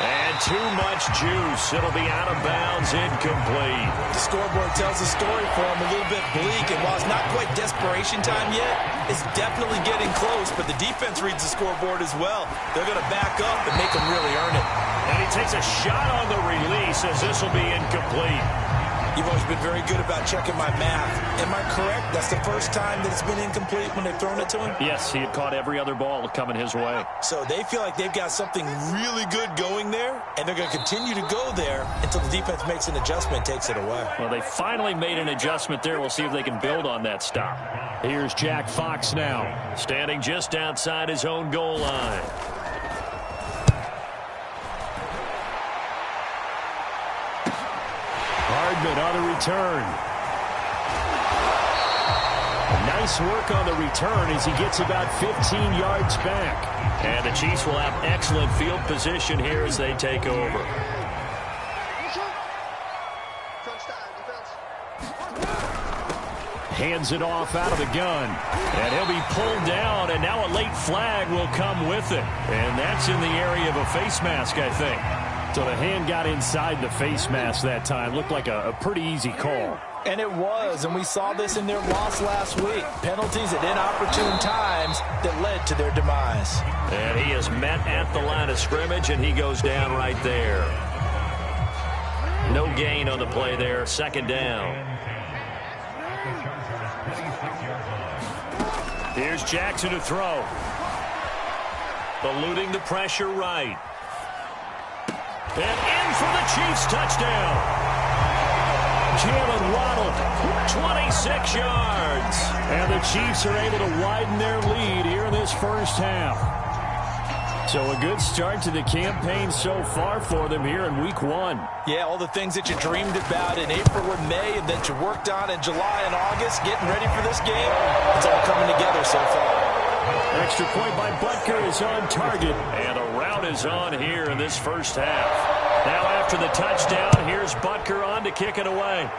And too much juice. It'll be out of bounds, incomplete. The scoreboard tells the story for him a little bit bleak, and while it's not quite desperation time yet, it's definitely getting close, but the defense reads the scoreboard as well. They're going to back up and make him really earn it. And he takes a shot on the release as this will be incomplete. You've always been very good about checking my math. Am I correct? That's the first time that it's been incomplete when they've thrown it to him? Yes, he had caught every other ball coming his way. So they feel like they've got something really good going there, and they're going to continue to go there until the defense makes an adjustment and takes it away. Well, they finally made an adjustment there. We'll see if they can build on that stop. Here's Jack Fox now, standing just outside his own goal line. Hardman on the return. Nice work on the return as he gets about 15 yards back. And the Chiefs will have excellent field position here as they take over. Hands it off out of the gun. And he'll be pulled down, and now a late flag will come with it. And that's in the area of a face mask, I think. So the hand got inside the face mask that time. Looked like a pretty easy call. And it was, and we saw this in their loss last week. Penalties at inopportune times that led to their demise. And he is met at the line of scrimmage, and he goes down right there. No gain on the play there. Second down. Here's Jackson to throw. Eluding the pressure right. And in for the Chiefs touchdown. Jalen Waddle, 26 yards. And the Chiefs are able to widen their lead here in this first half. So a good start to the campaign so far for them here in week 1. Yeah, all the things that you dreamed about in April and May and that you worked on in July and August, getting ready for this game, it's all coming together so far. Extra point by Butker is on target, and a rout is on here in this first half. Now after the touchdown, here's Butker on to kick it away.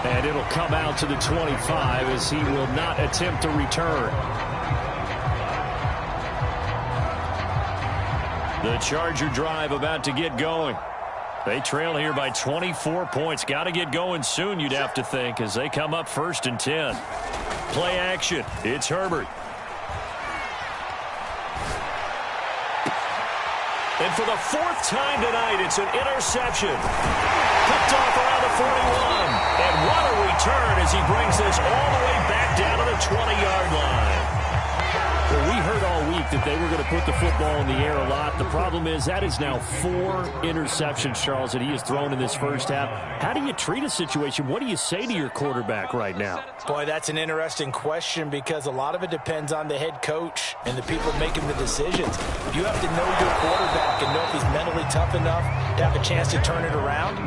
And it'll come out to the 25 as he will not attempt to return. The Charger drive about to get going. They trail here by 24 points. Got to get going soon, you'd have to think, as they come up 1st and 10. Play action. It's Herbert. And for the 4th time tonight, it's an interception. Picked off around the 41. And what a return as he brings this all the way back down to the 20-yard line. we heard all week that they were going to put the football in the air a lot. The problem is that is now 4 interceptions, Charles, that he has thrown in this first half. How do you treat a situation? What do you say to your quarterback right now? Boy, that's an interesting question because a lot of it depends on the head coach and the people making the decisions. You have to know your quarterback and know if he's mentally tough enough to have a chance to turn it around.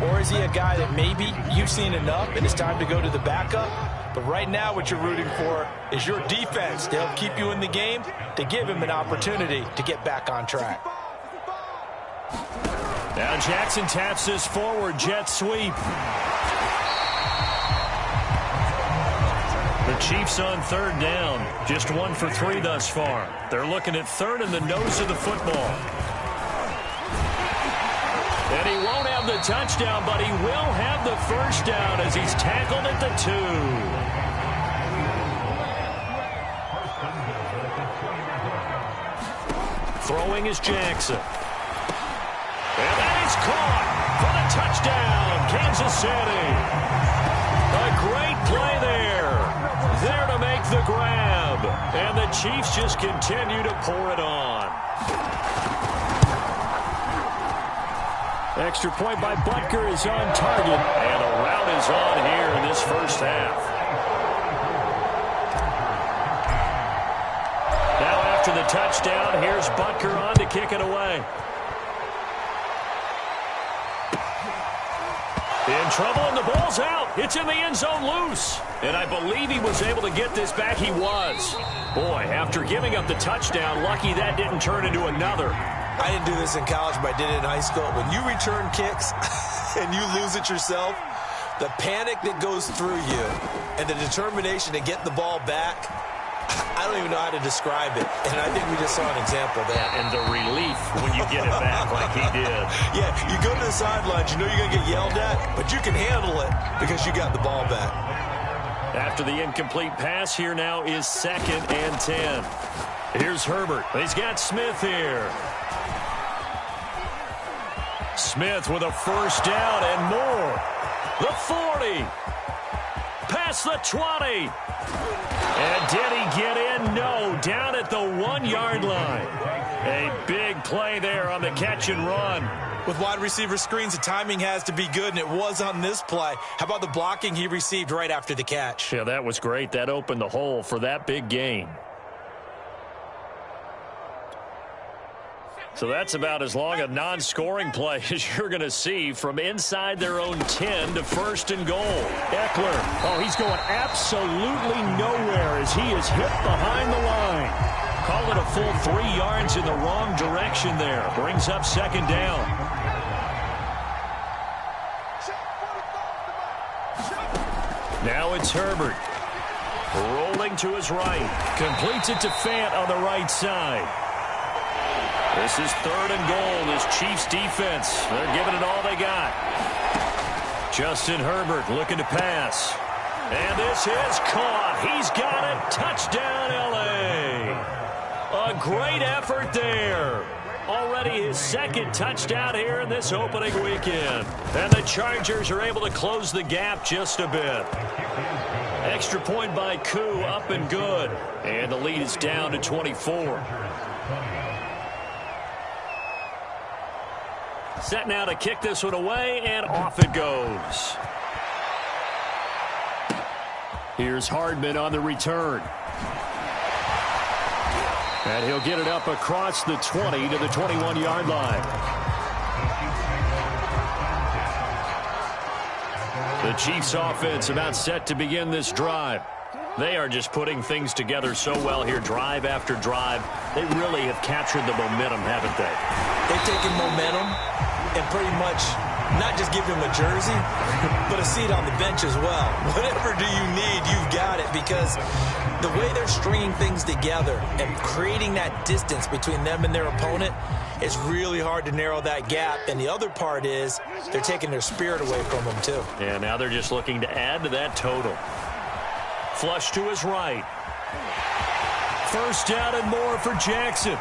Or is he a guy that maybe you've seen enough and it's time to go to the backup? But right now what you're rooting for is your defense to help keep you in the game, to give him an opportunity to get back on track. Now Jackson taps this forward jet sweep. The Chiefs on 3rd down. Just 1 for 3 thus far. They're looking at 3rd in the nose of the football. And he won't have the touchdown, but he will have the first down as he's tackled at the 2. Throwing is Jackson. And that is caught for the touchdown, Kansas City. A great play there. There to make the grab. And the Chiefs just continue to pour it on. Extra point by Butker is on target. And a rout is on here in this first half. Now after the touchdown, here's Butker on to kick it away. In trouble, and the ball's out. It's in the end zone loose. And I believe he was able to get this back. He was. Boy, after giving up the touchdown, lucky that didn't turn into another. I didn't do this in college, but I did it in high school. When you return kicks and you lose it yourself, the panic that goes through you and the determination to get the ball back, I don't even know how to describe it. And I think we just saw an example of that. And the relief when you get it back like he did. Yeah, you go to the sidelines, you know you're going to get yelled at, but you can handle it because you got the ball back. After the incomplete pass, here now is 2nd and 10. Here's Herbert. He's got Smith here. Smith with a first down and more. The 40. Past the 20. And did he get in? No. Down at the 1-yard line. A big play there on the catch and run. With wide receiver screens, the timing has to be good, and it was on this play. How about the blocking he received right after the catch? Yeah, that was great. That opened the hole for that big gain. So that's about as long a non-scoring play as you're going to see from inside their own 10 to 1st and goal. Eckler, oh, he's going absolutely nowhere as he is hit behind the line. Call it a full 3 yards in the wrong direction there. Brings up 2nd down. Now it's Herbert. Rolling to his right. Completes it to Fant on the right side. This is 3rd and goal. This Chiefs defense, they're giving it all they got. Justin Herbert looking to pass. And this is caught. He's got it. Touchdown, L.A. A great effort there. Already his 2nd touchdown here in this opening weekend. And the Chargers are able to close the gap just a bit. Extra point by Koo, up and good. And the lead is down to 24. Set now to kick this one away, and off it goes. Here's Hardman on the return. And he'll get it up across the 20 to the 21-yard line. The Chiefs offense about set to begin this drive. They are just putting things together so well here, drive after drive. They really have captured the momentum, haven't they? They've taken momentum and pretty much not just give him a jersey, but a seat on the bench as well. Whatever do you need, you've got it, because the way they're stringing things together and creating that distance between them and their opponent is really hard to narrow that gap. And the other part is they're taking their spirit away from them, too. Yeah, now they're just looking to add to that total. Flush to his right. First down and more for Jackson.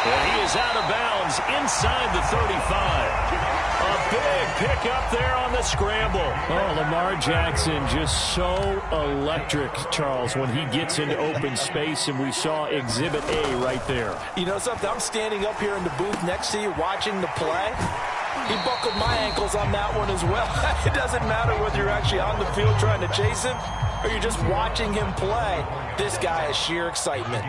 And he is out of bounds inside the 35. A big pick up there on the scramble. Oh, Lamar Jackson just so electric, Charles, when he gets into open space, and we saw Exhibit A right there. You know something? I'm standing up here in the booth next to you watching the play. He buckled my ankles on that one as well. It doesn't matter whether you're actually on the field trying to chase him or you're just watching him play. This guy is sheer excitement.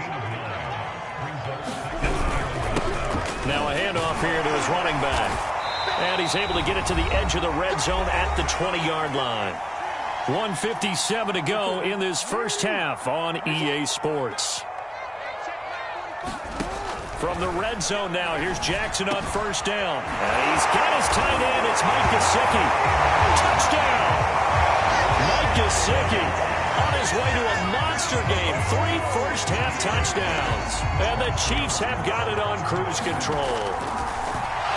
Now a handoff here to his running back. And he's able to get it to the edge of the red zone at the 20-yard line. 1:57 to go in this first half on EA Sports. From the red zone now, here's Jackson on first down. He's got his tight end. It's Mike Gesicki. Touchdown! Mike Gesicki on his way to a monster game. 3 first-half touchdowns. And the Chiefs have got it on cruise control.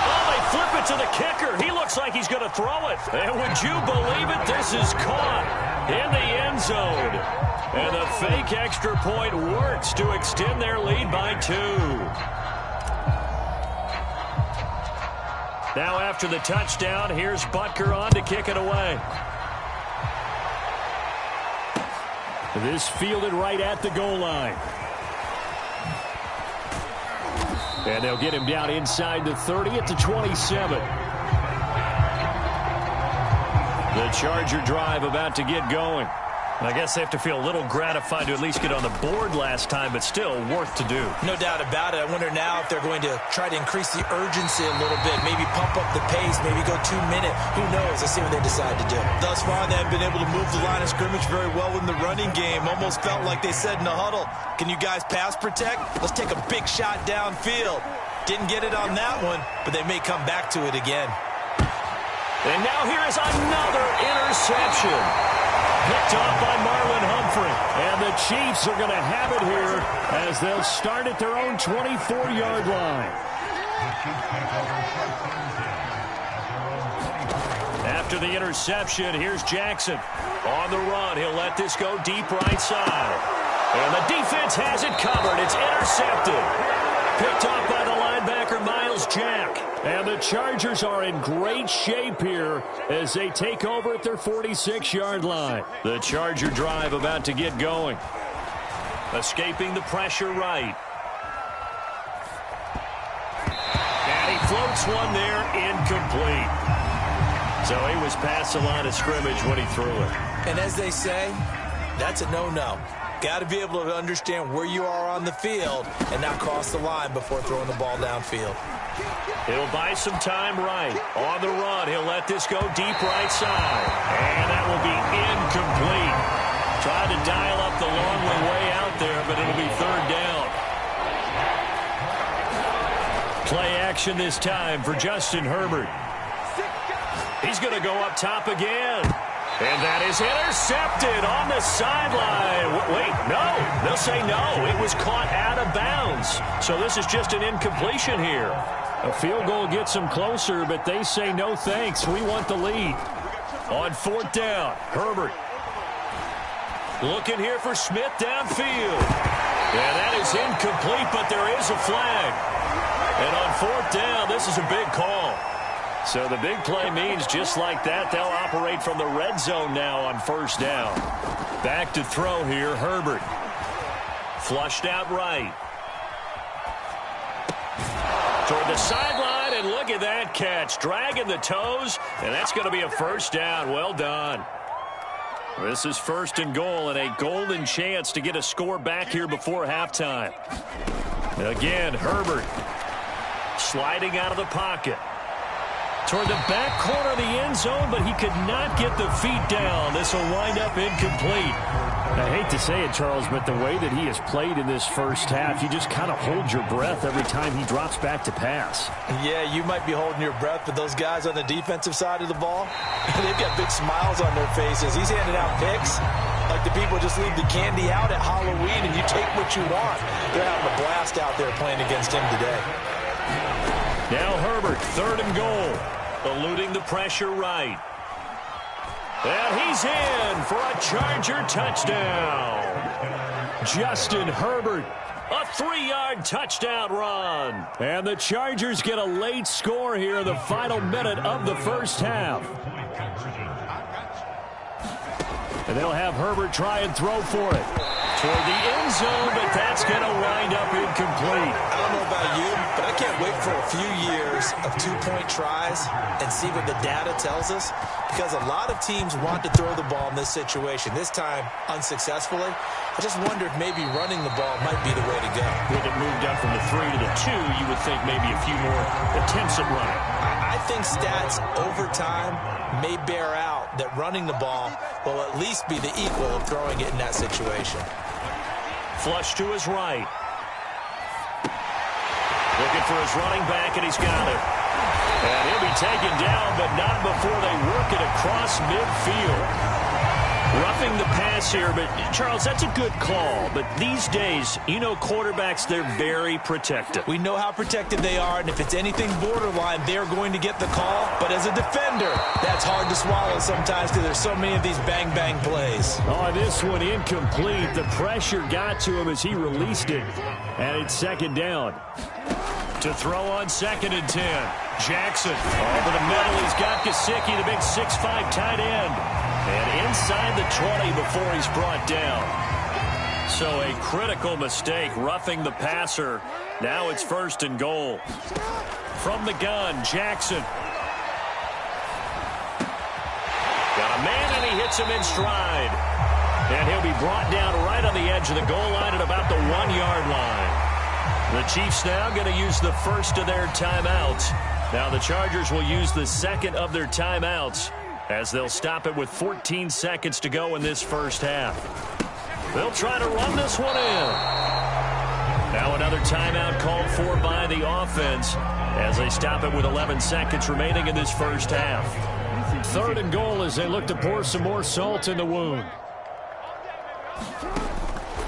Oh, they flip it to the kicker. He looks like he's going to throw it. And would you believe it? This is caught in the end zone. And the fake extra point works to extend their lead by 2. Now after the touchdown, here's Butker on to kick it away. This fielded right at the goal line. And they'll get him down inside the 30 at the 27. The Charger drive about to get going. I guess they have to feel a little gratified to at least get on the board last time, but still work to do. No doubt about it. I wonder now if they're going to try to increase the urgency a little bit, maybe pump up the pace, maybe go 2-minute. Who knows? Let's see what they decide to do. Thus far, they have been able to move the line of scrimmage very well in the running game. Almost felt like they said in the huddle, can you guys pass protect? Let's take a big shot downfield. Didn't get it on that one, but they may come back to it again. And now here is another interception. Picked off by Marlon Humphrey. And the Chiefs are going to have it here as they'll start at their own 24-yard line. After the interception, here's Jackson. On the run, he'll let this go deep right side. And the defense has it covered. It's intercepted. Picked off by the linebacker, Miles Jack. And the Chargers are in great shape here as they take over at their 46-yard line. The Charger drive about to get going. Escaping the pressure right. And he floats one there, incomplete. So he was past the line of scrimmage when he threw it. And as they say, that's a no-no. Got to be able to understand where you are on the field and not cross the line before throwing the ball downfield. He'll buy some time right. On the run, he'll let this go deep right side. And that will be incomplete. Tried to dial up the long way out there, but it'll be third down. Play action this time for Justin Herbert. He's going to go up top again. And that is intercepted on the sideline. Wait, no. They'll say no. It was caught out of bounds. So this is just an incompletion here. A field goal gets them closer, but they say no thanks. We want the lead. On fourth down, Herbert. Looking here for Smith downfield. And that is incomplete, but there is a flag. And on fourth down, this is a big call. So the big play means just like that, they'll operate from the red zone now on first down. Back to throw here, Herbert. Flushed out right. Toward the sideline, and look at that catch. Dragging the toes, and that's going to be a first down. Well done. This is first and goal, and a golden chance to get a score back here before halftime. Again, Herbert sliding out of the pocket. Toward the back corner of the end zone, but he could not get the feet down. This will wind up incomplete. I hate to say it, Charles, but the way that he has played in this first half, you just kind of hold your breath every time he drops back to pass. Yeah, you might be holding your breath, but those guys on the defensive side of the ball, they've got big smiles on their faces. He's handing out picks like the people just leave the candy out at Halloween and you take what you want. They're having a blast out there playing against him today. Now Herbert, third and goal. Eluding the pressure right. And he's in for a Charger touchdown. Justin Herbert A 3-yard touchdown run. And the Chargers get a late score here in the final minute of the first half. And they'll have Herbert try and throw for it. Toward the end zone, but that's going to wind up incomplete. I don't know about you, but I can't wait for a few years of two-point tries and see what the data tells us, because a lot of teams want to throw the ball in this situation. This time, unsuccessfully. I just wonder if maybe running the ball might be the way to go. With it moved up from the 3 to the 2, you would think maybe a few more attempts at running. I think stats over time may bear out that running the ball will at least be the equal of throwing it in that situation. Flush to his right. Looking for his running back, and he's got it. And he'll be taken down, but not before they work it across midfield. Roughing the pass here, but Charles, that's a good call. But these days, you know, quarterbacks, they're very protective. We know how protected they are, and if it's anything borderline, they're going to get the call. But as a defender, that's hard to swallow sometimes because there's so many of these bang-bang plays. Oh, this one incomplete. The pressure got to him as he released it. And it's second down. To throw on 2nd and 10. Jackson over the middle. He's got Gesicki, the big 6'5" tight end. And inside the 20 before he's brought down. So a critical mistake, roughing the passer. Now it's 1st and goal. From the gun, Jackson. Got a man, and he hits him in stride. And he'll be brought down right on the edge of the goal line at about the 1-yard line. The Chiefs now going to use the first of their timeouts. Now the Chargers will use the second of their timeouts, as they'll stop it with 14 seconds to go in this first half. They'll try to run this one in. Now another timeout called for by the offense as they stop it with 11 seconds remaining in this first half. 3rd and goal as they look to pour some more salt in the wound.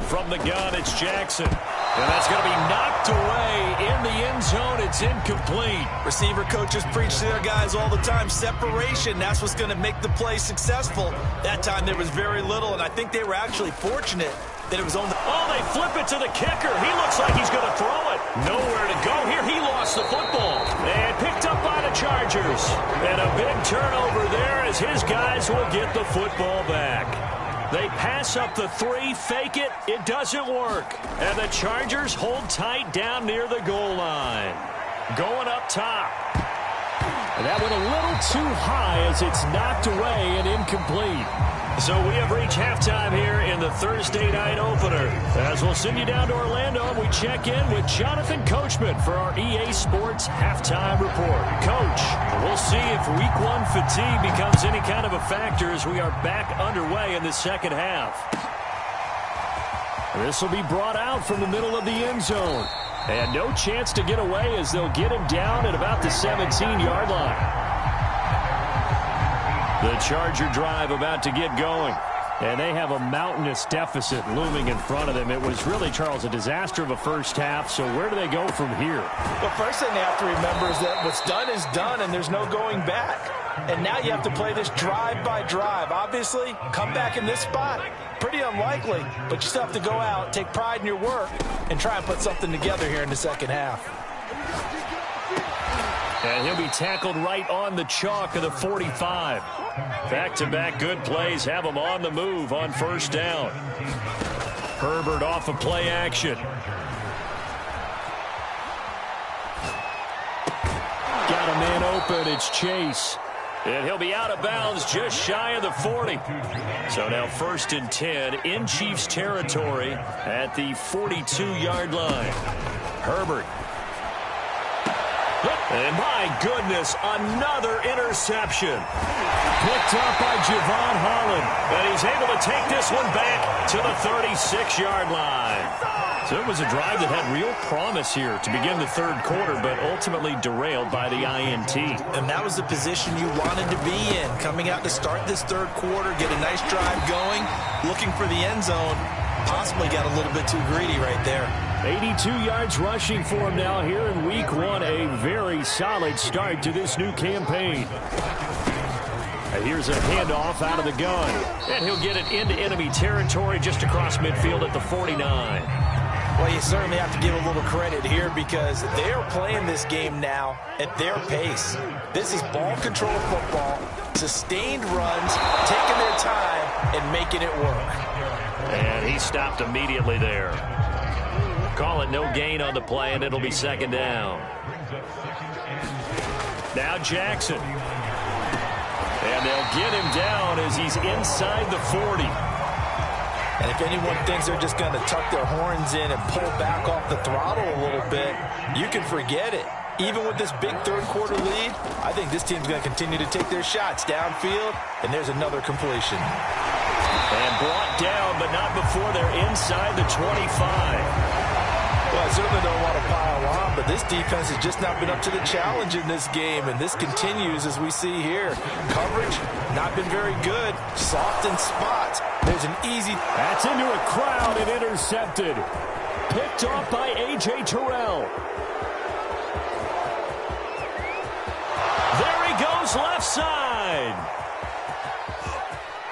From the gun, it's Jackson. And that's going to be knocked away in the end zone. It's incomplete. Receiver coaches preach to their guys all the time. Separation, that's what's going to make the play successful. That time there was very little, and I think they were actually fortunate that it was on the... Oh, they flip it to the kicker. He looks like he's going to throw it. Nowhere to go here. He lost the football. And picked up by the Chargers. And a big turnover there as his guys will get the football back. They pass up the 3, fake it. It doesn't work. And the Chargers hold tight down near the goal line. Going up top. And that went a little too high as it's knocked away and incomplete. So we have reached halftime here in the Thursday night opener. As we'll send you down to Orlando, we check in with Jonathan Coachman for our EA Sports Halftime Report. Coach, we'll see if Week 1 fatigue becomes any kind of a factor as we are back underway in the second half. This will be brought out from the middle of the end zone. And no chance to get away as they'll get him down at about the 17-yard line. The Charger drive about to get going. And they have a mountainous deficit looming in front of them. It was really, Charles, a disaster of a first half. So where do they go from here? The first thing they have to remember is that what's done is done, and there's no going back. And now you have to play this drive by drive. Obviously, come back in this spot. Pretty unlikely, but you still have to go out, take pride in your work, and try and put something together here in the second half. And he'll be tackled right on the chalk of the 45. Back-to-back good plays have him on the move on 1st down. Herbert off of play action. Got a man open. It's Chase. And he'll be out of bounds just shy of the 40. So now 1st and 10 in Chiefs territory at the 42-yard line. Herbert. And my goodness, another interception. Picked up by Javon Holland. And he's able to take this one back to the 36-yard line. So it was a drive that had real promise here to begin the 3rd quarter, but ultimately derailed by the INT. And that was the position you wanted to be in. Coming out to start this 3rd quarter, get a nice drive going, looking for the end zone. Possibly got a little bit too greedy right there. 82 yards rushing for him now here in Week 1. A very solid start to this new campaign. And here's a handoff out of the gun. And he'll get it into enemy territory just across midfield at the 49. Well, you certainly have to give a little credit here because they are playing this game now at their pace. This is ball control football, sustained runs, taking their time and making it work. And he stopped immediately there. Call it no gain on the play, and it'll be second down. Now Jackson. And they'll get him down as he's inside the 40. And if anyone thinks they're just going to tuck their horns in and pull back off the throttle a little bit, you can forget it. Even with this big third-quarter lead, I think this team's going to continue to take their shots downfield, and there's another completion. And brought down, but not before they're inside the 25. Well, I certainly don't want to pile on, but this defense has just not been up to the challenge in this game, and this continues as we see here. Coverage, not been very good. Soft in spots. There's an easy... That's into a crowd and intercepted. Picked off by A.J. Terrell. There he goes left side.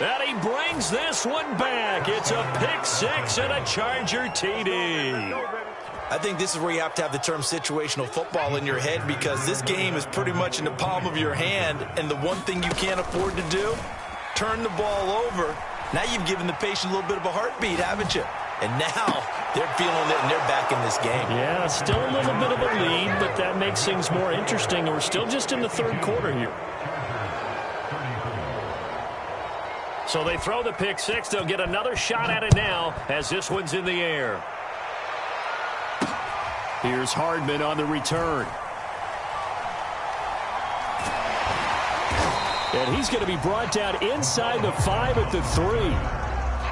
And he brings this one back. It's a pick six and a Charger TD. I think this is where you have to have the term situational football in your head because this game is pretty much in the palm of your hand, and the one thing you can't afford to do, turn the ball over. Now you've given the patient a little bit of a heartbeat, haven't you? And now they're feeling it, and they're back in this game. Yeah, still a little bit of a lead, but that makes things more interesting. We're still just in the third quarter here. So they throw the pick six. They'll get another shot at it now as this one's in the air. Here's Hardman on the return. And he's going to be brought down inside the 5 at the 3.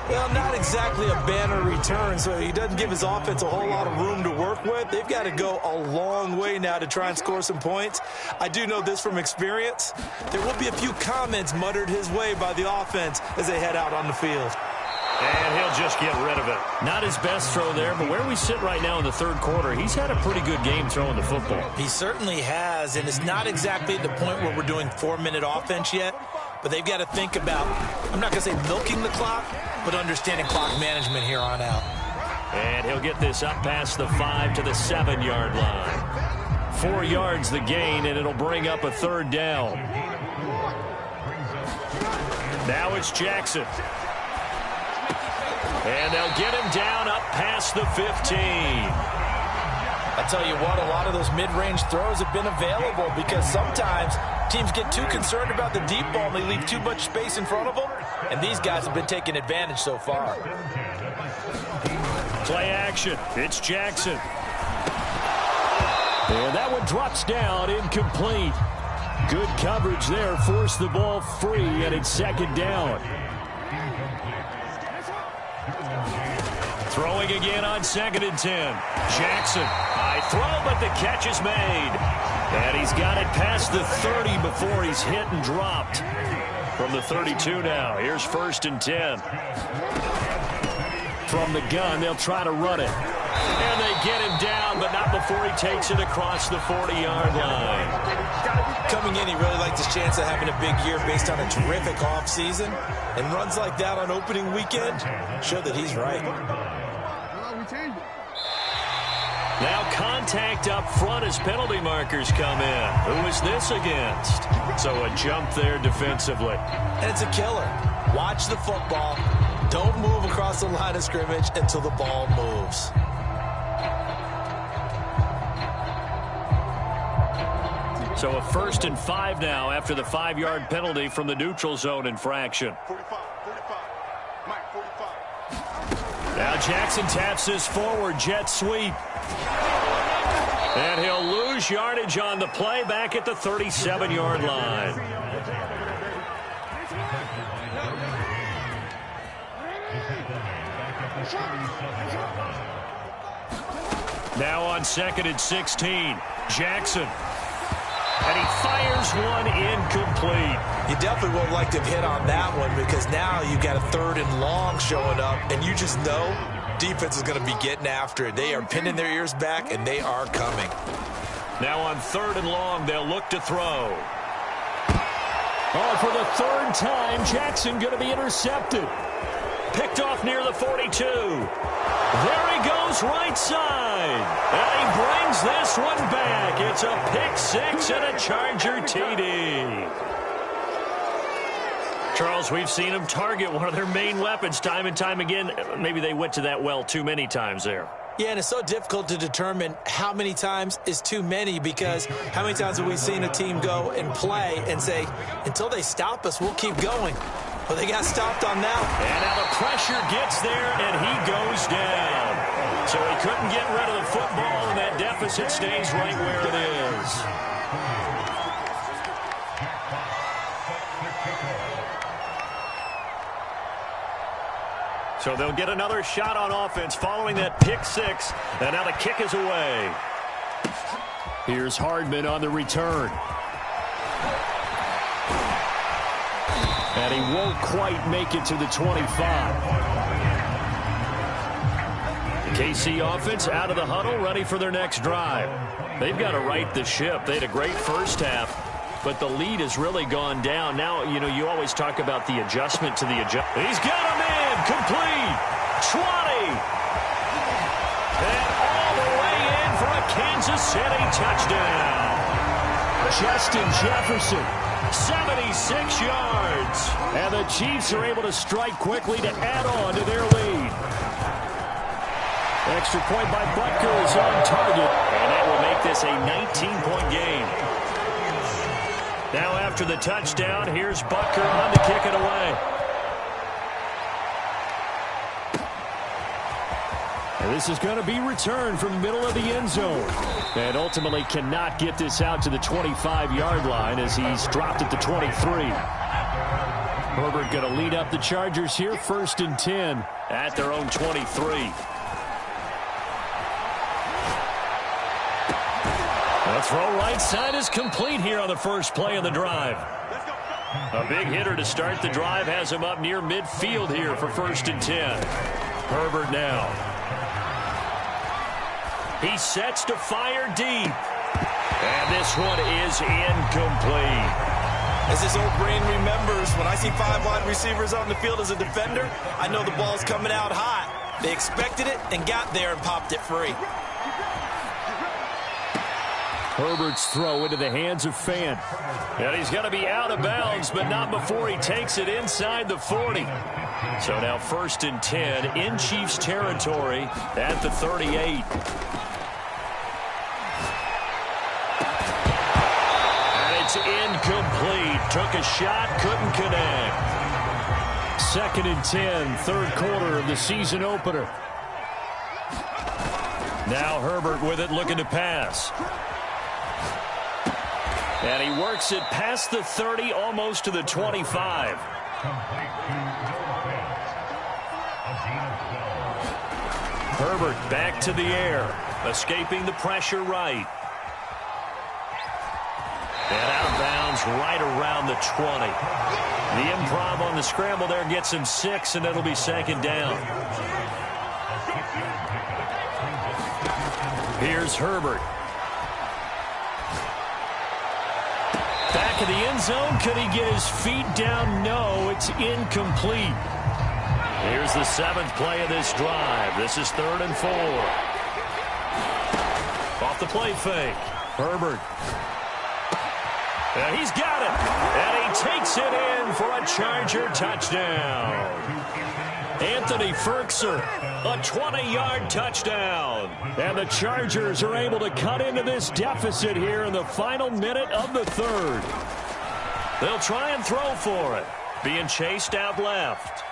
Well, not exactly a banner return, so he doesn't give his offense a whole lot of room to work with. They've got to go a long way now to try and score some points. I do know this from experience. There will be a few comments muttered his way by the offense as they head out on the field. And he'll just get rid of it. Not his best throw there, but where we sit right now in the third quarter, he's had a pretty good game throwing the football. He certainly has, and it's not exactly at the point where we're doing 4-minute offense yet, but they've got to think about, I'm not going to say milking the clock, but understanding clock management here on out. And he'll get this up past the 5 to the 7-yard line. 4 yards the gain, and it'll bring up a third down. Now it's Jackson. And they'll get him down up past the 15. I tell you what, a lot of those mid-range throws have been available because sometimes teams get too concerned about the deep ball and they leave too much space in front of them, and these guys have been taking advantage so far. Play action. It's Jackson. And that one drops down, incomplete. Good coverage there, forced the ball free, and it's second down. Throwing again on 2nd and 10. Jackson, high throw, but the catch is made. And he's got it past the 30 before he's hit and dropped. From the 32 now, here's 1st and 10. From the gun, they'll try to run it. And they get him down, but not before he takes it across the 40-yard line. Coming in, he really liked his chance of having a big year based on a terrific offseason. And runs like that on opening weekend show that he's right. Now contact up front as penalty markers come in. Who is this against? So a jump there defensively. And it's a killer. Watch the football. Don't move across the line of scrimmage until the ball moves. So a 1st and 5 now after the 5-yard penalty from the neutral zone infraction. Now Jackson taps this forward jet sweep. And he'll lose yardage on the play back at the 37-yard line. Now on 2nd and 16, Jackson. And he fires one incomplete. You definitely won't like to hit on that one because now you've got a 3rd and long showing up, and you just know defense is going to be getting after it. They are pinning their ears back, and they are coming. Now on 3rd and long, they'll look to throw. Oh, for the 3rd time, Jackson going to be intercepted. Picked off near the 42. There he goes right side. And he brings this one back. It's a pick six and a Charger TD. Charles, we've seen them target one of their main weapons time and time again. Maybe they went to that well too many times there. Yeah, and it's so difficult to determine how many times is too many, because how many times have we seen a team go and play and say, until they stop us, we'll keep going. Well, they got stopped on that one. And now the pressure gets there, and he goes down. So he couldn't get rid of the football, and that deficit stays right where it is. So they'll get another shot on offense following that pick six. And now the kick is away. Here's Hardman on the return. And he won't quite make it to the 25. The KC offense out of the huddle, ready for their next drive. They've got to right the ship. They had a great first half, but the lead has really gone down. Now, you know, you always talk about the adjustment to the adjustment. He's got him in. Complete. 20. And all the way in for a Kansas City touchdown. Justin Jefferson, 76 yards. And the Chiefs are able to strike quickly to add on to their lead. Extra point by Butker is on target. And that will make this a 19-point game. Now after the touchdown, here's Butker on to kick it away. And this is going to be returned from the middle of the end zone. And ultimately cannot get this out to the 25-yard line as he's dropped at the 23. Herbert going to lead up the Chargers here, 1st and 10 at their own 23. The throw right side is complete here on the first play of the drive. A big hitter to start the drive has him up near midfield here for 1st and 10. Herbert now. He sets to fire deep. And this one is incomplete. As his old brain remembers, when I see 5 wide receivers on the field as a defender, I know the ball's coming out hot. They expected it and got there and popped it free. Herbert's throw into the hands of Fant. And he's going to be out of bounds, but not before he takes it inside the 40. So now 1st and 10 in Chiefs territory at the 38. And it's incomplete. Took a shot, couldn't connect. 2nd and 10, 3rd quarter of the season opener. Now Herbert with it, looking to pass. And he works it past the 30, almost to the 25. Herbert back to the air, escaping the pressure right. And out of bounds right around the 20. The improv on the scramble there gets him 6, and it'll be 2nd down. Here's Herbert. Back of the end zone. Could he get his feet down? No, it's incomplete. Here's the 7th play of this drive. This is 3rd and 4. Off the play fake. Herbert. And he's got it. And he takes it in for a Charger touchdown. Anthony Ferkser, a 20-yard touchdown. And the Chargers are able to cut into this deficit here in the final minute of the 3rd. They'll try and throw for it. Being chased out left.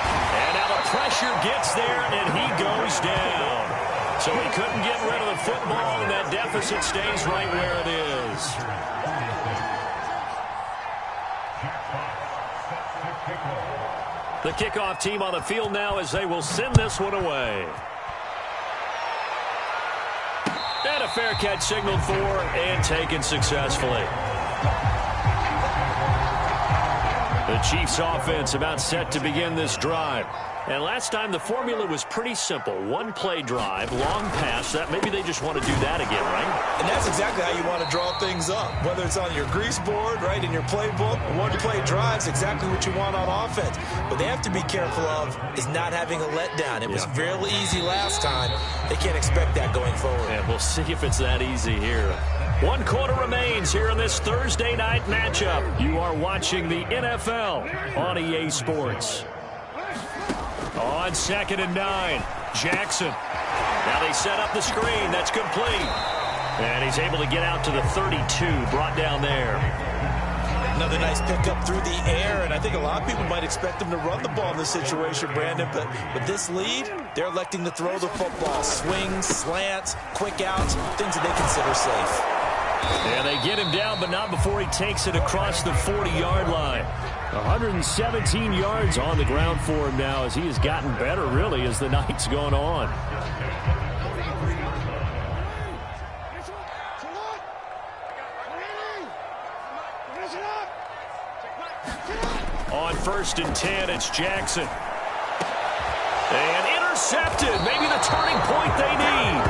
And now the pressure gets there, and he goes down. So he couldn't get rid of the football, and that deficit stays right where it is. The kickoff team on the field now as they will send this one away. And a fair catch signaled for and taken successfully. The Chiefs offense about set to begin this drive. And last time the formula was pretty simple. One play drive, long pass. That maybe they just want to do that again, right? And that's exactly how you want to draw things up. Whether it's on your grease board, right, in your playbook, one play drives exactly what you want on offense. What they have to be careful of is not having a letdown. It was real easy last time. They can't expect that going forward. And we'll see if it's that easy here. 1 quarter remains here in this Thursday night matchup. You are watching the NFL on EA Sports. On 2nd and 9, Jackson. Now they set up the screen. That's complete. And he's able to get out to the 32, brought down there. Another nice pickup through the air, and I think a lot of people might expect him to run the ball in this situation, Brandon, but with this lead, they're electing to throw the football. Swings, slants, quick outs, things that they consider safe. Yeah, they get him down, but not before he takes it across the 40-yard line. 117 yards on the ground for him now as he has gotten better, really, as the night's gone on. On 1st and 10, it's Jackson. And intercepted. Maybe the turning point they need.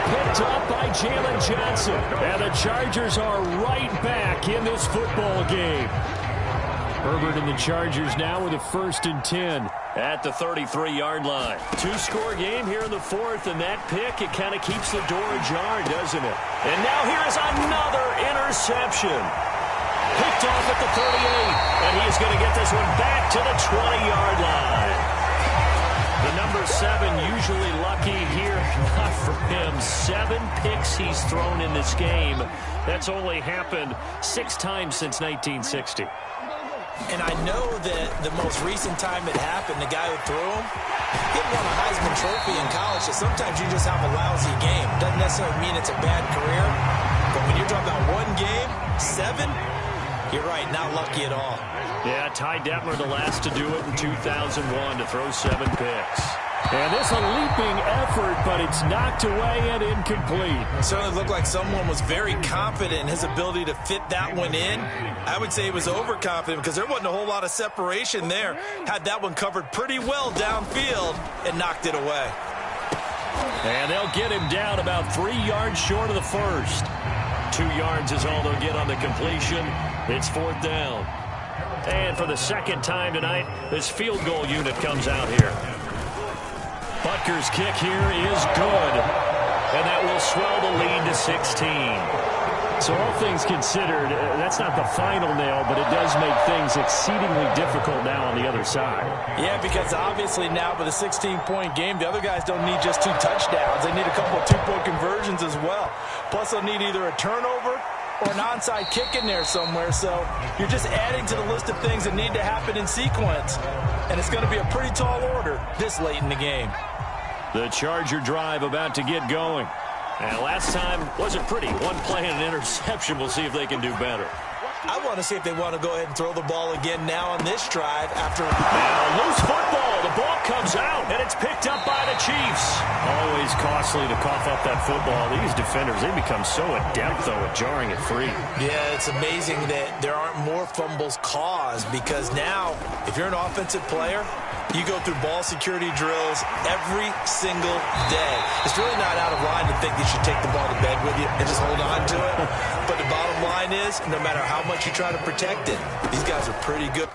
Picked up by Jalen Johnson. And the Chargers are right back in this football game. Herbert and the Chargers now with a 1st and 10 at the 33-yard line. 2-score game here in the 4th, and that pick, it kind of keeps the door ajar, doesn't it? And now here is another interception. Picked off at the 38, and he is going to get this one back to the 20-yard line. The number 7 usually lucky here, not for him. 7 picks he's thrown in this game. That's only happened 6 times since 1960. And I know that the most recent time it happened, the guy who threw him, he won a Heisman Trophy in college, so sometimes you just have a lousy game. Doesn't necessarily mean it's a bad career, but when you're talking about one game, 7, you're right, not lucky at all. Yeah, Ty Detmer the last to do it in 2001 to throw 7 picks. And this a leaping effort, but it's knocked away and incomplete. It certainly looked like someone was very confident in his ability to fit that one in. I would say he was overconfident because there wasn't a whole lot of separation there. Had that one covered pretty well downfield and knocked it away. And they'll get him down about 3 yards short of the first. 2 yards is all they'll get on the completion. It's 4th down. And for the second time tonight, this field goal unit comes out here. Butker's kick here is good. And that will swell the lead to 16. So all things considered, that's not the final nail, but it does make things exceedingly difficult now on the other side. Yeah, because obviously now with a 16-point game, the other guys don't need just 2 touchdowns. They need a couple of 2-point conversions as well. Plus they'll need either a turnover or an onside kick in there somewhere. So you're just adding to the list of things that need to happen in sequence. And it's going to be a pretty tall order this late in the game. The Charger drive about to get going. And last time wasn't pretty. 1 play and an interception. We'll see if they can do better. I want to see if they want to go ahead and throw the ball again now on this drive after. Now, loose football. The ball comes out, and it's picked up by the Chiefs. Always costly to cough up that football. These defenders, they become so adept, though, at jarring it free. Yeah, it's amazing that there aren't more fumbles caused because now, if you're an offensive player, you go through ball security drills every single day. It's really not out of line to think you should take the ball to bed with you and just hold on to it. But the bottom line is, no matter how much you try to protect it, these guys are pretty good.